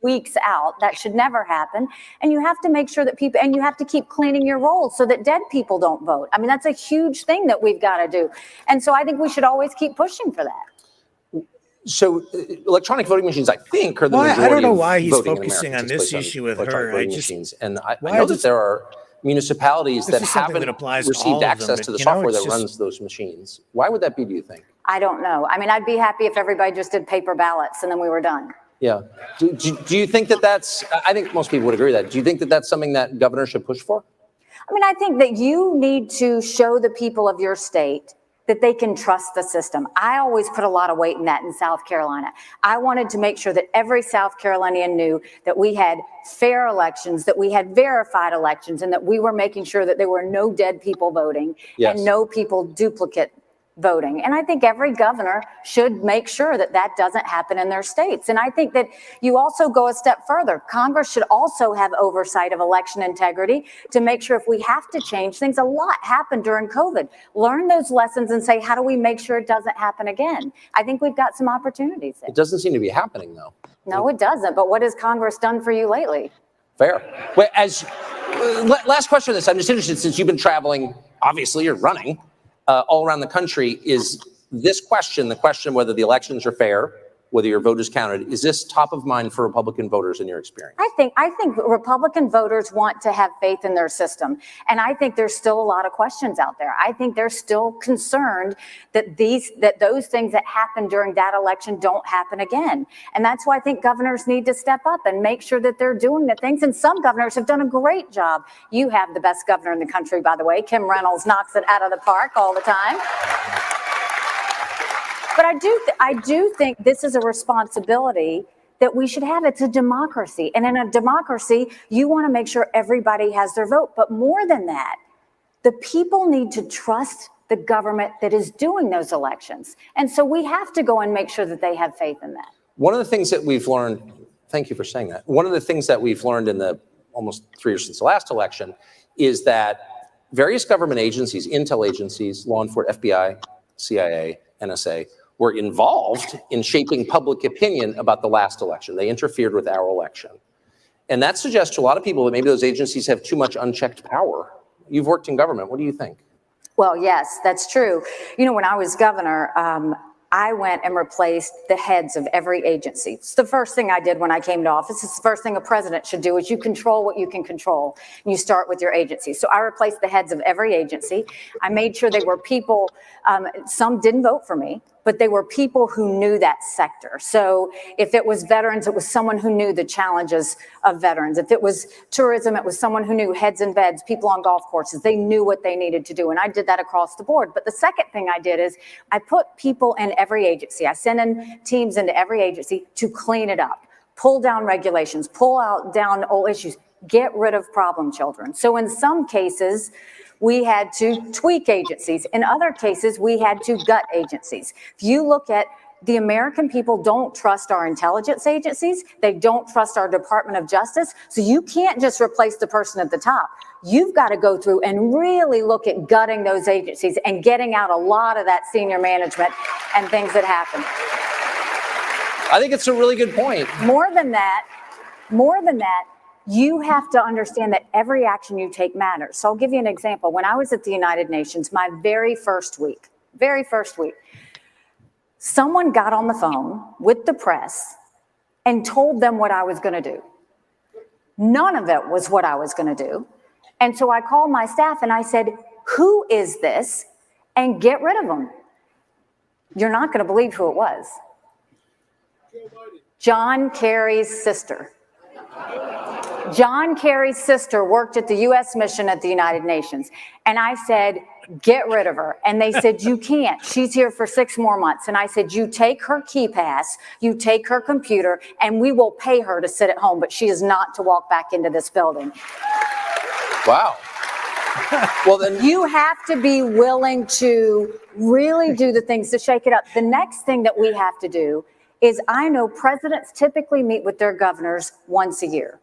[SPEAKER 10] weeks out. That should never happen. And you have to make sure that people, and you have to keep cleaning your rolls so that dead people don't vote. I mean, that's a huge thing that we've got to do. And so I think we should always keep pushing for that.
[SPEAKER 4] So electronic voting machines, I think, are the majority
[SPEAKER 2] I don't know why
[SPEAKER 4] of
[SPEAKER 2] he's
[SPEAKER 4] voting
[SPEAKER 2] focusing
[SPEAKER 4] in
[SPEAKER 2] on this issue with her.
[SPEAKER 4] Machines. And I know that there are municipalities that haven't received access to the software that runs those machines. Why would that be, do you think?
[SPEAKER 10] I don't know. I mean, I'd be happy if everybody just did paper ballots and then we were done.
[SPEAKER 4] Yeah. Do you think that that's, I think most people would agree with that. Do you think that that's something that governors should push for?
[SPEAKER 10] I mean, I think that you need to show the people of your state that they can trust the system. I always put a lot of weight in that in South Carolina. I wanted to make sure that every South Carolinian knew that we had fair elections, that we had verified elections, and that we were making sure that there were no dead people voting and no people duplicate voting. And I think every governor should make sure that that doesn't happen in their states. And I think that you also go a step further. Congress should also have oversight of election integrity to make sure if we have to change things. A lot happened during COVID. Learn those lessons and say, how do we make sure it doesn't happen again? I think we've got some opportunities there.
[SPEAKER 4] It doesn't seem to be happening, though.
[SPEAKER 10] No, it doesn't. But what has Congress done for you lately?
[SPEAKER 4] Fair. Well, last question on this. I'm just interested, since you've been traveling, obviously you're running, all around the country, is this question, the question whether the elections are fair, whether your vote is counted, is this top of mind for Republican voters in your experience?
[SPEAKER 10] I think Republican voters want to have faith in their system. And I think there's still a lot of questions out there. I think they're still concerned that those things that happened during that election don't happen again. And that's why I think governors need to step up and make sure that they're doing the things. And some governors have done a great job. You have the best governor in the country, by the way. Kim Reynolds knocks it out of the park all the time. But I do think this is a responsibility that we should have. It's a democracy. And in a democracy, you want to make sure everybody has their vote. But more than that, the people need to trust the government that is doing those elections. And so we have to go and make sure that they have faith in that.
[SPEAKER 4] One of the things that we've learned, thank you for saying that. One of the things that we've learned in the almost 3 years since the last election is that various government agencies, intel agencies, law enforcement, FBI, CIA, NSA, were involved in shaping public opinion about the last election. They interfered with our election. And that suggests to a lot of people that maybe those agencies have too much unchecked power. You've worked in government. What do you think?
[SPEAKER 10] Well, yes, that's true. You know, when I was governor, I went and replaced the heads of every agency. It's the first thing I did when I came to office. It's the first thing a president should do is you control what you can control. And you start with your agency. So I replaced the heads of every agency. I made sure they were people, some didn't vote for me, but they were people who knew that sector. So if it was veterans, it was someone who knew the challenges of veterans. If it was tourism, it was someone who knew heads and beds, people on golf courses. They knew what they needed to do. And I did that across the board. But the second thing I did is I put people in every agency. I sent in teams into every agency to clean it up, pull down regulations, down old issues, get rid of problem children. So in some cases, we had to tweak agencies. In other cases, we had to gut agencies. If you look at the American people don't trust our intelligence agencies. They don't trust our Department of Justice. So you can't just replace the person at the top. You've got to go through and really look at gutting those agencies and getting out a lot of that senior management and things that happen.
[SPEAKER 4] I think it's a really good point.
[SPEAKER 10] More than that, you have to understand that every action you take matters. So I'll give you an example. When I was at the United Nations, my very first week, someone got on the phone with the press and told them what I was going to do. None of it was what I was going to do. And so I called my staff and I said, who is this? And get rid of them. You're not going to believe who it was. John Kerry's sister. John Kerry's sister worked at the U.S. mission at the United Nations. And I said, get rid of her. And they said, you can't. She's here for 6 more months. And I said, you take her key pass, you take her computer, and we will pay her to sit at home. But she is not to walk back into this building.
[SPEAKER 4] Wow. Well, then
[SPEAKER 10] you have to be willing to really do the things to shake it up. The next thing that we have to do is, I know presidents typically meet with their governors once a year.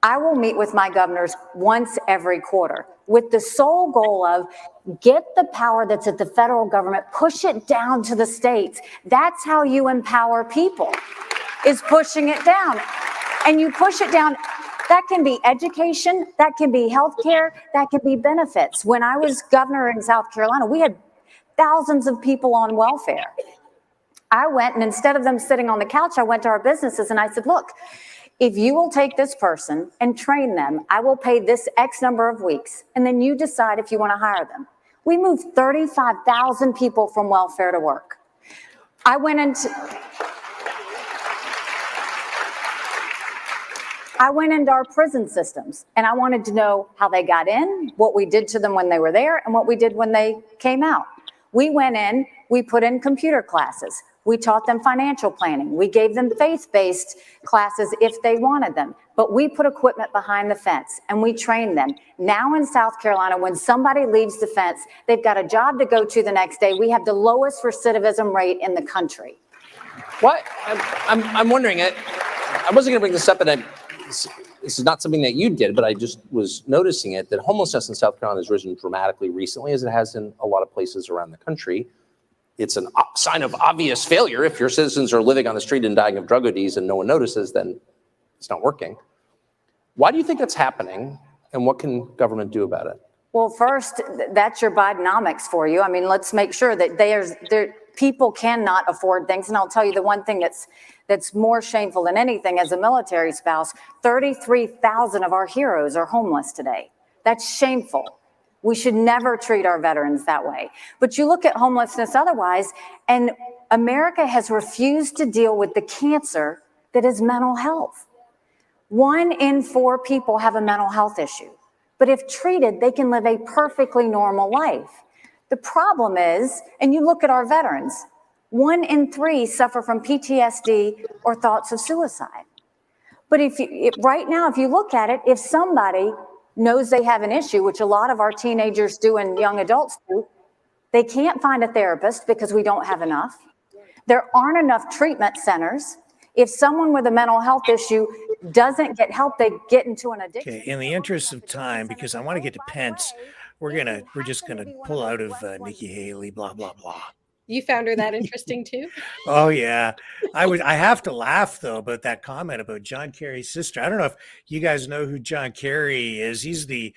[SPEAKER 10] I will meet with my governors once every quarter with the sole goal of get the power that's at the federal government, push it down to the states. That's how you empower people, is pushing it down. And you push it down. That can be education, that can be healthcare, that can be benefits. When I was governor in South Carolina, we had thousands of people on welfare. I went, and instead of them sitting on the couch, I went to our businesses and I said, look, if you will take this person and train them, I will pay this X number of weeks, and then you decide if you want to hire them. We moved 35,000 people from welfare to work. I went into our prison systems, and I wanted to know how they got in, what we did to them when they were there, and what we did when they came out. We went in, we put in computer classes. We taught them financial planning. We gave them faith-based classes if they wanted them. But we put equipment behind the fence and we trained them. Now in South Carolina, when somebody leaves the fence, they've got a job to go to the next day. We have the lowest recidivism rate in the country.
[SPEAKER 4] what? I'm wondering, I wasn't going to bring this up, and this is not something that you did, but I just was noticing it, that homelessness in South Carolina has risen dramatically recently, as it has in a lot of places around the country. It's a sign of obvious failure. If your citizens are living on the street and dying of drug ODs and no one notices, then it's not working. Why do you think that's happening, and what can government do about it?
[SPEAKER 10] Well, first, that's your Bidenomics for you. I mean, let's make sure that people cannot afford things. And I'll tell you the one thing that's more shameful than anything, as a military spouse, 33,000 of our heroes are homeless today. That's shameful. We should never treat our veterans that way. But you look at homelessness otherwise, and America has refused to deal with the cancer that is mental health. 1 in 4 people have a mental health issue. But if treated, they can live a perfectly normal life. The problem is, and you look at our veterans, 1 in 3 suffer from PTSD or thoughts of suicide. But right now, if you look at it, if somebody knows they have an issue, which a lot of our teenagers do and young adults do, they can't find a therapist because we don't have enough. There aren't enough treatment centers. If someone with a mental health issue doesn't get help, they get into an addiction.
[SPEAKER 2] Okay, in the interest of time, because I want to get to Pence, we're just gonna pull out of Nikki Haley, blah blah blah.
[SPEAKER 9] You found her that interesting too?
[SPEAKER 2] Oh yeah, I have to laugh though about that comment about John Kerry's sister. I don't know if you guys know who John Kerry is. He's the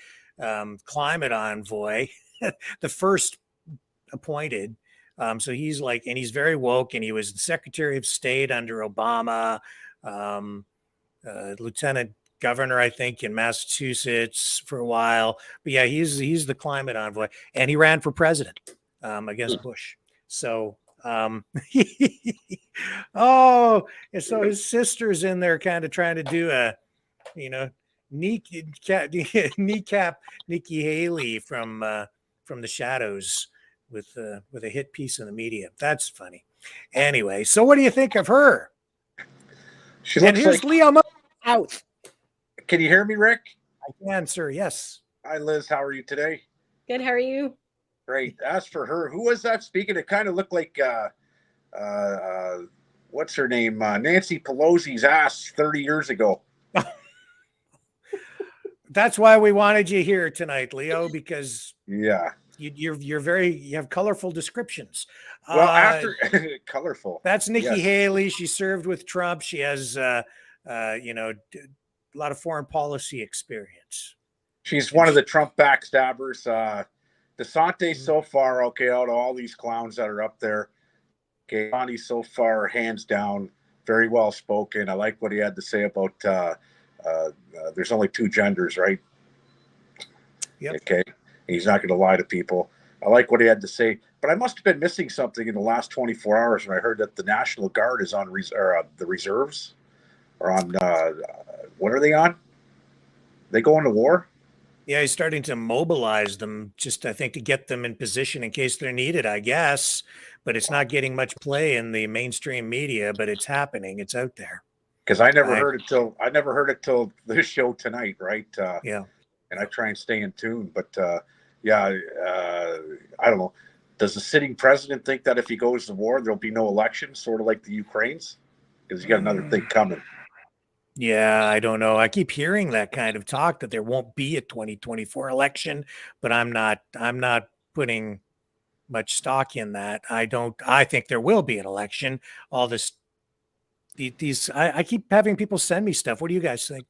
[SPEAKER 2] climate envoy, the first appointed. So he's like, and he's very woke, and he was the Secretary of State under Obama, Lieutenant Governor, I think, in Massachusetts for a while. But yeah, he's the climate envoy, and he ran for president against Bush. So, oh, and so his sister's in there kind of trying to do a, kneecap Nikki Haley from the shadows with a hit piece in the media. That's funny. Anyway, so what do you think of her? And here's Leo out.
[SPEAKER 11] Can you hear me, Rick?
[SPEAKER 2] I can, sir. Yes.
[SPEAKER 11] Hi, Liz. How are you today?
[SPEAKER 9] Good. How are you?
[SPEAKER 11] Great. As for her, who was that speaking? It kind of looked like, what's her name? Nancy Pelosi's ass 30 years ago.
[SPEAKER 2] That's why we wanted you here tonight, Leo, because
[SPEAKER 11] yeah,
[SPEAKER 2] you have colorful descriptions.
[SPEAKER 11] Well, after colorful.
[SPEAKER 2] That's Nikki
[SPEAKER 11] yes.
[SPEAKER 2] Haley. She served with Trump. She has, a lot of foreign policy experience.
[SPEAKER 11] She's one of the Trump backstabbers. DeSantis so far, okay, out of all these clowns that are up there, okay, Bonnie so far, hands down, very well spoken. I like what he had to say about there's only two genders, right?
[SPEAKER 2] Yep.
[SPEAKER 11] Okay. And he's not going to lie to people. I like what he had to say, but I must have been missing something in the last 24 hours when I heard that the National Guard is on the reserves are on. What are they on? They going to war?
[SPEAKER 2] Yeah, he's starting to mobilize them, just I think to get them in position in case they're needed, I guess. But it's not getting much play in the mainstream media, but it's happening. It's out there.
[SPEAKER 11] Because I never heard it till this show tonight, right?
[SPEAKER 2] Yeah.
[SPEAKER 11] And I try and stay in tune, but I don't know. Does the sitting president think that if he goes to war, there'll be no election, sort of like the Ukraine's? Because he's got another thing coming.
[SPEAKER 2] Yeah, I don't know. I keep hearing that kind of talk that there won't be a 2024 election, but I'm not putting much stock in that. I think there will be an election. All this I keep having people send me stuff. What do you guys think?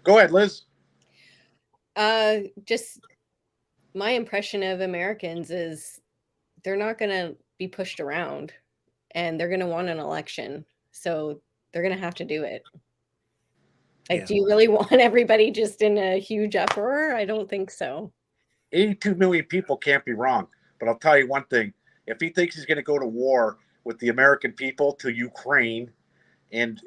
[SPEAKER 11] Go ahead, Liz.
[SPEAKER 9] Just my impression of Americans is they're not going to be pushed around, and they're going to want an election. So they're going to have to do it. Like, do you really want everybody just in a huge uproar? I don't think so.
[SPEAKER 11] 82 million people can't be wrong. But I'll tell you one thing. If he thinks he's going to go to war with the American people to Ukraine and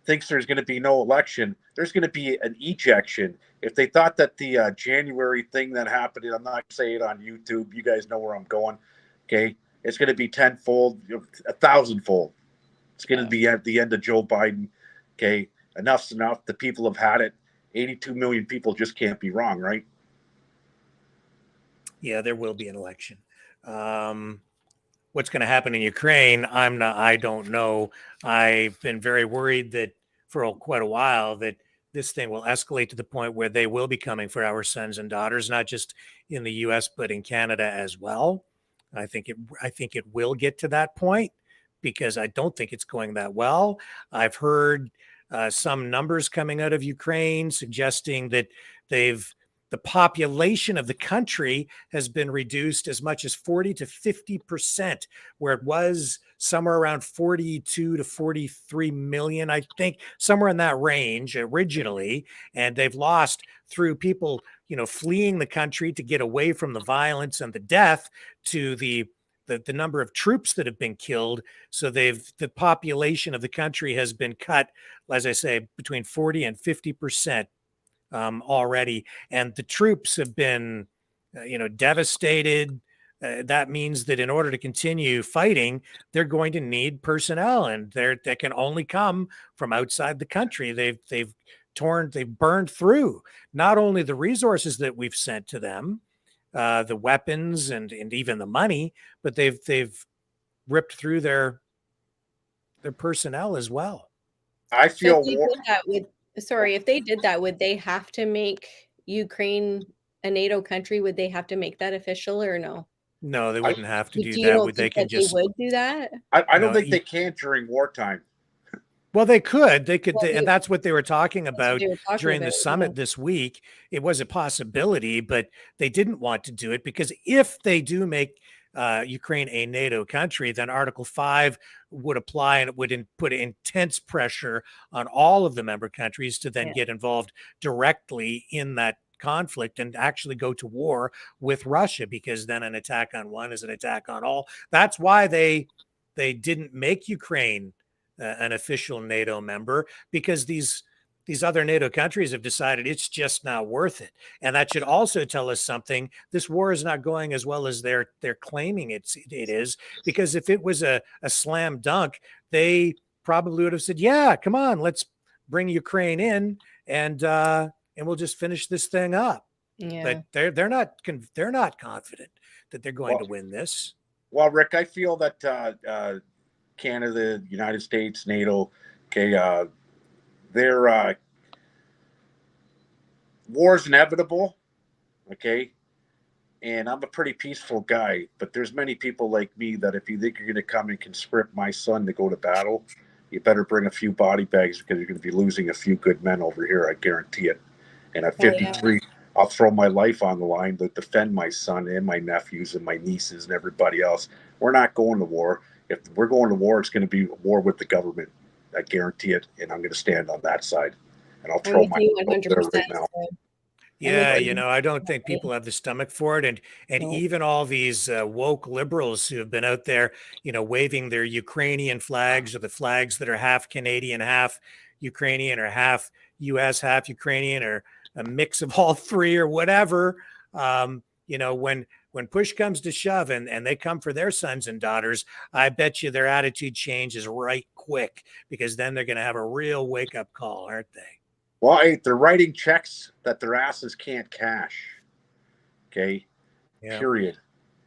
[SPEAKER 11] thinks there's going to be no election, there's going to be an ejection. If they thought that the January thing that happened, I'm not saying it on YouTube, you guys know where I'm going, okay? It's going to be tenfold, 1,000-fold. It's going to be at the end of Joe Biden, okay? Enough's enough. The people have had it. 82 million people just can't be wrong, right?
[SPEAKER 2] Yeah, there will be an election. What's going to happen in Ukraine, I don't know. I've been very worried that for quite a while that this thing will escalate to the point where they will be coming for our sons and daughters, not just in the US, but in Canada as well. I think it will get to that point because I don't think it's going that well. I've heard some numbers coming out of Ukraine suggesting that the population of the country has been reduced as much as 40 to 50%, where it was somewhere around 42 to 43 million, I think, somewhere in that range originally. And they've lost through people, fleeing the country to get away from the violence and the death to the number of troops that have been killed. So the population of the country has been cut, as I say, between 40 and 50%. Already, and the troops have been, devastated. That means that in order to continue fighting, they're going to need personnel, and that can only come from outside the country. They've burned through not only the resources that we've sent to them, the weapons and even the money, but they've ripped through their personnel as well.
[SPEAKER 11] I feel
[SPEAKER 9] if they did that, would they have to make Ukraine a NATO country? Would they have to make that official or no?
[SPEAKER 2] No, they wouldn't have to do
[SPEAKER 9] You
[SPEAKER 2] that.
[SPEAKER 9] don't
[SPEAKER 2] They
[SPEAKER 9] think
[SPEAKER 2] can
[SPEAKER 9] that
[SPEAKER 2] just.
[SPEAKER 9] they would do that?
[SPEAKER 11] I don't think they can during wartime.
[SPEAKER 2] Well, they could,
[SPEAKER 9] Well,
[SPEAKER 2] and that's what they were talking
[SPEAKER 9] That's what
[SPEAKER 2] about
[SPEAKER 9] they were talking
[SPEAKER 2] during the
[SPEAKER 9] about,
[SPEAKER 2] summit
[SPEAKER 9] yeah.
[SPEAKER 2] this week. It was a possibility, but they didn't want to do it because if they do make Ukraine a NATO country, then Article 5 would apply, and it would put intense pressure on all of the member countries to then get involved directly in that conflict and actually go to war with Russia, because then an attack on one is an attack on all. That's why they didn't make Ukraine an official NATO member, because these other NATO countries have decided it's just not worth it. And that should also tell us something. This war is not going as well as they're claiming it is, because if it was a slam dunk, they probably would have said, yeah, come on, let's bring Ukraine in and we'll just finish this thing up.
[SPEAKER 9] Yeah.
[SPEAKER 2] But they're not confident that they're going to win this.
[SPEAKER 11] Well, Rick, I feel that Canada, United States, NATO, okay, their war's inevitable, okay? And I'm a pretty peaceful guy, but there's many people like me that if you think you're going to come and conscript my son to go to battle, you better bring a few body bags, because you're going to be losing a few good men over here, I guarantee it. And at 53, I'll throw my life on the line to defend my son and my nephews and my nieces and everybody else. We're not going to war. if we're going to war, it's going to be a war with the government. I guarantee it, and I'm going to stand on that side. And I'll
[SPEAKER 9] I'm
[SPEAKER 11] throw
[SPEAKER 9] with
[SPEAKER 11] my
[SPEAKER 9] you
[SPEAKER 11] vote there
[SPEAKER 9] 100%.
[SPEAKER 11] right now.
[SPEAKER 9] So
[SPEAKER 2] Yeah,
[SPEAKER 9] with you.
[SPEAKER 2] I don't think people have the stomach for it, and
[SPEAKER 9] No.
[SPEAKER 2] even all these woke liberals who have been out there, waving their Ukrainian flags or the flags that are half Canadian, half Ukrainian, or half U.S., half Ukrainian, or a mix of all three, or whatever. When push comes to shove, and they come for their sons and daughters, I bet you their attitude changes right quick, because then they're going to have a real wake up call, aren't they?
[SPEAKER 11] Well, hey, they're writing checks that their asses can't cash. Okay.
[SPEAKER 2] Yeah.
[SPEAKER 11] Period.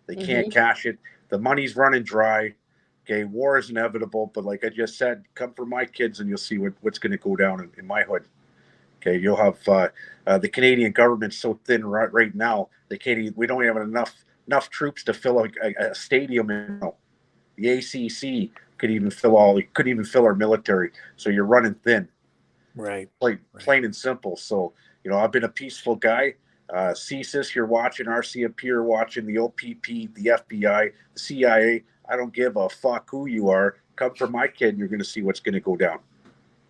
[SPEAKER 11] They can't cash it. The money's running dry. Okay. War is inevitable. But like I just said, come for my kids and you'll see what's going to go down in my hood. Okay. You'll have the Canadian government so thin right now. We don't have enough troops to fill a stadium. The ACC couldn't even fill our military. So you're running thin.
[SPEAKER 2] Right.
[SPEAKER 11] Plain and simple. So, I've been a peaceful guy. CSIS, you're watching, RCMP, you're watching, the OPP, the FBI, the CIA. I don't give a fuck who you are. Come for my kid, and you're going to see what's going to go down.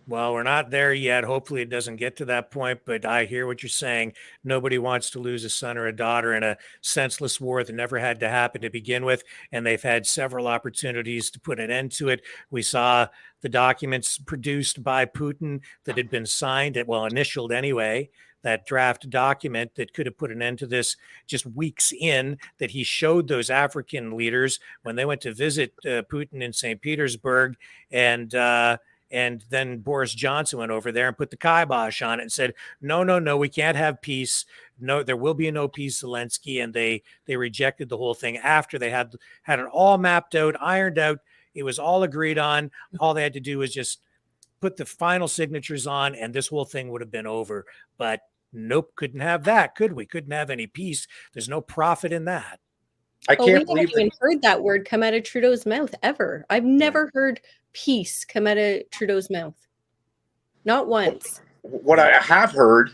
[SPEAKER 2] Well, we're not there yet. Hopefully it doesn't get to that point, but I hear what you're saying. Nobody wants to lose a son or a daughter in a senseless war that never had to happen to begin with. And they've had several opportunities to put an end to it. We saw the documents produced by Putin that had been signed, initialed anyway, that draft document that could have put an end to this just weeks in, that he showed those African leaders when they went to visit Putin in St. Petersburg. And then Boris Johnson went over there and put the kibosh on it and said, no, we can't have peace. No, there will be no peace, Zelensky. And they rejected the whole thing after they had it all mapped out, ironed out. It was all agreed on. All they had to do was just put the final signatures on, and this whole thing would have been over. But nope, couldn't have that, could we? Couldn't have any peace. There's no profit in that.
[SPEAKER 11] I can't
[SPEAKER 9] we haven't even heard that word come out of Trudeau's mouth ever. I've never heard peace come out of Trudeau's mouth. Not once.
[SPEAKER 11] What I have heard,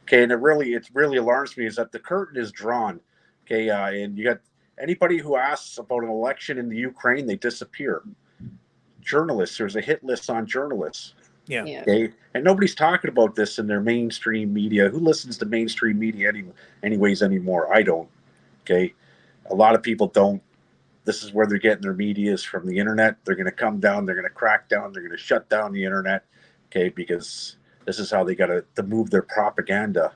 [SPEAKER 11] okay, and it really alarms me, is that the curtain is drawn. Okay, and you got anybody who asks about an election in the Ukraine, they disappear. Journalists, there's a hit list on journalists.
[SPEAKER 2] Yeah.
[SPEAKER 11] Okay, and nobody's talking about this in their mainstream media. Who listens to mainstream media anyways anymore? I don't. Okay, a lot of people don't. This is where they're getting their media, is from the internet. They're going to come down. They're going to crack down. They're going to shut down the internet. Okay, because this is how they got to move their propaganda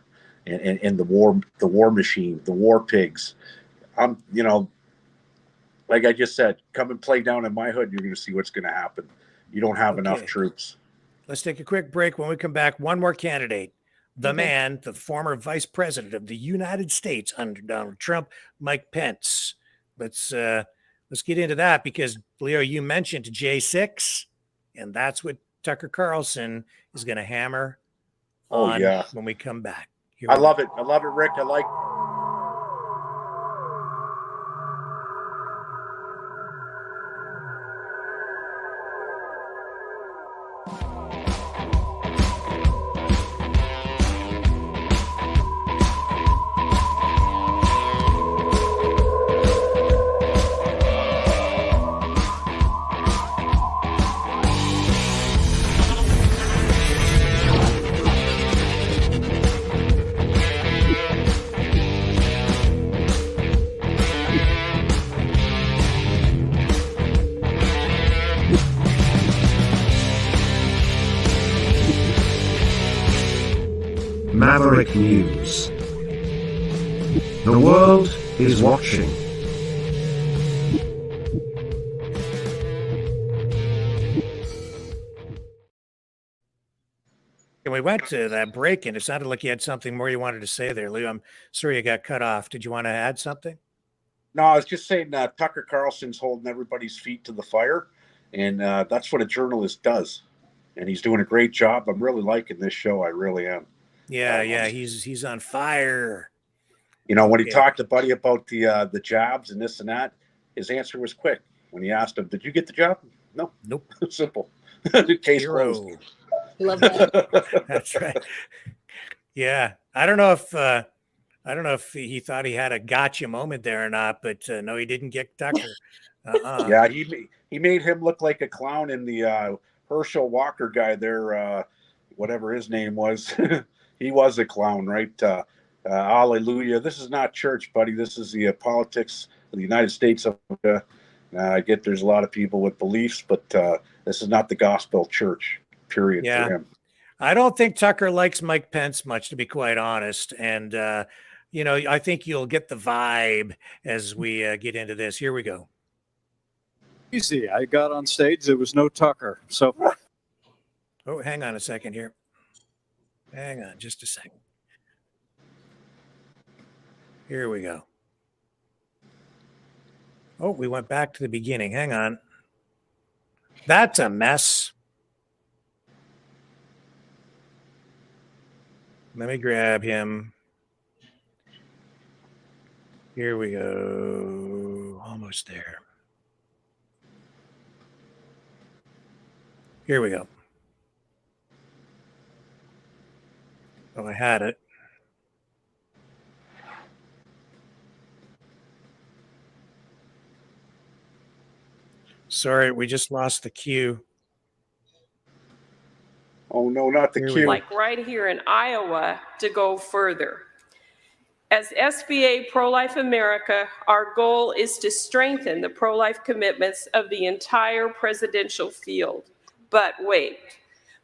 [SPEAKER 11] and the war machine, the war pigs. Like I just said, come and play down in my hood. You're going to see what's going to happen. You don't have enough troops.
[SPEAKER 2] Let's take a quick break. When we come back, one more candidate, the man, the former vice president of the United States under Donald Trump, Mike Pence. Let's get into that, because Leo, you mentioned J6, and that's what Tucker Carlson is going to hammer on when we come back.
[SPEAKER 11] I love it. I love it, Rick. I like.
[SPEAKER 3] Maverick News. The world is watching.
[SPEAKER 2] And we went to that break, and it sounded like you had something more you wanted to say there, Leo. I'm sorry you got cut off. Did you want to add something?
[SPEAKER 11] No, I was just saying Tucker Carlson's holding everybody's feet to the fire, and that's what a journalist does. And he's doing a great job. I'm really liking this show. I really am.
[SPEAKER 2] Yeah, he's on fire.
[SPEAKER 11] When he talked to Buddy about the jobs and this and that, his answer was quick. When he asked him, "Did you get the job?" No.
[SPEAKER 2] Nope.
[SPEAKER 11] Simple. Case closed.
[SPEAKER 9] Love that.
[SPEAKER 2] That's right. Yeah, I don't know if he thought he had a gotcha moment there or not, but no, he didn't get Tucker.
[SPEAKER 11] Yeah, he made him look like a clown in the Herschel Walker guy there, whatever his name was. He was a clown, right? Hallelujah. This is not church, buddy. This is the politics of the United States of America. I get there's a lot of people with beliefs, but this is not the gospel church, period,
[SPEAKER 2] Yeah.
[SPEAKER 11] for him.
[SPEAKER 2] I don't think Tucker likes Mike Pence much, to be quite honest. And, I think you'll get the vibe as we get into this. Here we go.
[SPEAKER 12] Easy. I got on stage. There was no Tucker. So,
[SPEAKER 2] Oh, hang on a second here. Hang on just a second. Here we go. Oh, we went back to the beginning. Hang on. That's a mess. Let me grab him. Here we go. Almost there. Here we go. Oh, I had it. Sorry, we just lost the cue.
[SPEAKER 11] Oh, no, not the
[SPEAKER 2] Here we
[SPEAKER 11] cue.
[SPEAKER 2] go.
[SPEAKER 13] like right here in Iowa, to go further. As SBA Pro-Life America, our goal is to strengthen the pro-life commitments of the entire presidential field. But wait,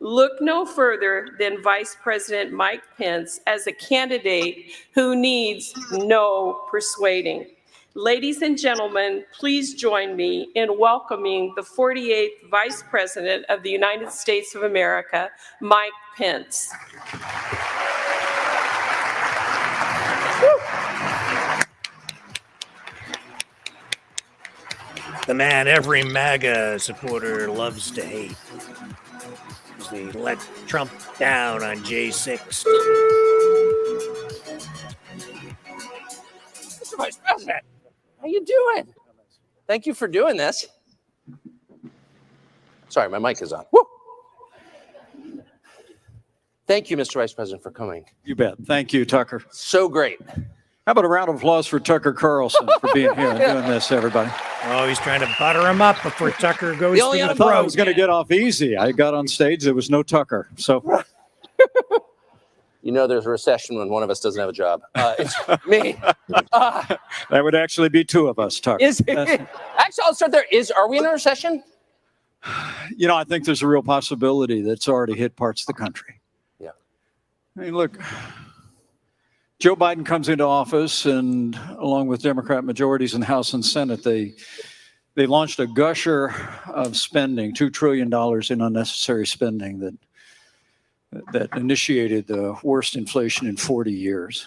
[SPEAKER 13] look no further than Vice President Mike Pence as a candidate who needs no persuading. Ladies and gentlemen, please join me in welcoming the 48th Vice President of the United States of America, Mike Pence.
[SPEAKER 2] The man every MAGA supporter loves to hate. As we let Trump down on J6.
[SPEAKER 4] Mr. Vice President, how you doing? Thank you for doing this. Sorry, my mic is on. Woo! Thank you, Mr. Vice President, for coming.
[SPEAKER 12] you bet. Thank you, Tucker.
[SPEAKER 4] So great.
[SPEAKER 12] How about a round of applause for Tucker Carlson for being here and doing this, everybody?
[SPEAKER 2] Oh, he's trying to butter him up before Tucker goes
[SPEAKER 4] The only
[SPEAKER 2] to the
[SPEAKER 12] I thought I was
[SPEAKER 2] throat.
[SPEAKER 12] going to get off easy. I got on stage. There was no Tucker. So,
[SPEAKER 4] You know there's a recession when one of us doesn't have a job. It's me.
[SPEAKER 12] that would actually be two of us, Tucker.
[SPEAKER 4] Actually, I'll start there. Are we in a recession?
[SPEAKER 12] I think there's a real possibility that's already hit parts of the country.
[SPEAKER 4] Yeah.
[SPEAKER 12] I mean, look, Joe Biden comes into office, and along with Democrat majorities in the House and Senate, they launched a gusher of spending, $2 trillion in unnecessary spending that initiated the worst inflation in 40 years.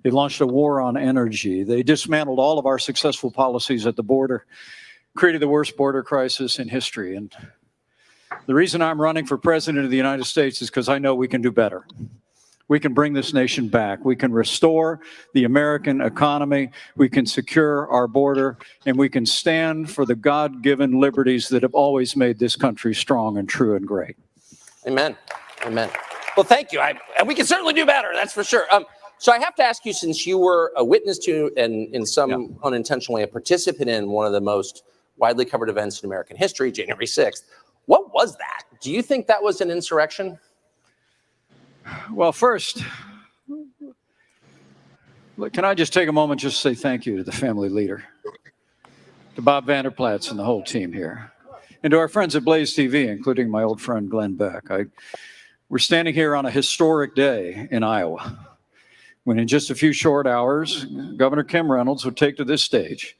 [SPEAKER 12] They launched a war on energy. They dismantled all of our successful policies at the border, created the worst border crisis in history. And the reason I'm running for president of the United States is because I know we can do better. We can bring this nation back. We can restore the American economy. We can secure our border, and we can stand for the God-given liberties that have always made this country strong and true and great.
[SPEAKER 4] Amen. Amen. Well, thank you. And we can certainly do better. That's for sure. So I have to ask you, since you were a witness to, and in some unintentionally a participant in one of the most widely covered events in American history, January 6th, what was that? Do you think that was an insurrection?
[SPEAKER 12] Well, first, look, can I just take a moment just to say thank you to the family leader, to Bob Vanderplatz and the whole team here, and to our friends at Blaze TV, including my old friend Glenn Beck. We're standing here on a historic day in Iowa, when in just a few short hours, Governor Kim Reynolds would take to this stage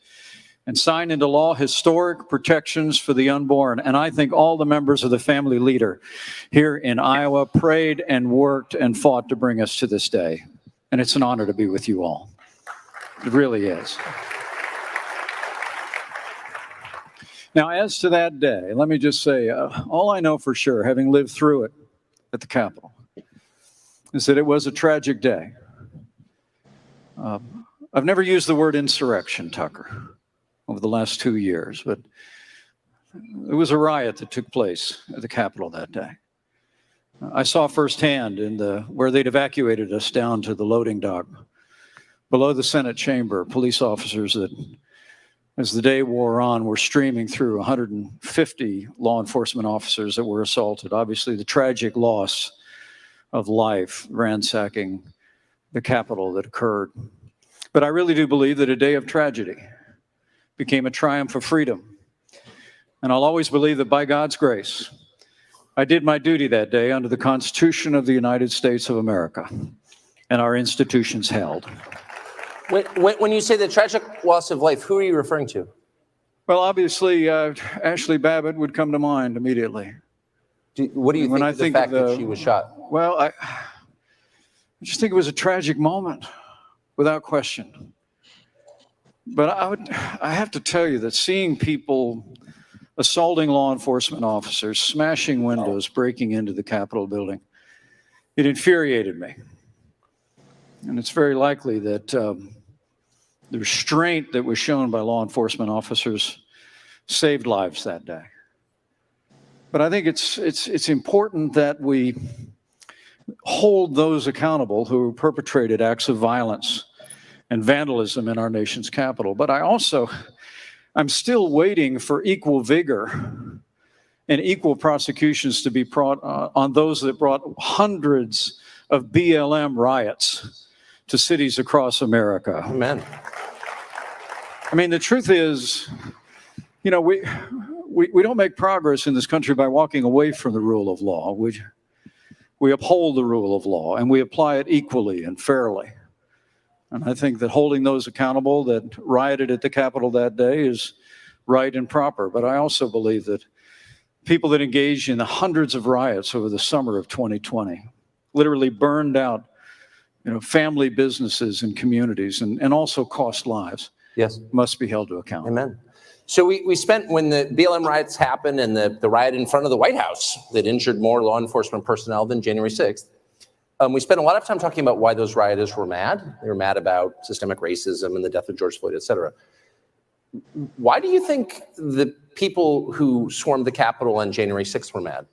[SPEAKER 12] and sign into law historic protections for the unborn. And I think all the members of the family leader here in Iowa prayed and worked and fought to bring us to this day. And it's an honor to be with you all. It really is. Now, as to that day, let me just say, all I know for sure, having lived through it at the Capitol, is that it was a tragic day. I've never used the word insurrection, Tucker, over the last 2 years, but it was a riot that took place at the Capitol that day. I saw firsthand where they'd evacuated us down to the loading dock below the Senate chamber, police officers that as the day wore on, we're streaming through 150 law enforcement officers that were assaulted. Obviously, the tragic loss of life ransacking the Capitol that occurred. But I really do believe that a day of tragedy became a triumph of freedom. And I'll always believe that by God's grace, I did my duty that day under the Constitution of the United States of America and our institutions held.
[SPEAKER 4] When you say the tragic loss of life, who are you referring to?
[SPEAKER 12] Well, obviously, Ashley Babbitt would come to mind immediately.
[SPEAKER 4] What do you think of the fact that she was shot?
[SPEAKER 12] Well, I just think it was a tragic moment, without question. But I have to tell you that seeing people assaulting law enforcement officers, smashing windows, breaking into the Capitol building, it infuriated me. And it's very likely that the restraint that was shown by law enforcement officers saved lives that day. But I think it's important that we hold those accountable who perpetrated acts of violence and vandalism in our nation's capital. But I'm still waiting for equal vigor and equal prosecutions to be brought on those that brought hundreds of BLM riots to cities across America.
[SPEAKER 4] Amen.
[SPEAKER 12] I mean, the truth is, we don't make progress in this country by walking away from the rule of law. We uphold the rule of law and we apply it equally and fairly. And I think that holding those accountable that rioted at the Capitol that day is right and proper. But I also believe that people that engaged in the hundreds of riots over the summer of 2020, literally burned out, family businesses and communities and also cost lives,
[SPEAKER 4] yes,
[SPEAKER 12] must be held to account.
[SPEAKER 4] Amen. So we spent, when the BLM riots happened and the riot in front of the White House that injured more law enforcement personnel than January 6th, we spent a lot of time talking about why those rioters were mad. They were mad about systemic racism and the death of George Floyd, et cetera. Why do you think the people who swarmed the Capitol on January 6th were mad?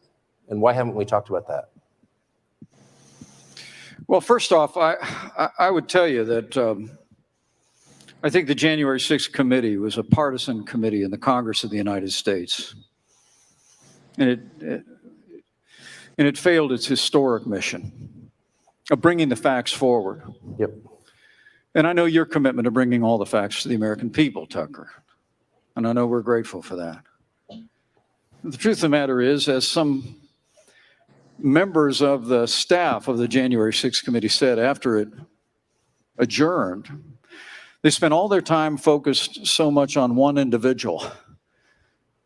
[SPEAKER 4] And why haven't we talked about that?
[SPEAKER 12] Well, first off, I would tell you that I think the January 6th committee was a partisan committee in the Congress of the United States. And it failed its historic mission of bringing the facts forward.
[SPEAKER 4] Yep.
[SPEAKER 12] And I know your commitment to bringing all the facts to the American people, Tucker. And I know we're grateful for that. The truth of the matter is, as some members of the staff of the January 6th committee said after it adjourned, they spent all their time focused so much on one individual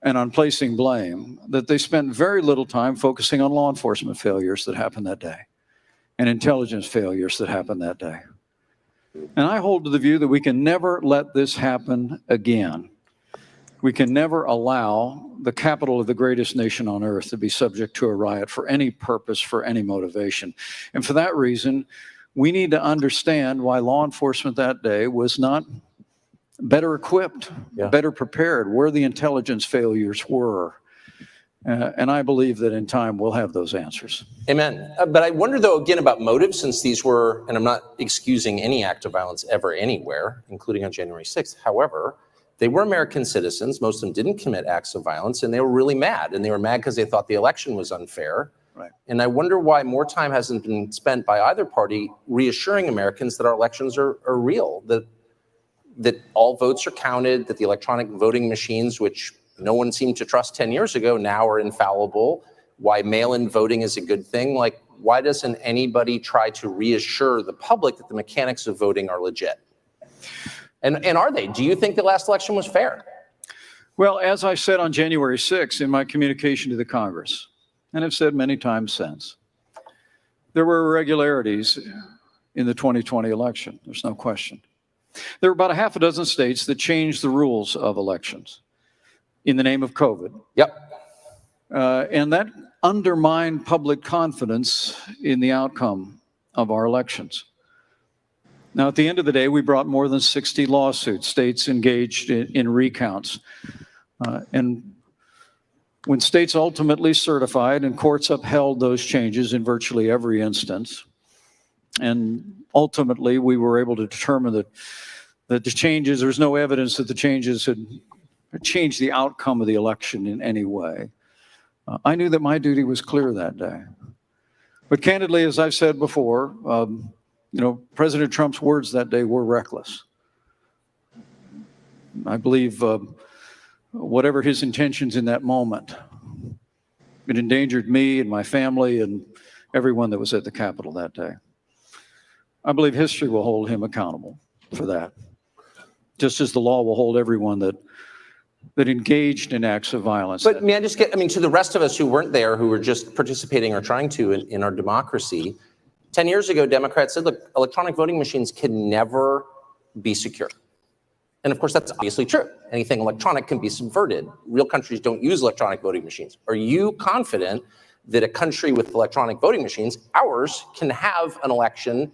[SPEAKER 12] and on placing blame that they spent very little time focusing on law enforcement failures that happened that day and intelligence failures that happened that day. And I hold to the view that we can never let this happen again. We can never allow the capital of the greatest nation on earth to be subject to a riot for any purpose, for any motivation. And for that reason, we need to understand why law enforcement that day was not better equipped, better prepared, where the intelligence failures were. And I believe that in time we'll have those answers.
[SPEAKER 4] Amen. But I wonder, though, again, about motives, since these were, and I'm not excusing any act of violence ever anywhere, including on January 6th. However, they were American citizens. Most of them didn't commit acts of violence, and they were really mad. And they were mad because they thought the election was unfair.
[SPEAKER 12] Right.
[SPEAKER 4] And I wonder why more time hasn't been spent by either party reassuring Americans that our elections are real, that all votes are counted, that the electronic voting machines, which no one seemed to trust 10 years ago, now are infallible, why mail-in voting is a good thing. Like, why doesn't anybody try to reassure the public that the mechanics of voting are legit? And are they? Do you think the last election was fair?
[SPEAKER 12] Well, as I said on January 6th in my communication to the Congress, and I've said many times since, there were irregularities in the 2020 election. There's no question. There were about a half a dozen states that changed the rules of elections in the name of COVID.
[SPEAKER 4] Yep.
[SPEAKER 12] And that undermined public confidence in the outcome of our elections. Now, at the end of the day, we brought more than 60 lawsuits, states engaged in recounts. And when states ultimately certified and courts upheld those changes in virtually every instance, and ultimately we were able to determine that that the changes, there's no evidence that the changes had changed the outcome of the election in any way. I knew that my duty was clear that day. But candidly, as I've said before, President Trump's words that day were reckless. I believe whatever his intentions in that moment, it endangered me and my family and everyone that was at the Capitol that day. I believe history will hold him accountable for that, just as the law will hold everyone that engaged in acts of violence.
[SPEAKER 4] But may I just get, to the rest of us who weren't there, who were just participating or trying to in our democracy, 10 years ago, Democrats said, look, electronic voting machines can never be secure. And of course, that's obviously true. Anything electronic can be subverted. Real countries don't use electronic voting machines. Are you confident that a country with electronic voting machines, ours, can have an election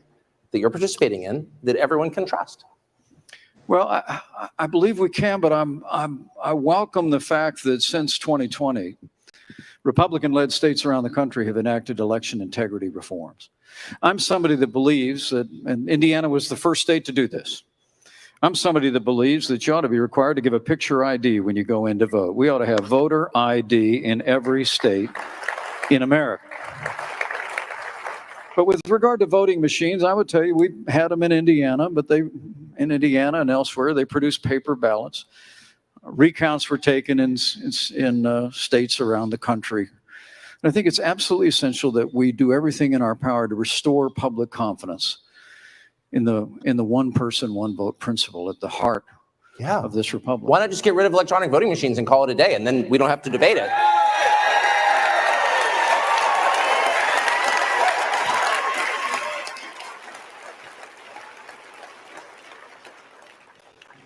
[SPEAKER 4] that you're participating in that everyone can trust?
[SPEAKER 12] Well, I believe we can, but I welcome the fact that since 2020, Republican-led states around the country have enacted election integrity reforms. I'm somebody that believes that, and Indiana was the first state to do this. I'm somebody that believes that you ought to be required to give a picture ID when you go in to vote. We ought to have voter ID in every state in America. But with regard to voting machines, I would tell you we had them in Indiana, but in Indiana and elsewhere, they produced paper ballots. Recounts were taken in states around the country. And I think it's absolutely essential that we do everything in our power to restore public confidence in the one person, one vote principle at the heart of this republic.
[SPEAKER 4] Why not just get rid of electronic voting machines and call it a day, and then we don't have to debate it?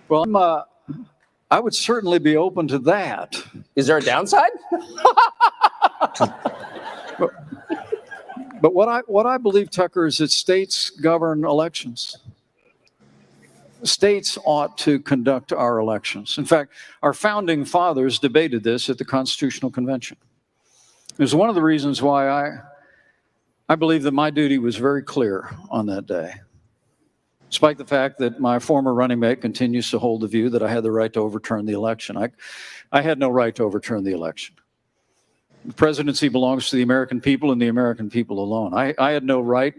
[SPEAKER 12] Well, I would certainly be open to that.
[SPEAKER 4] Is there a downside?
[SPEAKER 12] But what I believe, Tucker, is that states govern elections. States ought to conduct our elections. In fact, our founding fathers debated this at the Constitutional Convention. It was one of the reasons why I believe that my duty was very clear on that day. Despite the fact that my former running mate continues to hold the view that I had the right to overturn the election. I had no right to overturn the election. The presidency belongs to the American people and the American people alone. I had no right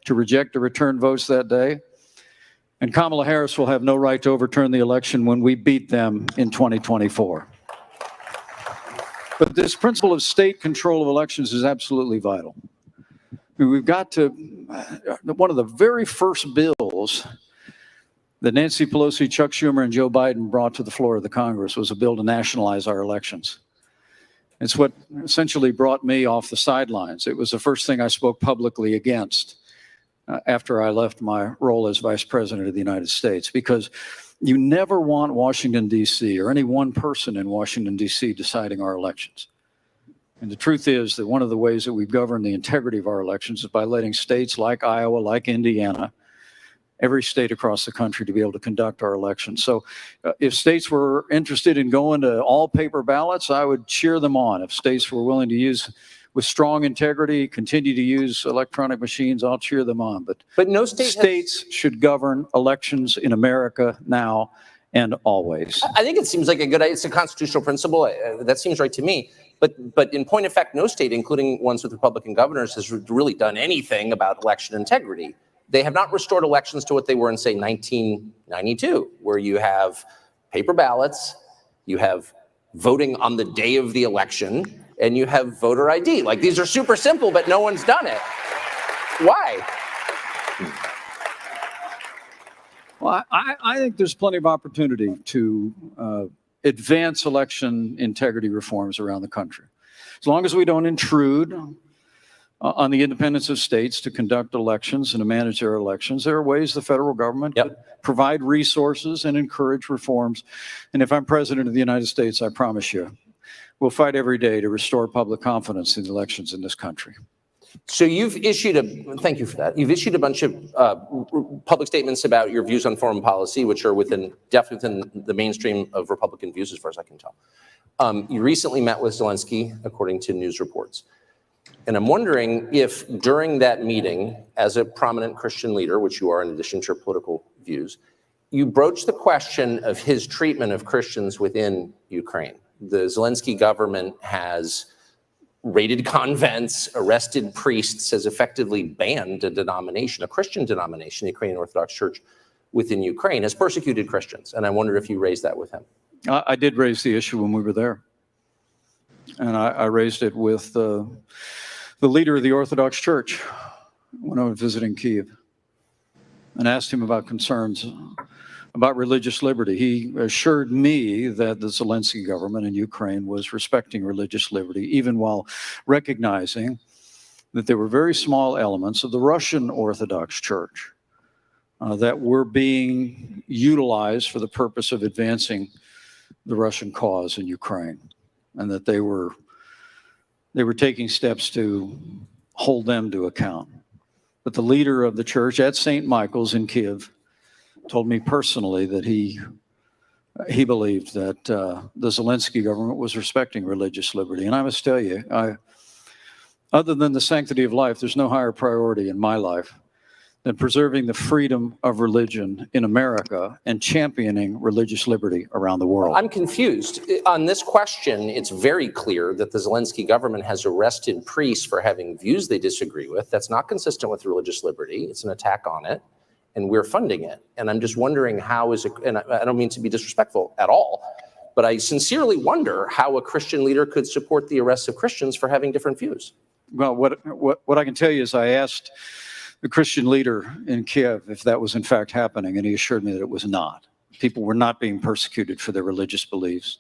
[SPEAKER 12] to reject or return votes that day. And Kamala Harris will have no right to overturn the election when we beat them in 2024. But this principle of state control of elections is absolutely vital. We've got to, one of the very first bills that Nancy Pelosi, Chuck Schumer, and Joe Biden brought to the floor of the Congress was a bill to nationalize our elections. It's what essentially brought me off the sidelines. It was the first thing I spoke publicly against after I left my role as Vice President of the United States, because you never want Washington, D.C., or any one person in Washington, D.C. deciding our elections. And the truth is that one of the ways that we've governed the integrity of our elections is by letting states like Iowa, like Indiana, every state across the country to be able to conduct our elections. So if states were interested in going to all paper ballots, I would cheer them on. If states were willing to use, with strong integrity, continue to use electronic machines, I'll cheer them on. But
[SPEAKER 4] no state
[SPEAKER 12] states should govern elections in America now and always.
[SPEAKER 4] I think it seems like a good idea. It's a constitutional principle. That seems right to me. But in point of fact, no state, including ones with Republican governors, has really done anything about election integrity. They have not restored elections to what they were in, say, 1992, where you have paper ballots, you have voting on the day of the election, and you have voter ID. Like, these are super simple, but no one's done it. Why?
[SPEAKER 12] Well, I think there's plenty of opportunity to advance election integrity reforms around the country. As long as we don't intrude on the independence of states to conduct elections and to manage their elections, there are ways the federal government could provide resources and encourage reforms. And if I'm president of the United States, I promise you, we'll fight every day to restore public confidence in the elections in this country.
[SPEAKER 4] So you've issued thank you for that. You've issued a bunch of public statements about your views on foreign policy, which are definitely within the mainstream of Republican views, as far as I can tell. You recently met with Zelensky, according to news reports. And I'm wondering if during that meeting, as a prominent Christian leader, which you are in addition to your political views, you broached the question of his treatment of Christians within Ukraine. The Zelensky government has raided convents, arrested priests, has effectively banned a denomination, a Christian denomination, the Ukrainian Orthodox Church within Ukraine, has persecuted Christians. And I wonder if you raised that with him.
[SPEAKER 12] I did raise the issue when we were there. And I raised it with the leader of the Orthodox Church when I was visiting Kyiv, and asked him about concerns about religious liberty. He assured me that the Zelensky government in Ukraine was respecting religious liberty, even while recognizing that there were very small elements of the Russian Orthodox Church that were being utilized for the purpose of advancing the Russian cause in Ukraine, and that they were taking steps to hold them to account. But the leader of the church at St. Michael's in Kyiv told me personally that he believed that the Zelensky government was respecting religious liberty. And I must tell you, other than the sanctity of life, there's no higher priority in my life than preserving the freedom of religion in America and championing religious liberty around the world.
[SPEAKER 4] I'm confused. On this question, it's very clear that the Zelensky government has arrested priests for having views they disagree with. That's not consistent with religious liberty. It's an attack on it, and we're funding it. And I'm just wondering how is it, and I don't mean to be disrespectful at all, but I sincerely wonder how a Christian leader could support the arrest of Christians for having different views.
[SPEAKER 12] Well, what I can tell you is I asked the Christian leader in Kiev if that was in fact happening, and he assured me that it was not. People were not being persecuted for their religious beliefs.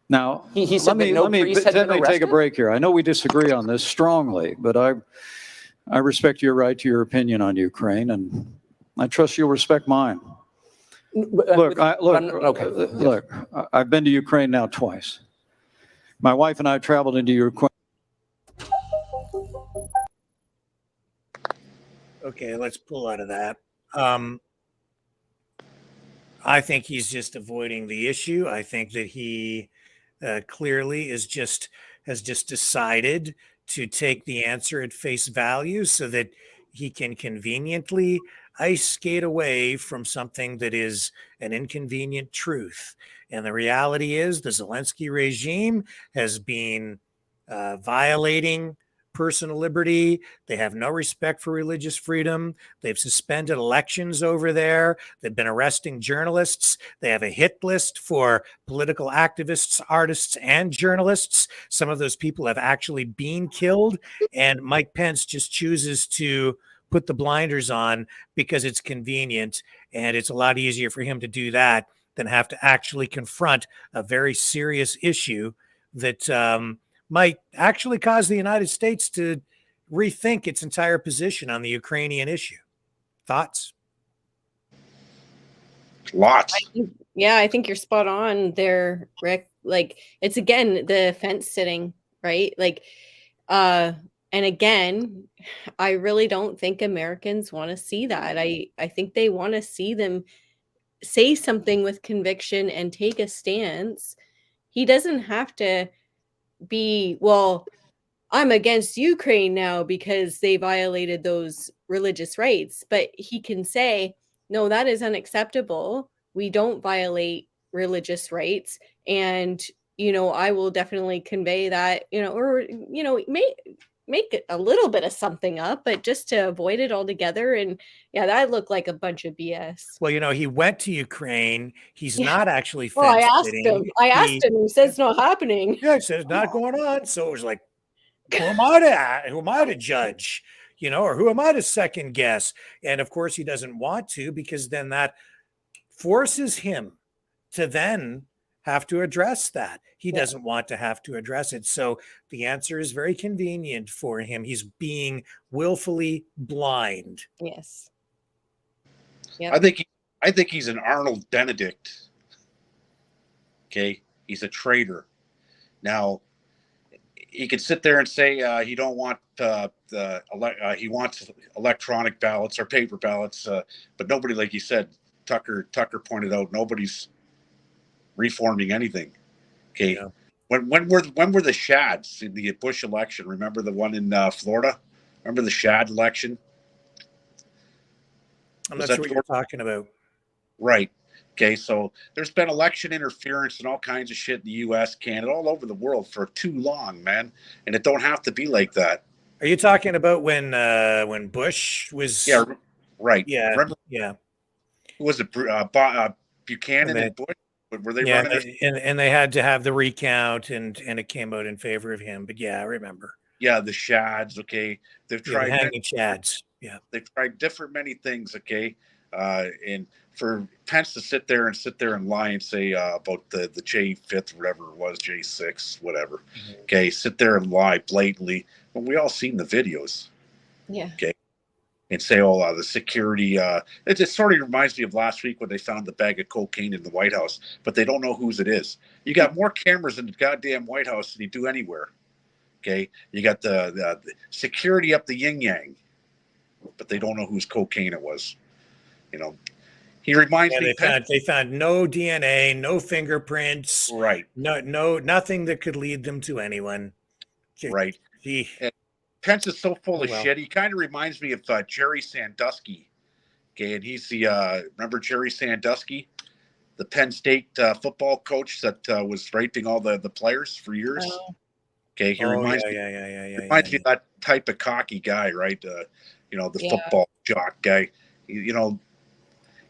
[SPEAKER 12] Now,
[SPEAKER 4] he said
[SPEAKER 12] let me take a break here. I know we disagree on this strongly, but I respect your right to your opinion on Ukraine, and I trust you'll respect mine. Look, I've been to Ukraine now twice. My wife and I traveled into Ukraine.
[SPEAKER 2] Okay, let's pull out of that. I think he's just avoiding the issue. I think that he clearly has just decided to take the answer at face value so that he can conveniently ice skate away from something that is an inconvenient truth. And the reality is the Zelensky regime has been violating personal liberty. They have no respect for religious freedom. They've suspended elections over there. They've been arresting journalists. They have a hit list for political activists, artists, and journalists. Some of those people have actually been killed. And Mike Pence just chooses to put the blinders on because it's convenient. And it's a lot easier for him to do that than have to actually confront a very serious issue that might actually cause the United States to rethink its entire position on the Ukrainian issue. Thoughts?
[SPEAKER 11] Lots.
[SPEAKER 9] I think you're spot on there, Rick. Like, it's again the fence sitting, right? Like, and again, I really don't think Americans want to see that. I think they want to see them say something with conviction and take a stance. He doesn't have to be, well, I'm against Ukraine now because they violated those religious rights. But he can say, no, that is unacceptable. We don't violate religious rights. And, I will definitely convey that, or, make a little bit of something up, but just to avoid it altogether. And yeah, that looked like a bunch of BS.
[SPEAKER 2] Well, he went to Ukraine. He's not actually fence
[SPEAKER 9] Well, I asked
[SPEAKER 2] sitting.
[SPEAKER 9] him. He says it's not happening.
[SPEAKER 2] Yeah, it says not going on. So it was like, who am I to judge? Or who am I to second guess? And of course, he doesn't want to, because then that forces him to then have to address that. He doesn't want to have to address it. So the answer is very convenient for him. He's being willfully blind.
[SPEAKER 9] Yes.
[SPEAKER 11] Yep. I think he's an Arnold Benedict. Okay, he's a traitor. Now, he could sit there and say he don't want he wants electronic ballots or paper ballots, but nobody, like you said, Tucker pointed out, nobody's reforming anything. Okay, yeah. When were the Shads in the Bush election? Remember the one in Florida? Remember the Shad election?
[SPEAKER 2] I'm not sure what you're talking about.
[SPEAKER 11] Right. Okay. So there's been election interference and all kinds of shit in the U.S., Canada, all over the world for too long, man. And it don't have to be like that.
[SPEAKER 2] Are you talking about when Bush was?
[SPEAKER 11] Yeah. Right.
[SPEAKER 2] Yeah.
[SPEAKER 11] Remember,
[SPEAKER 2] Yeah.
[SPEAKER 11] who was it? Buchanan and Bush? Were they
[SPEAKER 2] Yeah,
[SPEAKER 11] running?
[SPEAKER 2] and they had to have the recount, and it came out in favor of him. But yeah, I remember.
[SPEAKER 11] Yeah, the Shads. Okay, they've
[SPEAKER 2] Yeah, the
[SPEAKER 11] tried
[SPEAKER 2] hanging Chads. Yeah,
[SPEAKER 11] they've tried many things. Okay, and for Pence to sit there and lie and say about the J5, whatever it was, J6, whatever.
[SPEAKER 2] Mm-hmm.
[SPEAKER 11] Okay, sit there and lie blatantly. Well, we all seen the videos.
[SPEAKER 9] Yeah.
[SPEAKER 11] Okay. And say, oh, the security. It sort of reminds me of last week when they found the bag of cocaine in the White House, but they don't know whose it is. You got more cameras in the goddamn White House than you do anywhere. Okay, you got the security up the yin yang, but they don't know whose cocaine it was. You know, he reminds me.
[SPEAKER 2] They found no DNA, no fingerprints.
[SPEAKER 11] Right.
[SPEAKER 2] No, nothing that could lead them to anyone.
[SPEAKER 11] Right.
[SPEAKER 2] Gee.
[SPEAKER 11] Pence is so full of shit. He kind of reminds me of Jerry Sandusky. Okay, and he's the remember Jerry Sandusky, the Penn State football coach that was raping all the players for years.
[SPEAKER 9] Oh.
[SPEAKER 11] Okay, he reminds me of that type of cocky guy, right? You know, the football jock guy. You know,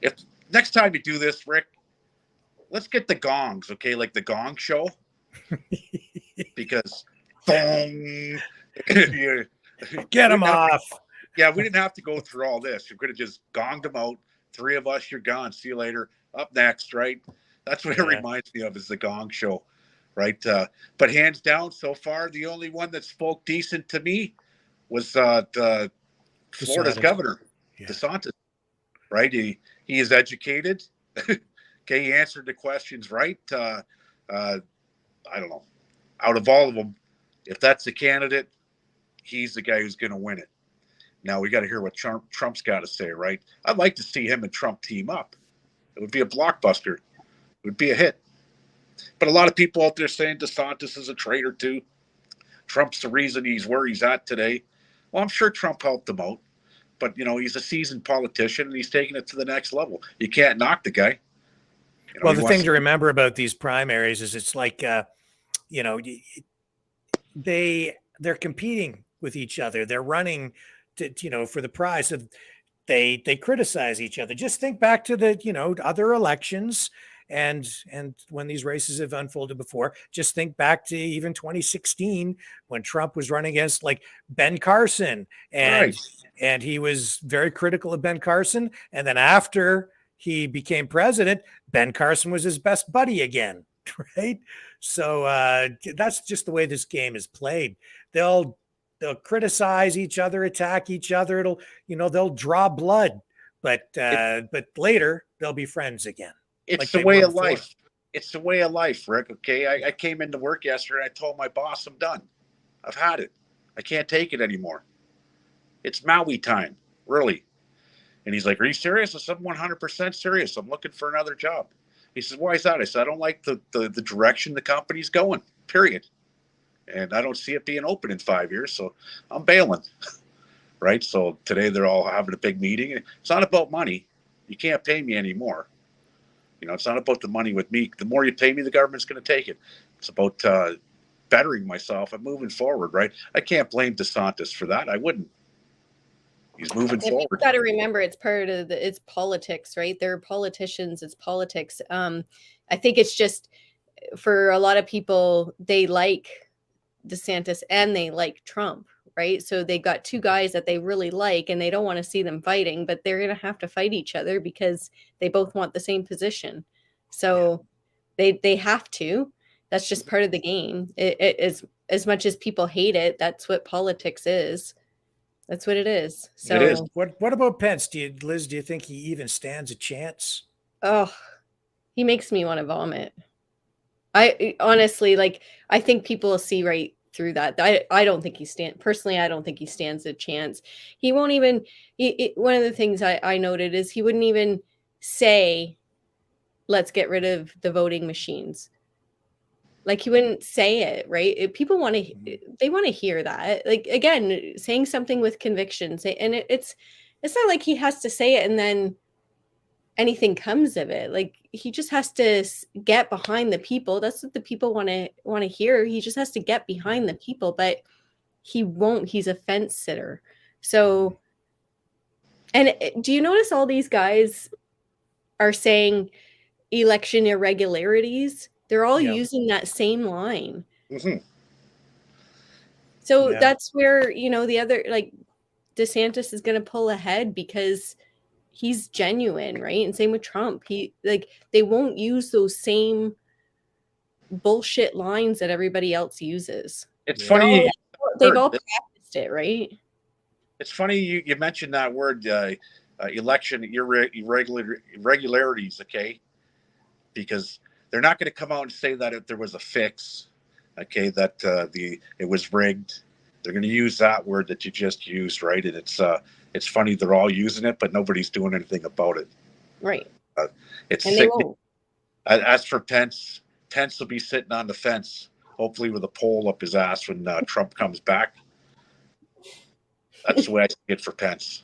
[SPEAKER 11] if next time you do this, Rick, let's get the gongs, okay, like the Gong Show, because boom.
[SPEAKER 2] Get them off.
[SPEAKER 11] Yeah, we didn't have to go through all this. We could have just gonged them out. 3 of us, you're gone. See you later. Up next, right? That's what it reminds me of, is the Gong Show, right? But hands down, so far, the only one that spoke decent to me was Florida's governor, DeSantis, right? He is educated. Okay, he answered the questions right. I don't know. Out of all of them, if that's the candidate, he's the guy who's going to win it. Now we got to hear what Trump's got to say, right? I'd like to see him and Trump team up. It would be a blockbuster. It would be a hit. But a lot of people out there saying DeSantis is a traitor too. Trump's the reason he's where he's at today. Well, I'm sure Trump helped him out. But, you know, he's a seasoned politician and he's taking it to the next level. You can't knock the guy. You know,
[SPEAKER 2] well, the thing to remember about these primaries is it's like, you know, they're competing with each other. They're running to, you know, for the prize of they criticize each other. Just think back to the, you know, other elections and when these races have unfolded before. Just think back to even 2016 when Trump was running against like Ben Carson and he was very critical of Ben Carson. And then after he became president, Ben Carson was his best buddy again. Right. So that's just the way this game is played. They'll criticize each other, attack each other. It'll, you know, they'll draw blood, but later they'll be friends again.
[SPEAKER 11] It's
[SPEAKER 2] like
[SPEAKER 11] the way of life. It's the way of life, Rick. Okay. I came into work yesterday. I told my boss, I'm done. I've had it. I can't take it anymore. It's Maui time, really. And he's like, are you serious? I said, I'm 100% serious. I'm looking for another job. He says, why is that? I said, I don't like the direction the company's going, period. And I don't see it being open in 5 years, so I'm bailing, right? So today they're all having a big meeting. It's not about money. You can't pay me anymore. You know, it's not about the money with me. The more you pay me, the government's going to take it. It's about bettering myself and moving forward, right? I can't blame DeSantis for that. I wouldn't. He's moving forward.
[SPEAKER 9] You've got to remember, it's part of it's politics, right? They're politicians. It's politics. I think it's just for a lot of people, they like DeSantis and they like Trump, right? So they got two guys that they really like and they don't want to see them fighting, but they're going to have to fight each other because they both want the same position. So they have to. That's just part of the game. It is, as much as people hate it, that's what politics is. That's what it is. So
[SPEAKER 2] it is. What about Pence? Liz, do you think he even stands a chance?
[SPEAKER 9] Oh, he makes me want to vomit. I honestly, like, I think people will see right through that. I don't think personally, I don't think he stands a chance. He won't even, one of the things I noted is he wouldn't even say, let's get rid of the voting machines. Like, he wouldn't say it, right? People want to, they want to hear that. Like, again, saying something with conviction. And it's not like he has to say it and anything comes of it. Like, he just has to get behind the people. That's what the people want to hear. He just has to get behind the people, but he won't. He's a fence sitter. So, and do you notice all these guys are saying election irregularities? They're all using that same line. So that's where, the other, like, DeSantis is going to pull ahead because he's genuine, right? And same with Trump. They won't use those same bullshit lines that everybody else uses.
[SPEAKER 11] It's funny.
[SPEAKER 9] They've all practiced it, right?
[SPEAKER 11] It's funny you mentioned that word, election irregularities, okay? Because they're not going to come out and say that if there was a fix, okay, that it was rigged. They're going to use that word that you just used, right? And it's funny they're all using it, but nobody's doing anything about it.
[SPEAKER 9] Right.
[SPEAKER 11] It's
[SPEAKER 9] and
[SPEAKER 11] sick.
[SPEAKER 9] they won't.
[SPEAKER 11] As for Pence will be sitting on the fence, hopefully with a pole up his ass when Trump comes back. That's the way I see it for Pence.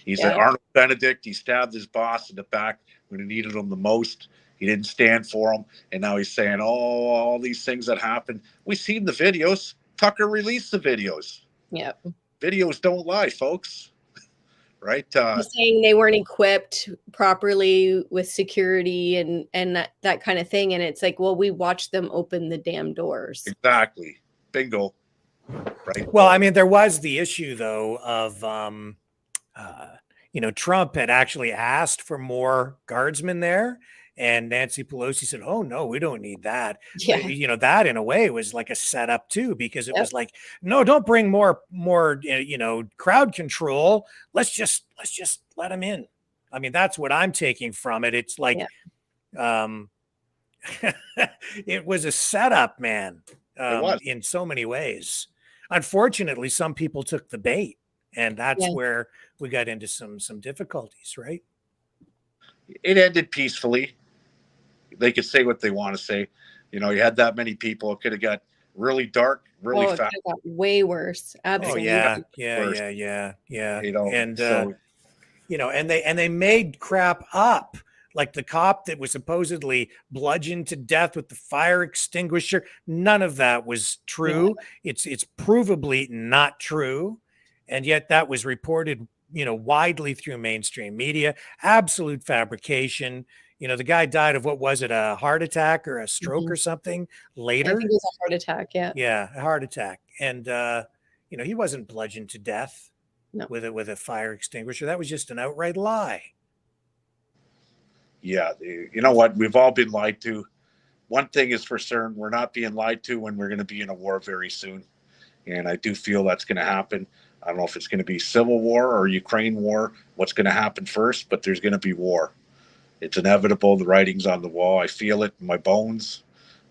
[SPEAKER 11] He's an Arnold Benedict. He stabbed his boss in the back when he needed him the most. He didn't stand for him. And now he's saying, all these things that happened. We've seen the videos. Tucker released the videos.
[SPEAKER 9] Yep.
[SPEAKER 11] Videos don't lie, folks. Right?
[SPEAKER 9] He's saying they weren't equipped properly with security and that kind of thing. And it's like, well, we watched them open the damn doors.
[SPEAKER 11] Exactly. Bingo. Right.
[SPEAKER 2] Well, I mean, there was the issue, though, of, Trump had actually asked for more guardsmen there. And Nancy Pelosi said, oh, no, we don't need that.
[SPEAKER 9] Yeah.
[SPEAKER 2] That in a way was like a setup, too, because it was like, no, don't bring more, crowd control. Let's just let them in. I mean, that's what I'm taking from it. It's like, it was a setup, man, in so many ways. Unfortunately, some people took the bait, and that's where we got into some difficulties, right?
[SPEAKER 11] It ended peacefully. They could say what they want to say. You had that many people. It could have got really dark, really fast.
[SPEAKER 9] It got way worse. Absolutely.
[SPEAKER 2] Oh, yeah. And and they made crap up. Like the cop that was supposedly bludgeoned to death with the fire extinguisher. None of that was true. Yeah. It's provably not true. And yet that was reported, widely through mainstream media. Absolute fabrication. The guy died of, what was it, a heart attack or a stroke or something later?
[SPEAKER 9] I think it was a heart attack, yeah.
[SPEAKER 2] Yeah, a heart attack. And, he wasn't bludgeoned to death with a fire extinguisher. That was just an outright lie.
[SPEAKER 11] Yeah, you know what? We've all been lied to. One thing is for certain, we're not being lied to when we're going to be in a war very soon. And I do feel that's going to happen. I don't know if it's going to be civil war or Ukraine war, what's going to happen first, but there's going to be war. It's inevitable. The writing's on the wall. I feel it in my bones.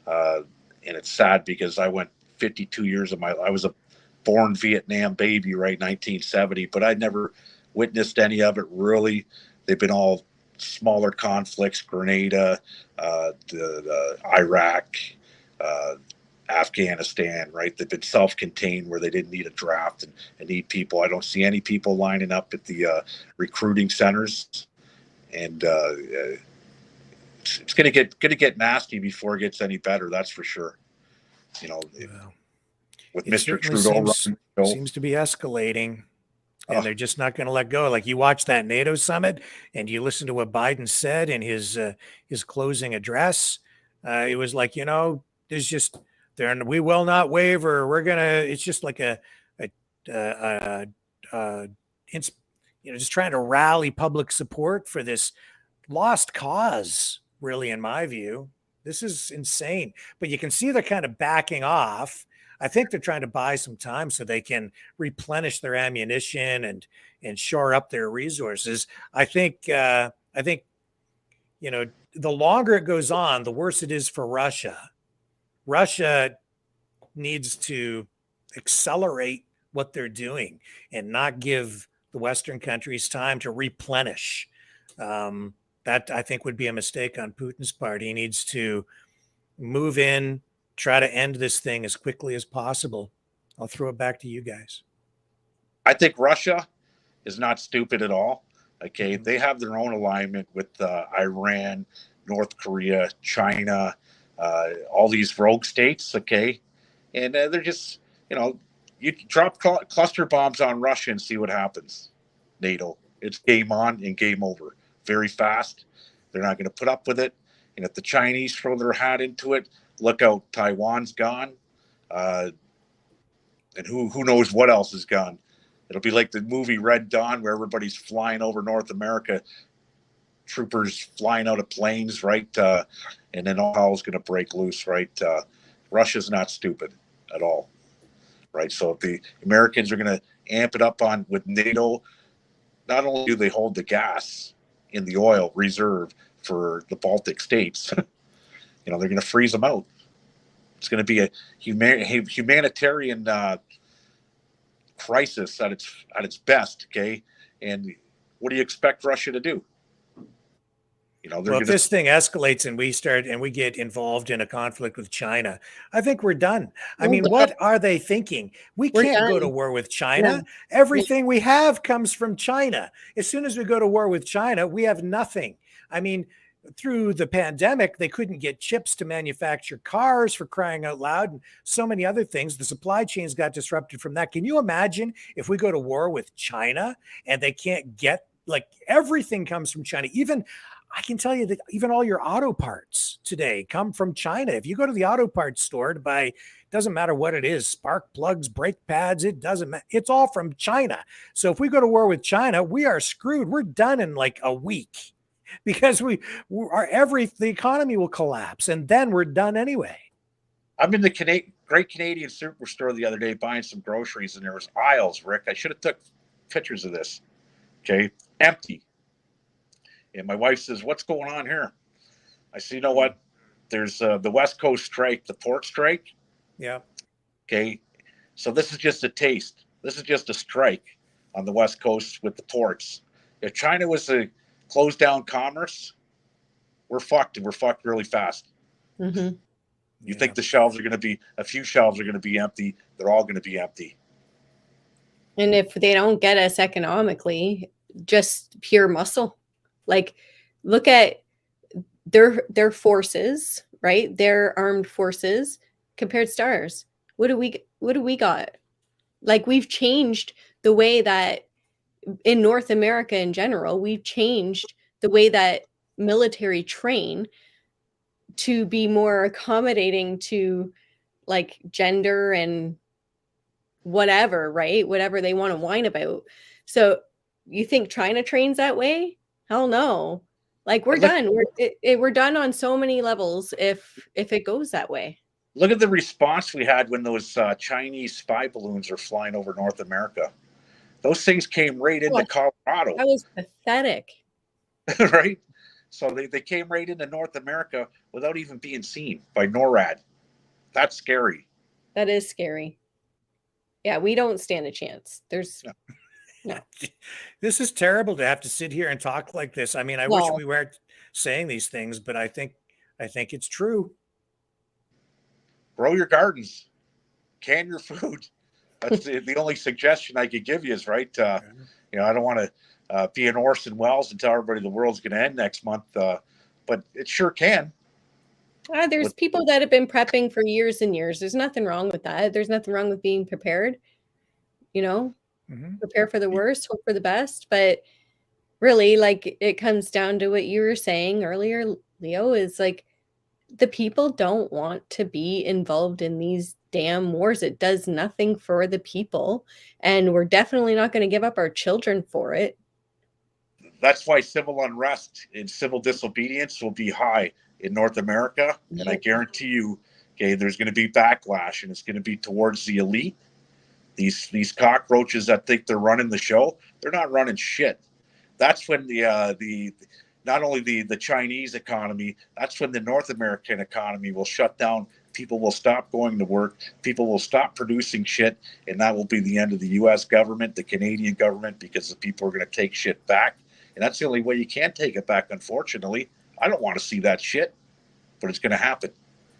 [SPEAKER 11] And it's sad because I went 52 years of my life. I was a born Vietnam baby, right, 1970, but I never witnessed any of it really. They've been all smaller conflicts, Grenada, the Iraq, Afghanistan, right? They've been self-contained where they didn't need a draft and need people. I don't see any people lining up at the recruiting centers, and it's going to get nasty before it gets any better. That's for sure. With Mr. Trudeau,
[SPEAKER 2] seems to be escalating. And they're just not going to let go. Like, you watch that NATO summit and you listen to what Biden said in his closing address. It was like, there's just there. We will not waver. We're going to, it's just like just trying to rally public support for this lost cause, really, in my view. This is insane. But you can see they're kind of backing off. I think they're trying to buy some time so they can replenish their ammunition and shore up their resources. I think the longer it goes on, the worse it is for Russia. Russia needs to accelerate what they're doing and not give the Western countries time to replenish. That, I think, would be a mistake on Putin's part. He needs to move in, try to end this thing as quickly as possible. I'll throw it back to you guys.
[SPEAKER 11] I think Russia is not stupid at all. Okay, they have their own alignment with Iran, North Korea, China, all these rogue states. Okay, and they're just, you drop cluster bombs on Russia and see what happens. NATO, it's game on and game over very fast. They're not going to put up with it. And if the Chinese throw their hat into it, look out, Taiwan's gone. And who knows what else is gone. It'll be like the movie Red Dawn, where everybody's flying over North America, troopers flying out of planes, right? And then all hell's going to break loose, right? Russia's not stupid at all, right? So if the Americans are going to amp it up on with NATO, not only do they hold the gas in the oil reserve for the Baltic states, they're going to freeze them out. It's going to be a humanitarian crisis at its best. Okay, and what do you expect Russia to do?
[SPEAKER 2] Well, if this thing escalates and we get involved in a conflict with China, I think we're done. I mean, what are they thinking? We're can't go to war with China.
[SPEAKER 9] No.
[SPEAKER 2] Everything we have comes from China. As soon as we go to war with China, we have nothing. I mean, through the pandemic, they couldn't get chips to manufacture cars, for crying out loud, and so many other things. The supply chains got disrupted from that. Can you imagine if we go to war with China and they can't get, like, everything comes from China? Even I can tell you that even all your auto parts today come from China. If you go to the auto parts store to buy, doesn't matter what it is, spark plugs, brake pads, it doesn't matter. It's all from China. So if we go to war with China, we are screwed. We're done in like a week, because the economy will collapse, and then we're done anyway.
[SPEAKER 11] I'm in the Great Canadian Superstore the other day buying some groceries, and there was aisles, Rick. I should have took pictures of this. Okay, empty. And my wife says, "What's going on here?" I said, "You know what? There's the West Coast strike, the port strike."
[SPEAKER 2] Yeah.
[SPEAKER 11] Okay. So this is just a taste. This is just a strike on the West Coast with the ports. If China was to close down commerce, we're fucked. We're fucked really fast.
[SPEAKER 9] Mm-hmm.
[SPEAKER 11] You think the shelves are going to be, a few shelves are going to be empty. They're all going to be empty.
[SPEAKER 9] And if they don't get us economically, just pure muscle. Like, look at their forces, right? Their armed forces compared to ours. What do we got? Like, we've changed the way that in North America in general, we've changed the way that military train to be more accommodating to, like, gender and whatever, right? Whatever they want to whine about. So you think China trains that way? Hell no. Like, we're done. We're done on so many levels if it goes that way.
[SPEAKER 11] Look at the response we had when those Chinese spy balloons were flying over North America. Those things came right into Colorado.
[SPEAKER 9] That was pathetic.
[SPEAKER 11] Right? So they came right into North America without even being seen by NORAD. That's scary.
[SPEAKER 9] That is scary. Yeah, we don't stand a chance. There's no.
[SPEAKER 2] This is terrible to have to sit here and talk like this. I mean, I wish we weren't saying these things, but I think it's true.
[SPEAKER 11] Grow your gardens, can your food. That's the only suggestion I could give you is, right. I don't want to be an Orson Welles and tell everybody the world's going to end next month, but it sure can.
[SPEAKER 9] There's people that have been prepping for years and years. There's nothing wrong with that. There's nothing wrong with being prepared. Prepare for the worst, hope for the best. But really, like, it comes down to what you were saying earlier, Leo, is like, the people don't want to be involved in these damn wars. It does nothing for the people, and we're definitely not going to give up our children for it.
[SPEAKER 11] That's why civil unrest and civil disobedience will be high in North America. And I guarantee you, there's going to be backlash, and it's going to be towards the elite. These cockroaches that think they're running the show, they're not running shit. That's when not only the Chinese economy, that's when the North American economy will shut down. People will stop going to work. People will stop producing shit. And that will be the end of the U.S. government, the Canadian government, because the people are going to take shit back. And that's the only way you can take it back, unfortunately. I don't want to see that shit, but it's going to happen.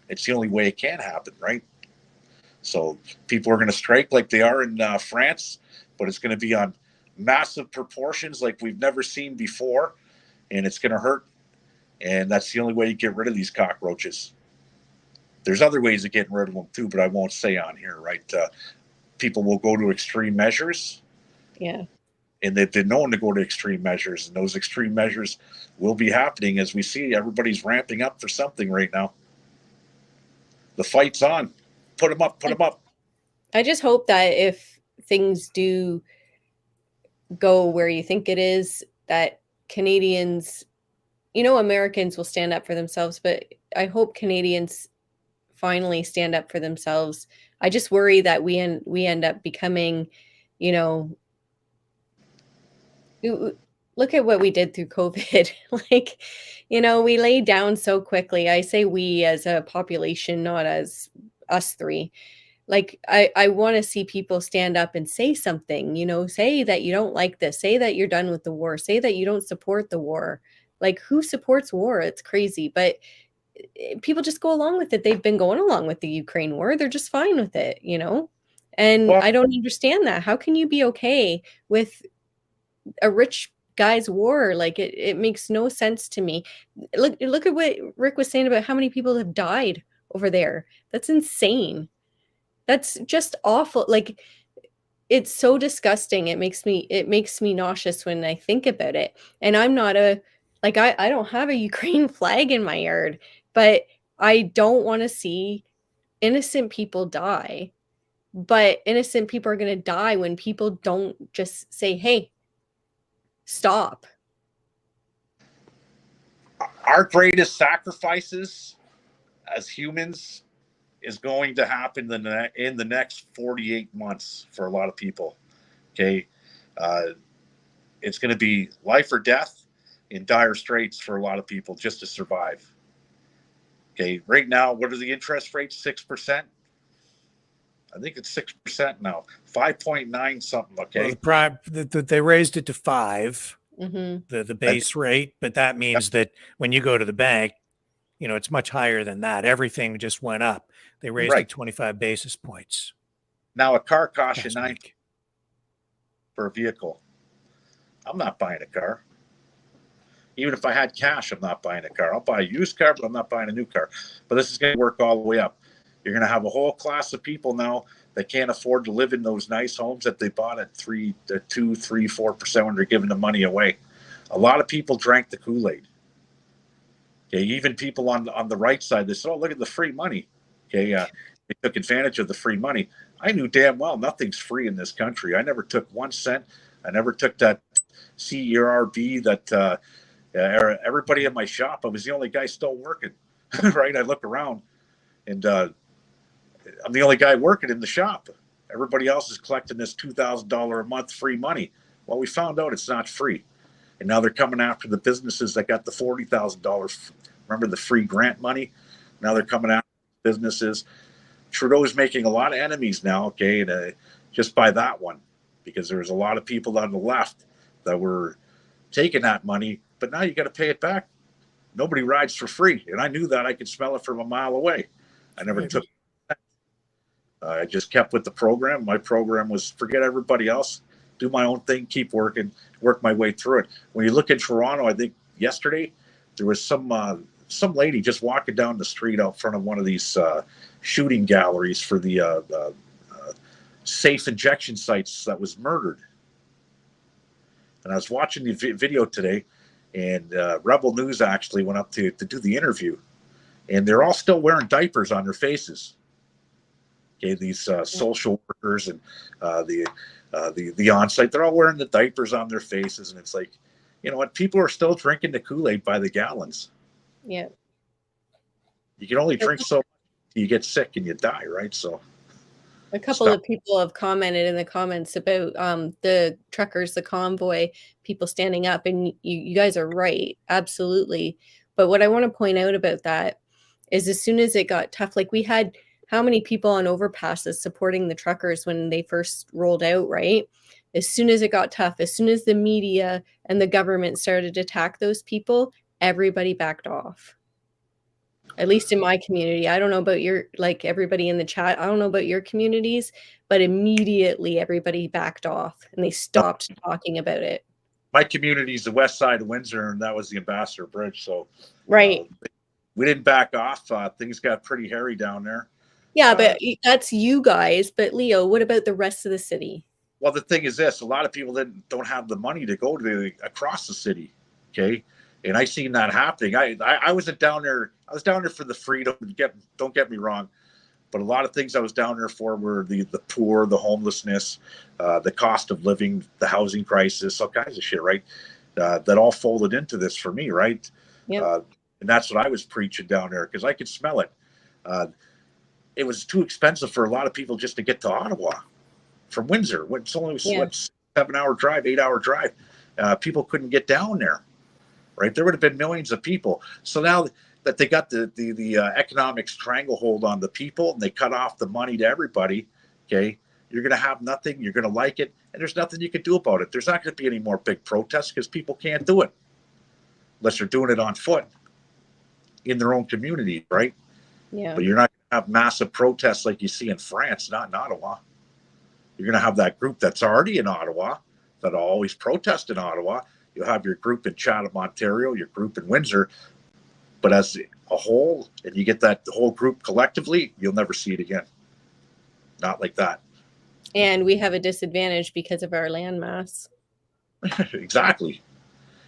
[SPEAKER 11] It's the only way it can happen, right? So people are going to strike like they are in France, but it's going to be on massive proportions like we've never seen before, and it's going to hurt. And that's the only way you get rid of these cockroaches. There's other ways of getting rid of them too, but I won't say on here, right? People will go to extreme measures.
[SPEAKER 9] Yeah.
[SPEAKER 11] And they've been known to go to extreme measures, and those extreme measures will be happening as we see everybody's ramping up for something right now. The fight's on. Put them up, put them up.
[SPEAKER 9] I just hope that if things do go where you think it is, that Canadians, Americans will stand up for themselves, but I hope Canadians finally stand up for themselves. I just worry that we end up becoming, look at what we did through COVID. Like, we laid down so quickly. I say we as a population, not as us three. Like, I want to see people stand up and say something, say that you don't like this, say that you're done with the war, say that you don't support the war. Like, who supports war? It's crazy. But people just go along with it. They've been going along with the Ukraine war. They're just fine with it, And
[SPEAKER 11] Well,
[SPEAKER 9] I don't understand that. How can you be okay with a rich guy's war? Like, it makes no sense to me. Look at what Rick was saying about how many people have died over there. That's insane. That's just awful. Like, it's so disgusting. It makes me nauseous when I think about it. And I'm not I don't have a Ukraine flag in my yard, but I don't want to see innocent people die. But innocent people are going to die when people don't just say, "Hey, stop."
[SPEAKER 11] Our greatest sacrifices as humans is going to happen in the next 48 months for a lot of people. Okay. It's going to be life or death in dire straits for a lot of people just to survive. Okay. Right now, what are the interest rates? 6%. I think it's 6% now. 5.9 something. Okay.
[SPEAKER 2] Well, they raised it to 5,
[SPEAKER 9] Mm-hmm.
[SPEAKER 2] the base rate, but that means that when you go to the bank, it's much higher than that. Everything just went up. They raised it 25 basis points.
[SPEAKER 11] Now a car costs you
[SPEAKER 2] last
[SPEAKER 11] $9
[SPEAKER 2] week.
[SPEAKER 11] for a vehicle. I'm not buying a car. Even if I had cash, I'm not buying a car. I'll buy a used car, but I'm not buying a new car. But this is going to work all the way up. You're going to have a whole class of people now that can't afford to live in those nice homes that they bought at 2, 3, 4% when they're giving the money away. A lot of people drank the Kool-Aid. Okay, even people on the right side, they said, "Oh, look at the free money." Okay, they took advantage of the free money. I knew damn well nothing's free in this country. I never took 1 cent. I never took that CERB that everybody in my shop, I was the only guy still working. Right? I look around and I'm the only guy working in the shop. Everybody else is collecting this $2,000 a month free money. Well, we found out it's not free. And now they're coming after the businesses that got the $40,000. Remember the free grant money? Now they're coming after businesses. Trudeau's making a lot of enemies now, okay, just by that one, because there's a lot of people on the left that were taking that money, but now you got to pay it back. Nobody rides for free. And I knew that. I could smell it from a mile away. I never took I just kept with the program. My program was forget everybody else, do my own thing, keep working, work my way through it. When you look in Toronto, I think yesterday there was some lady just walking down the street out front of one of these shooting galleries for the safe injection sites that was murdered. And I was watching the video today, and Rebel News actually went up to do the interview, and they're all still wearing diapers on their faces. Okay, these social workers and the on-site, they're all wearing the diapers on their faces, and it's like, you know what? People are still drinking the Kool-Aid by the gallons.
[SPEAKER 9] Yeah.
[SPEAKER 11] You can only drink so much till you get sick and you die, right? So
[SPEAKER 9] a couple of people have commented in the comments about the truckers, the convoy, people standing up, and you guys are right, absolutely. But what I want to point out about that is as soon as it got tough, like we had how many people on overpasses supporting the truckers when they first rolled out, right? As soon as it got tough, as soon as the media and the government started to attack those people, everybody backed off. At least in my community. I don't know about your, like everybody in the chat, I don't know about your communities, but immediately everybody backed off and they stopped talking about it.
[SPEAKER 11] My community's the west side of Windsor, and that was the Ambassador Bridge. So
[SPEAKER 9] Right.
[SPEAKER 11] we didn't back off. Things got pretty hairy down there.
[SPEAKER 9] Yeah, but that's you guys. But Leo, what about the rest of the city?
[SPEAKER 11] Well, the thing is this: a lot of people don't have the money to go to across the city. Okay, and I seen that happening. I wasn't down there. I was down there for the freedom. Don't get me wrong, but a lot of things I was down there for were the poor, the homelessness, the cost of living, the housing crisis, all kinds of shit. Right, that all folded into this for me. Right, and that's what I was preaching down there because I could smell it. It was too expensive for a lot of people just to get to Ottawa from Windsor. It's only what 7-hour drive, 8-hour drive. People couldn't get down there, right? There would have been millions of people. So now that they got the economic stranglehold on the people and they cut off the money to everybody, okay, you're going to have nothing. You're going to like it, and there's nothing you can do about it. There's not going to be any more big protests because people can't do it unless they're doing it on foot in their own community, right?
[SPEAKER 9] Yeah.
[SPEAKER 11] But you're not going to have massive protests like you see in France, not in Ottawa. You're going to have that group that's already in Ottawa that'll always protest in Ottawa. You'll have your group in Chatham, Ontario, your group in Windsor. But as a whole, and you get that whole group collectively, you'll never see it again. Not like that.
[SPEAKER 9] And we have a disadvantage because of our landmass.
[SPEAKER 11] Exactly.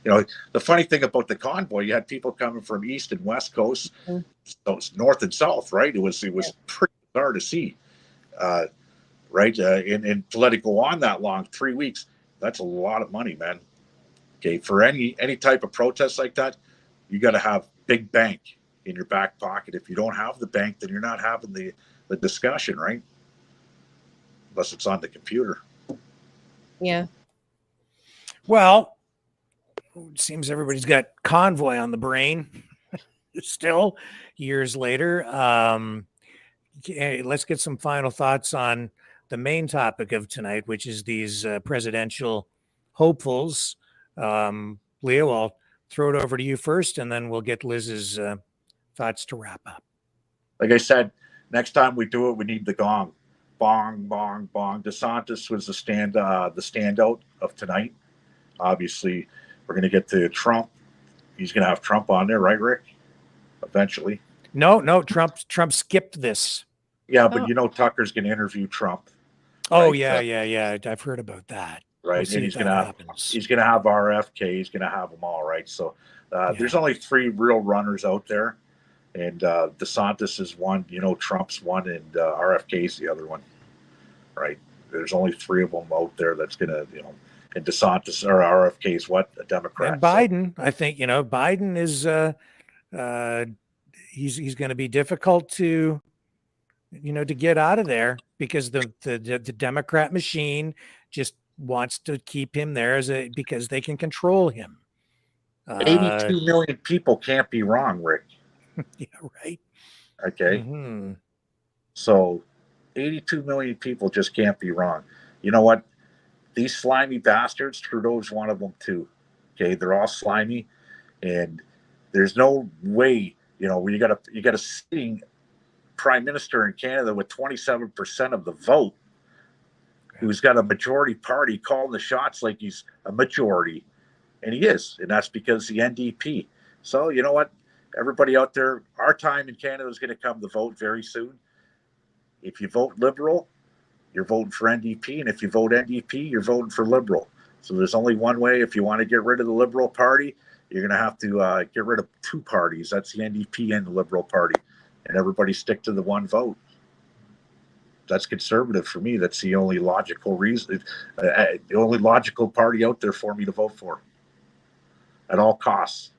[SPEAKER 11] You know, the funny thing about the convoy, you had people coming from east and west coast, so it's north and south, right? It was pretty bizarre to see, right? And to let it go on that long, 3 weeks, that's a lot of money, man. Okay, for any type of protest like that, you got to have big bank in your back pocket. If you don't have the bank, then you're not having the discussion, right? Unless it's on the computer.
[SPEAKER 9] Yeah.
[SPEAKER 2] Well, it seems everybody's got convoy on the brain still years later. Let's get some final thoughts on the main topic of tonight, which is these presidential hopefuls. Leo, I'll throw it over to you first, and then we'll get Liz's thoughts to wrap up.
[SPEAKER 11] Like I said, next time we do it, we need the gong. Bong, bong, bong. DeSantis was the standout of tonight. Obviously, we're going to get to Trump. He's going to have Trump on there, right, Rick? Eventually.
[SPEAKER 2] No, Trump skipped this.
[SPEAKER 11] Yeah, but you know Tucker's going to interview Trump.
[SPEAKER 2] Oh,
[SPEAKER 11] right?
[SPEAKER 2] yeah. I've heard about that.
[SPEAKER 11] Right,
[SPEAKER 2] We'll
[SPEAKER 11] and he's going to have RFK. He's going to have them all, right? So there's only 3 real runners out there, and DeSantis is one. You know, Trump's one, and RFK's the other one, right? There's only 3 of them out there that's going to, and DeSantis or RFK's what? A Democrat.
[SPEAKER 2] And Biden, I think, Biden is he's going to be difficult to get out of there because the Democrat machine just wants to keep him there because they can control him.
[SPEAKER 11] 82 million people can't be wrong, Rick.
[SPEAKER 2] Yeah, right.
[SPEAKER 11] Okay.
[SPEAKER 2] Mm-hmm.
[SPEAKER 11] So 82 million people just can't be wrong. You know what? These slimy bastards, Trudeau's one of them too. Okay, they're all slimy, and there's no way, when you got a sitting prime minister in Canada with 27% of the vote, who's got a majority party calling the shots like he's a majority, and he is, and that's because the NDP. So you know what, everybody out there, our time in Canada is going to come to vote very soon. If you vote Liberal, you're voting for NDP, and if you vote NDP, you're voting for Liberal. So there's only one way. If you want to get rid of the Liberal Party, you're going to have to get rid of 2 parties. That's the NDP and the Liberal Party, and everybody stick to the one vote. That's conservative for me. That's the only logical reason, the only logical party out there for me to vote for at all costs,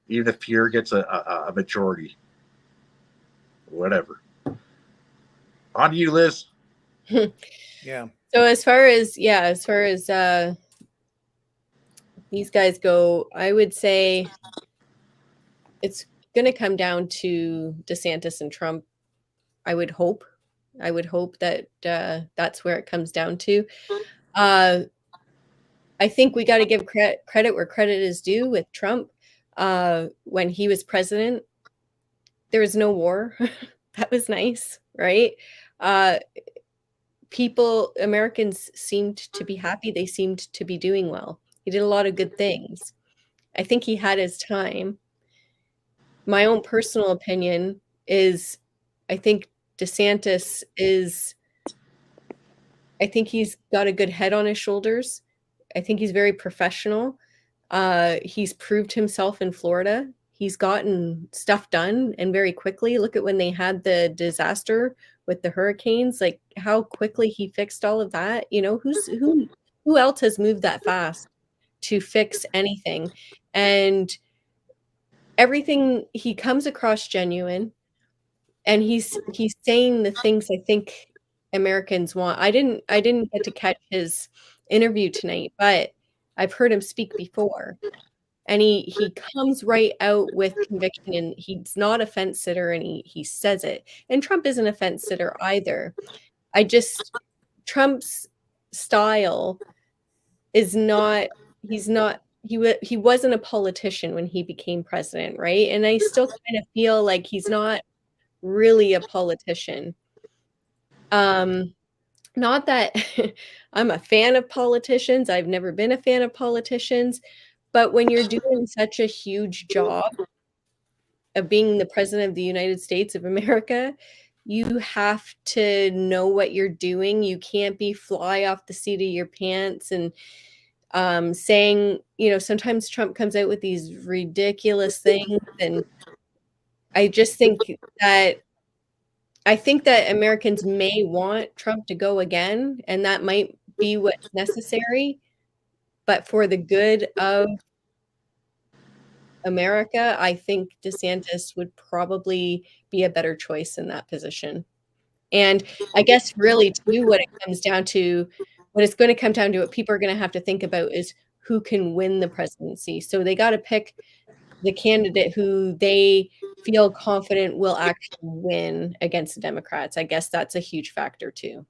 [SPEAKER 11] even if Pierre gets a majority, whatever. On to you, Liz.
[SPEAKER 2] Yeah.
[SPEAKER 9] So as far as these guys go, I would say it's going to come down to DeSantis and Trump. I would hope that that's where it comes down to. I think we got to give credit where credit is due with Trump. When he was president, there was no war. That was nice, right? Americans seemed to be happy. They seemed to be doing well. He did a lot of good things. I think he had his time. My own personal opinion is I think DeSantis I think he's got a good head on his shoulders. I think he's very professional. He's proved himself in Florida. He's gotten stuff done and very quickly. Look at when they had the disaster with the hurricanes, like how quickly he fixed all of that. You know, who else has moved that fast to fix anything? And everything, he comes across genuine, and he's saying the things I think Americans want. I didn't get to catch his interview tonight, but I've heard him speak before. And he comes right out with conviction, and he's not a fence sitter, and he says it. And Trump isn't a fence sitter either. Trump's style is not, he wasn't a politician when he became president, right? And I still kind of feel like he's not really a politician. Not that I'm a fan of politicians. I've never been a fan of politicians. But when you're doing such a huge job of being the president of the United States of America, you have to know what you're doing. You can't be fly off the seat of your pants and saying, you know, sometimes Trump comes out with these ridiculous things. And I just think that Americans may want Trump to go again, and that might be what's necessary. But for the good of America, I think DeSantis would probably be a better choice in that position. And I guess really too, what it's going to come down to, what people are going to have to think about is who can win the presidency. So they got to pick the candidate who they feel confident will actually win against the Democrats. I guess that's a huge factor too.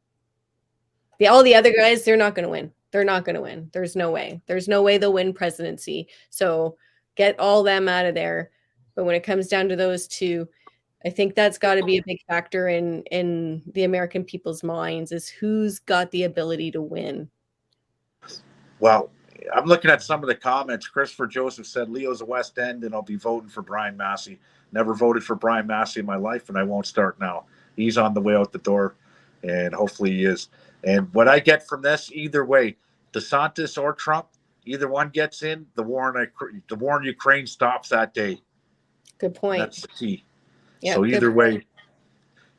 [SPEAKER 9] All the other guys, they're not going to win. They're not going to win. There's no way. There's no way they'll win presidency. So get all them out of there. But when it comes down to those two, I think that's got to be a big factor in the American people's minds, is who's got the ability to win.
[SPEAKER 11] Well, I'm looking at some of the comments. Christopher Joseph said, Leo's a West End, and I'll be voting for Brian Massey. Never voted for Brian Massey in my life, and I won't start now. He's on the way out the door, and hopefully he is. And what I get from this, either way, DeSantis or Trump, either one gets in, the war in Ukraine stops that day.
[SPEAKER 9] Good point.
[SPEAKER 11] That's the key.
[SPEAKER 9] Yeah,
[SPEAKER 11] so either way,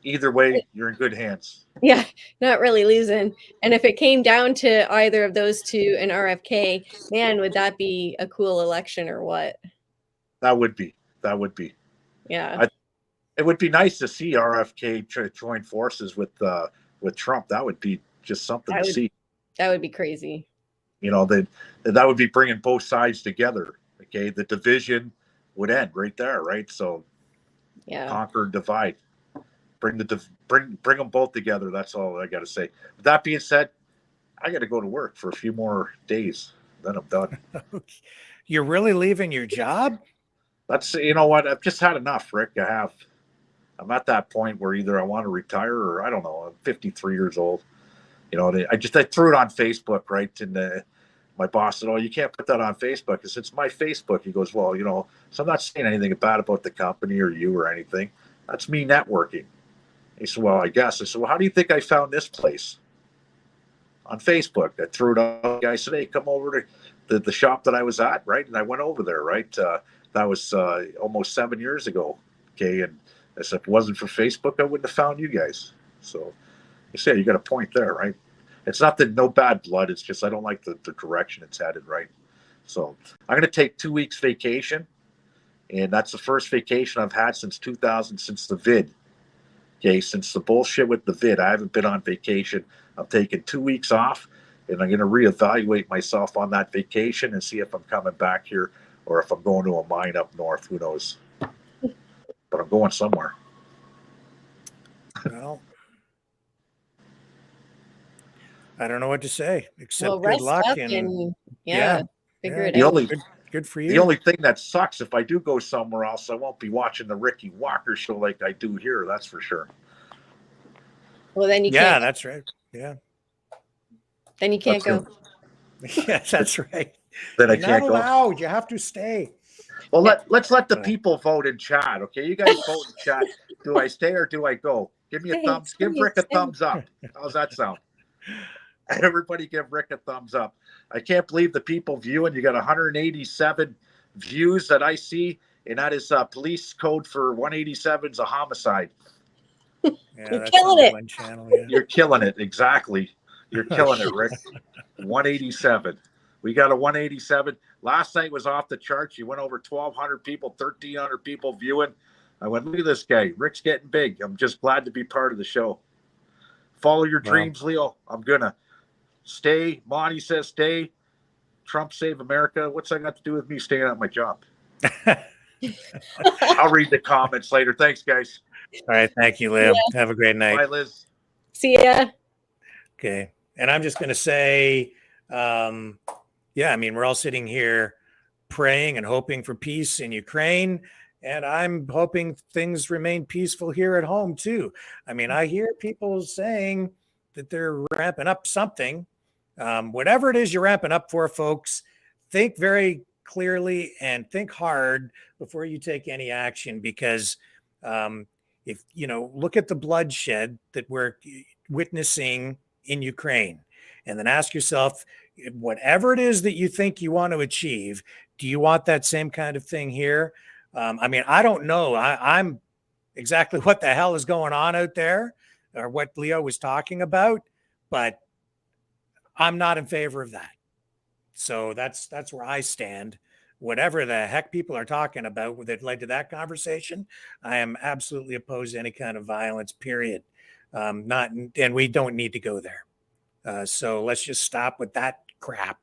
[SPEAKER 11] you're in good hands.
[SPEAKER 9] Yeah, not really losing. And if it came down to either of those two and RFK, man, would that be a cool election or what?
[SPEAKER 11] That would be.
[SPEAKER 9] Yeah.
[SPEAKER 11] It would be nice to see RFK join forces with Trump. That would be just something to see.
[SPEAKER 9] That would be crazy.
[SPEAKER 11] You know, that would be bringing both sides together. Okay, the division would end right there, right? So,
[SPEAKER 9] yeah,
[SPEAKER 11] conquer, divide, bring them both together. That's all I got to say. With that being said, I got to go to work for a few more days, then I'm done.
[SPEAKER 2] You're really leaving your job?
[SPEAKER 11] That's, you know what? I've just had enough, Rick. I'm at that point where either I want to retire or I don't know. I'm 53 years old. You know, I threw it on Facebook, right? And my boss said, "Oh, you can't put that on Facebook." I said, "It's my Facebook." He goes, "Well, you know, so I'm not saying anything bad about the company or you or anything. That's me networking." He said, "Well, I guess." I said, "Well, how do you think I found this place?" On Facebook. I threw it on. The guy said, "Hey, come over to the shop that I was at," right? And I went over there, right? That was almost 7 years ago. Okay, and I said, if it wasn't for Facebook, I wouldn't have found you guys. So you say you got a point there, right? It's not that no bad blood. It's just I don't like the direction it's headed, right? So I'm going to take 2 weeks vacation, and that's the first vacation I've had since 2000, since the vid. Okay, since the bullshit with the vid, I haven't been on vacation. I'm taking 2 weeks off, and I'm going to reevaluate myself on that vacation and see if I'm coming back here or if I'm going to a mine up north. Who knows? But I'm going somewhere.
[SPEAKER 2] Well, I don't know what to say except
[SPEAKER 9] Well,
[SPEAKER 2] good
[SPEAKER 9] rest
[SPEAKER 2] luck
[SPEAKER 9] up
[SPEAKER 2] and
[SPEAKER 9] figure
[SPEAKER 2] yeah,
[SPEAKER 9] it
[SPEAKER 11] The
[SPEAKER 9] out.
[SPEAKER 2] Good for you.
[SPEAKER 11] The only thing that sucks, if I do go somewhere else, I won't be watching the Ricky Walker show like I do here. That's for sure.
[SPEAKER 9] Well, then you
[SPEAKER 2] Yeah,
[SPEAKER 9] can't.
[SPEAKER 2] that's right. Yeah.
[SPEAKER 9] Then you can't
[SPEAKER 11] That's
[SPEAKER 9] go.
[SPEAKER 2] Yes, that's right.
[SPEAKER 11] Then I
[SPEAKER 2] You're not
[SPEAKER 11] can't go.
[SPEAKER 2] allowed. You have to stay.
[SPEAKER 11] Well, let's let the people vote in chat, okay? You guys vote in chat. Do I stay or do I go? Give me a thumbs. Give Rick a thumbs up. How's that sound? Everybody give Rick a thumbs up. I can't believe the people viewing. You got 187 views that I see, and that is police code for 187 is a homicide.
[SPEAKER 2] Yeah,
[SPEAKER 9] You're
[SPEAKER 2] that's
[SPEAKER 9] killing
[SPEAKER 2] on
[SPEAKER 9] it.
[SPEAKER 2] one channel, yeah.
[SPEAKER 11] You're killing it. Exactly. You're killing it, Rick. 187. We got a 187. Last night was off the charts. You went over 1,200 people, 1,300 people viewing. I went, look at this guy. Rick's getting big. I'm just glad to be part of the show. Follow your dreams, Leo. I'm going to stay. Monty says stay. Trump save America. What's that got to do with me staying at my job? I'll read the comments later. Thanks, guys.
[SPEAKER 2] All right. Thank you, Leo. Have a great night.
[SPEAKER 11] Bye, Liz.
[SPEAKER 9] See ya.
[SPEAKER 2] Okay. And I'm just going to say, yeah, I mean, we're all sitting here praying and hoping for peace in Ukraine. And I'm hoping things remain peaceful here at home, too. I mean, I hear people saying that they're ramping up something. Whatever it is you're ramping up for, folks, think very clearly and think hard before you take any action, because if you know, look at the bloodshed that we're witnessing in Ukraine, and then ask yourself, whatever it is that you think you want to achieve, do you want that same kind of thing here? I mean, I don't know. I'm exactly what the hell is going on out there, or what Leo was talking about, but I'm not in favor of that. So that's where I stand. Whatever the heck people are talking about that led to that conversation, I am absolutely opposed to any kind of violence, period. And we don't need to go there. So let's just stop with that crap,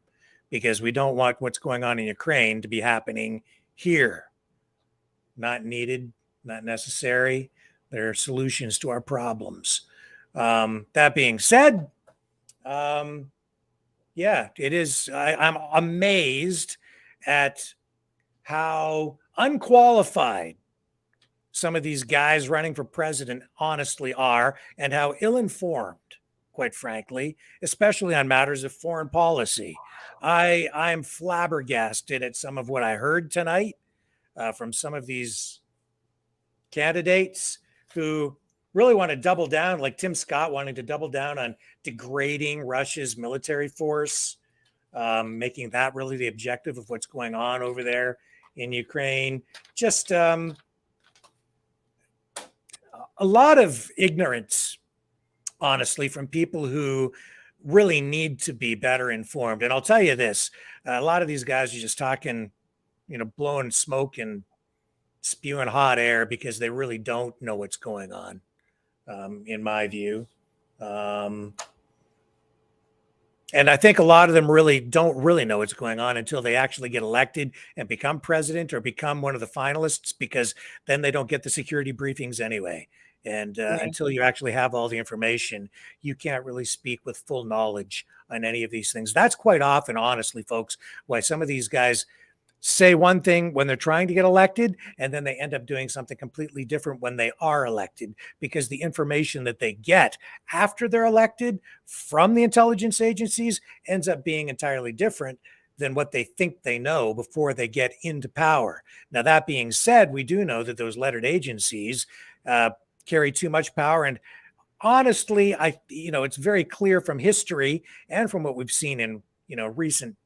[SPEAKER 2] because we don't want what's going on in Ukraine to be happening here. Not needed, not necessary. There are solutions to our problems. That being said, yeah, it is. I'm amazed at how unqualified some of these guys running for president honestly are, and how ill-informed, quite frankly, especially on matters of foreign policy. I'm flabbergasted at some of what I heard tonight from some of these candidates who really want to double down, like Tim Scott wanting to double down on degrading Russia's military force, making that really the objective of what's going on over there in Ukraine. Just a lot of ignorance, honestly, from people who really need to be better informed. And I'll tell you this, a lot of these guys are just talking, you know, blowing smoke and spewing hot air because they really don't know what's going on, in my view. And I think a lot of them really don't really know what's going on until they actually get elected and become president or become one of the finalists, because then they don't get the security briefings anyway. And until you actually have all the information, you can't really speak with full knowledge on any of these things. That's quite often, honestly, folks, why some of these guys say one thing when they're trying to get elected, and then they end up doing something completely different when they are elected, because the information that they get after they're elected from the intelligence agencies ends up being entirely different than what they think they know before they get into power. Now, that being said, we do know that those lettered agencies carry too much power. And honestly, it's very clear from history and from what we've seen in, recent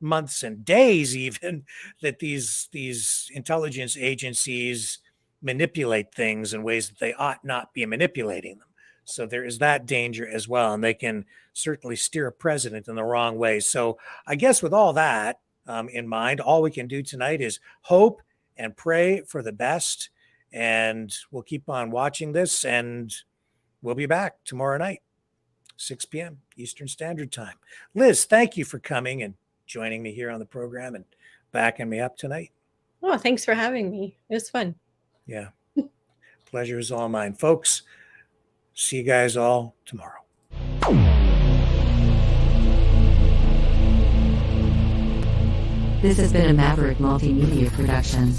[SPEAKER 2] months and days even, that these intelligence agencies manipulate things in ways that they ought not be manipulating them. So there is that danger as well. And they can certainly steer a president in the wrong way. So I guess with all that in mind, all we can do tonight is hope and pray for the best. And we'll keep on watching this, and we'll be back tomorrow night, 6 p.m. Eastern Standard Time. Liz, thank you for coming and joining me here on the program and backing me up tonight.
[SPEAKER 9] Oh, thanks for having me. It was fun.
[SPEAKER 2] Yeah. Pleasure is all mine. Folks, see you guys all tomorrow.
[SPEAKER 14] This has been a Maverick Multimedia production.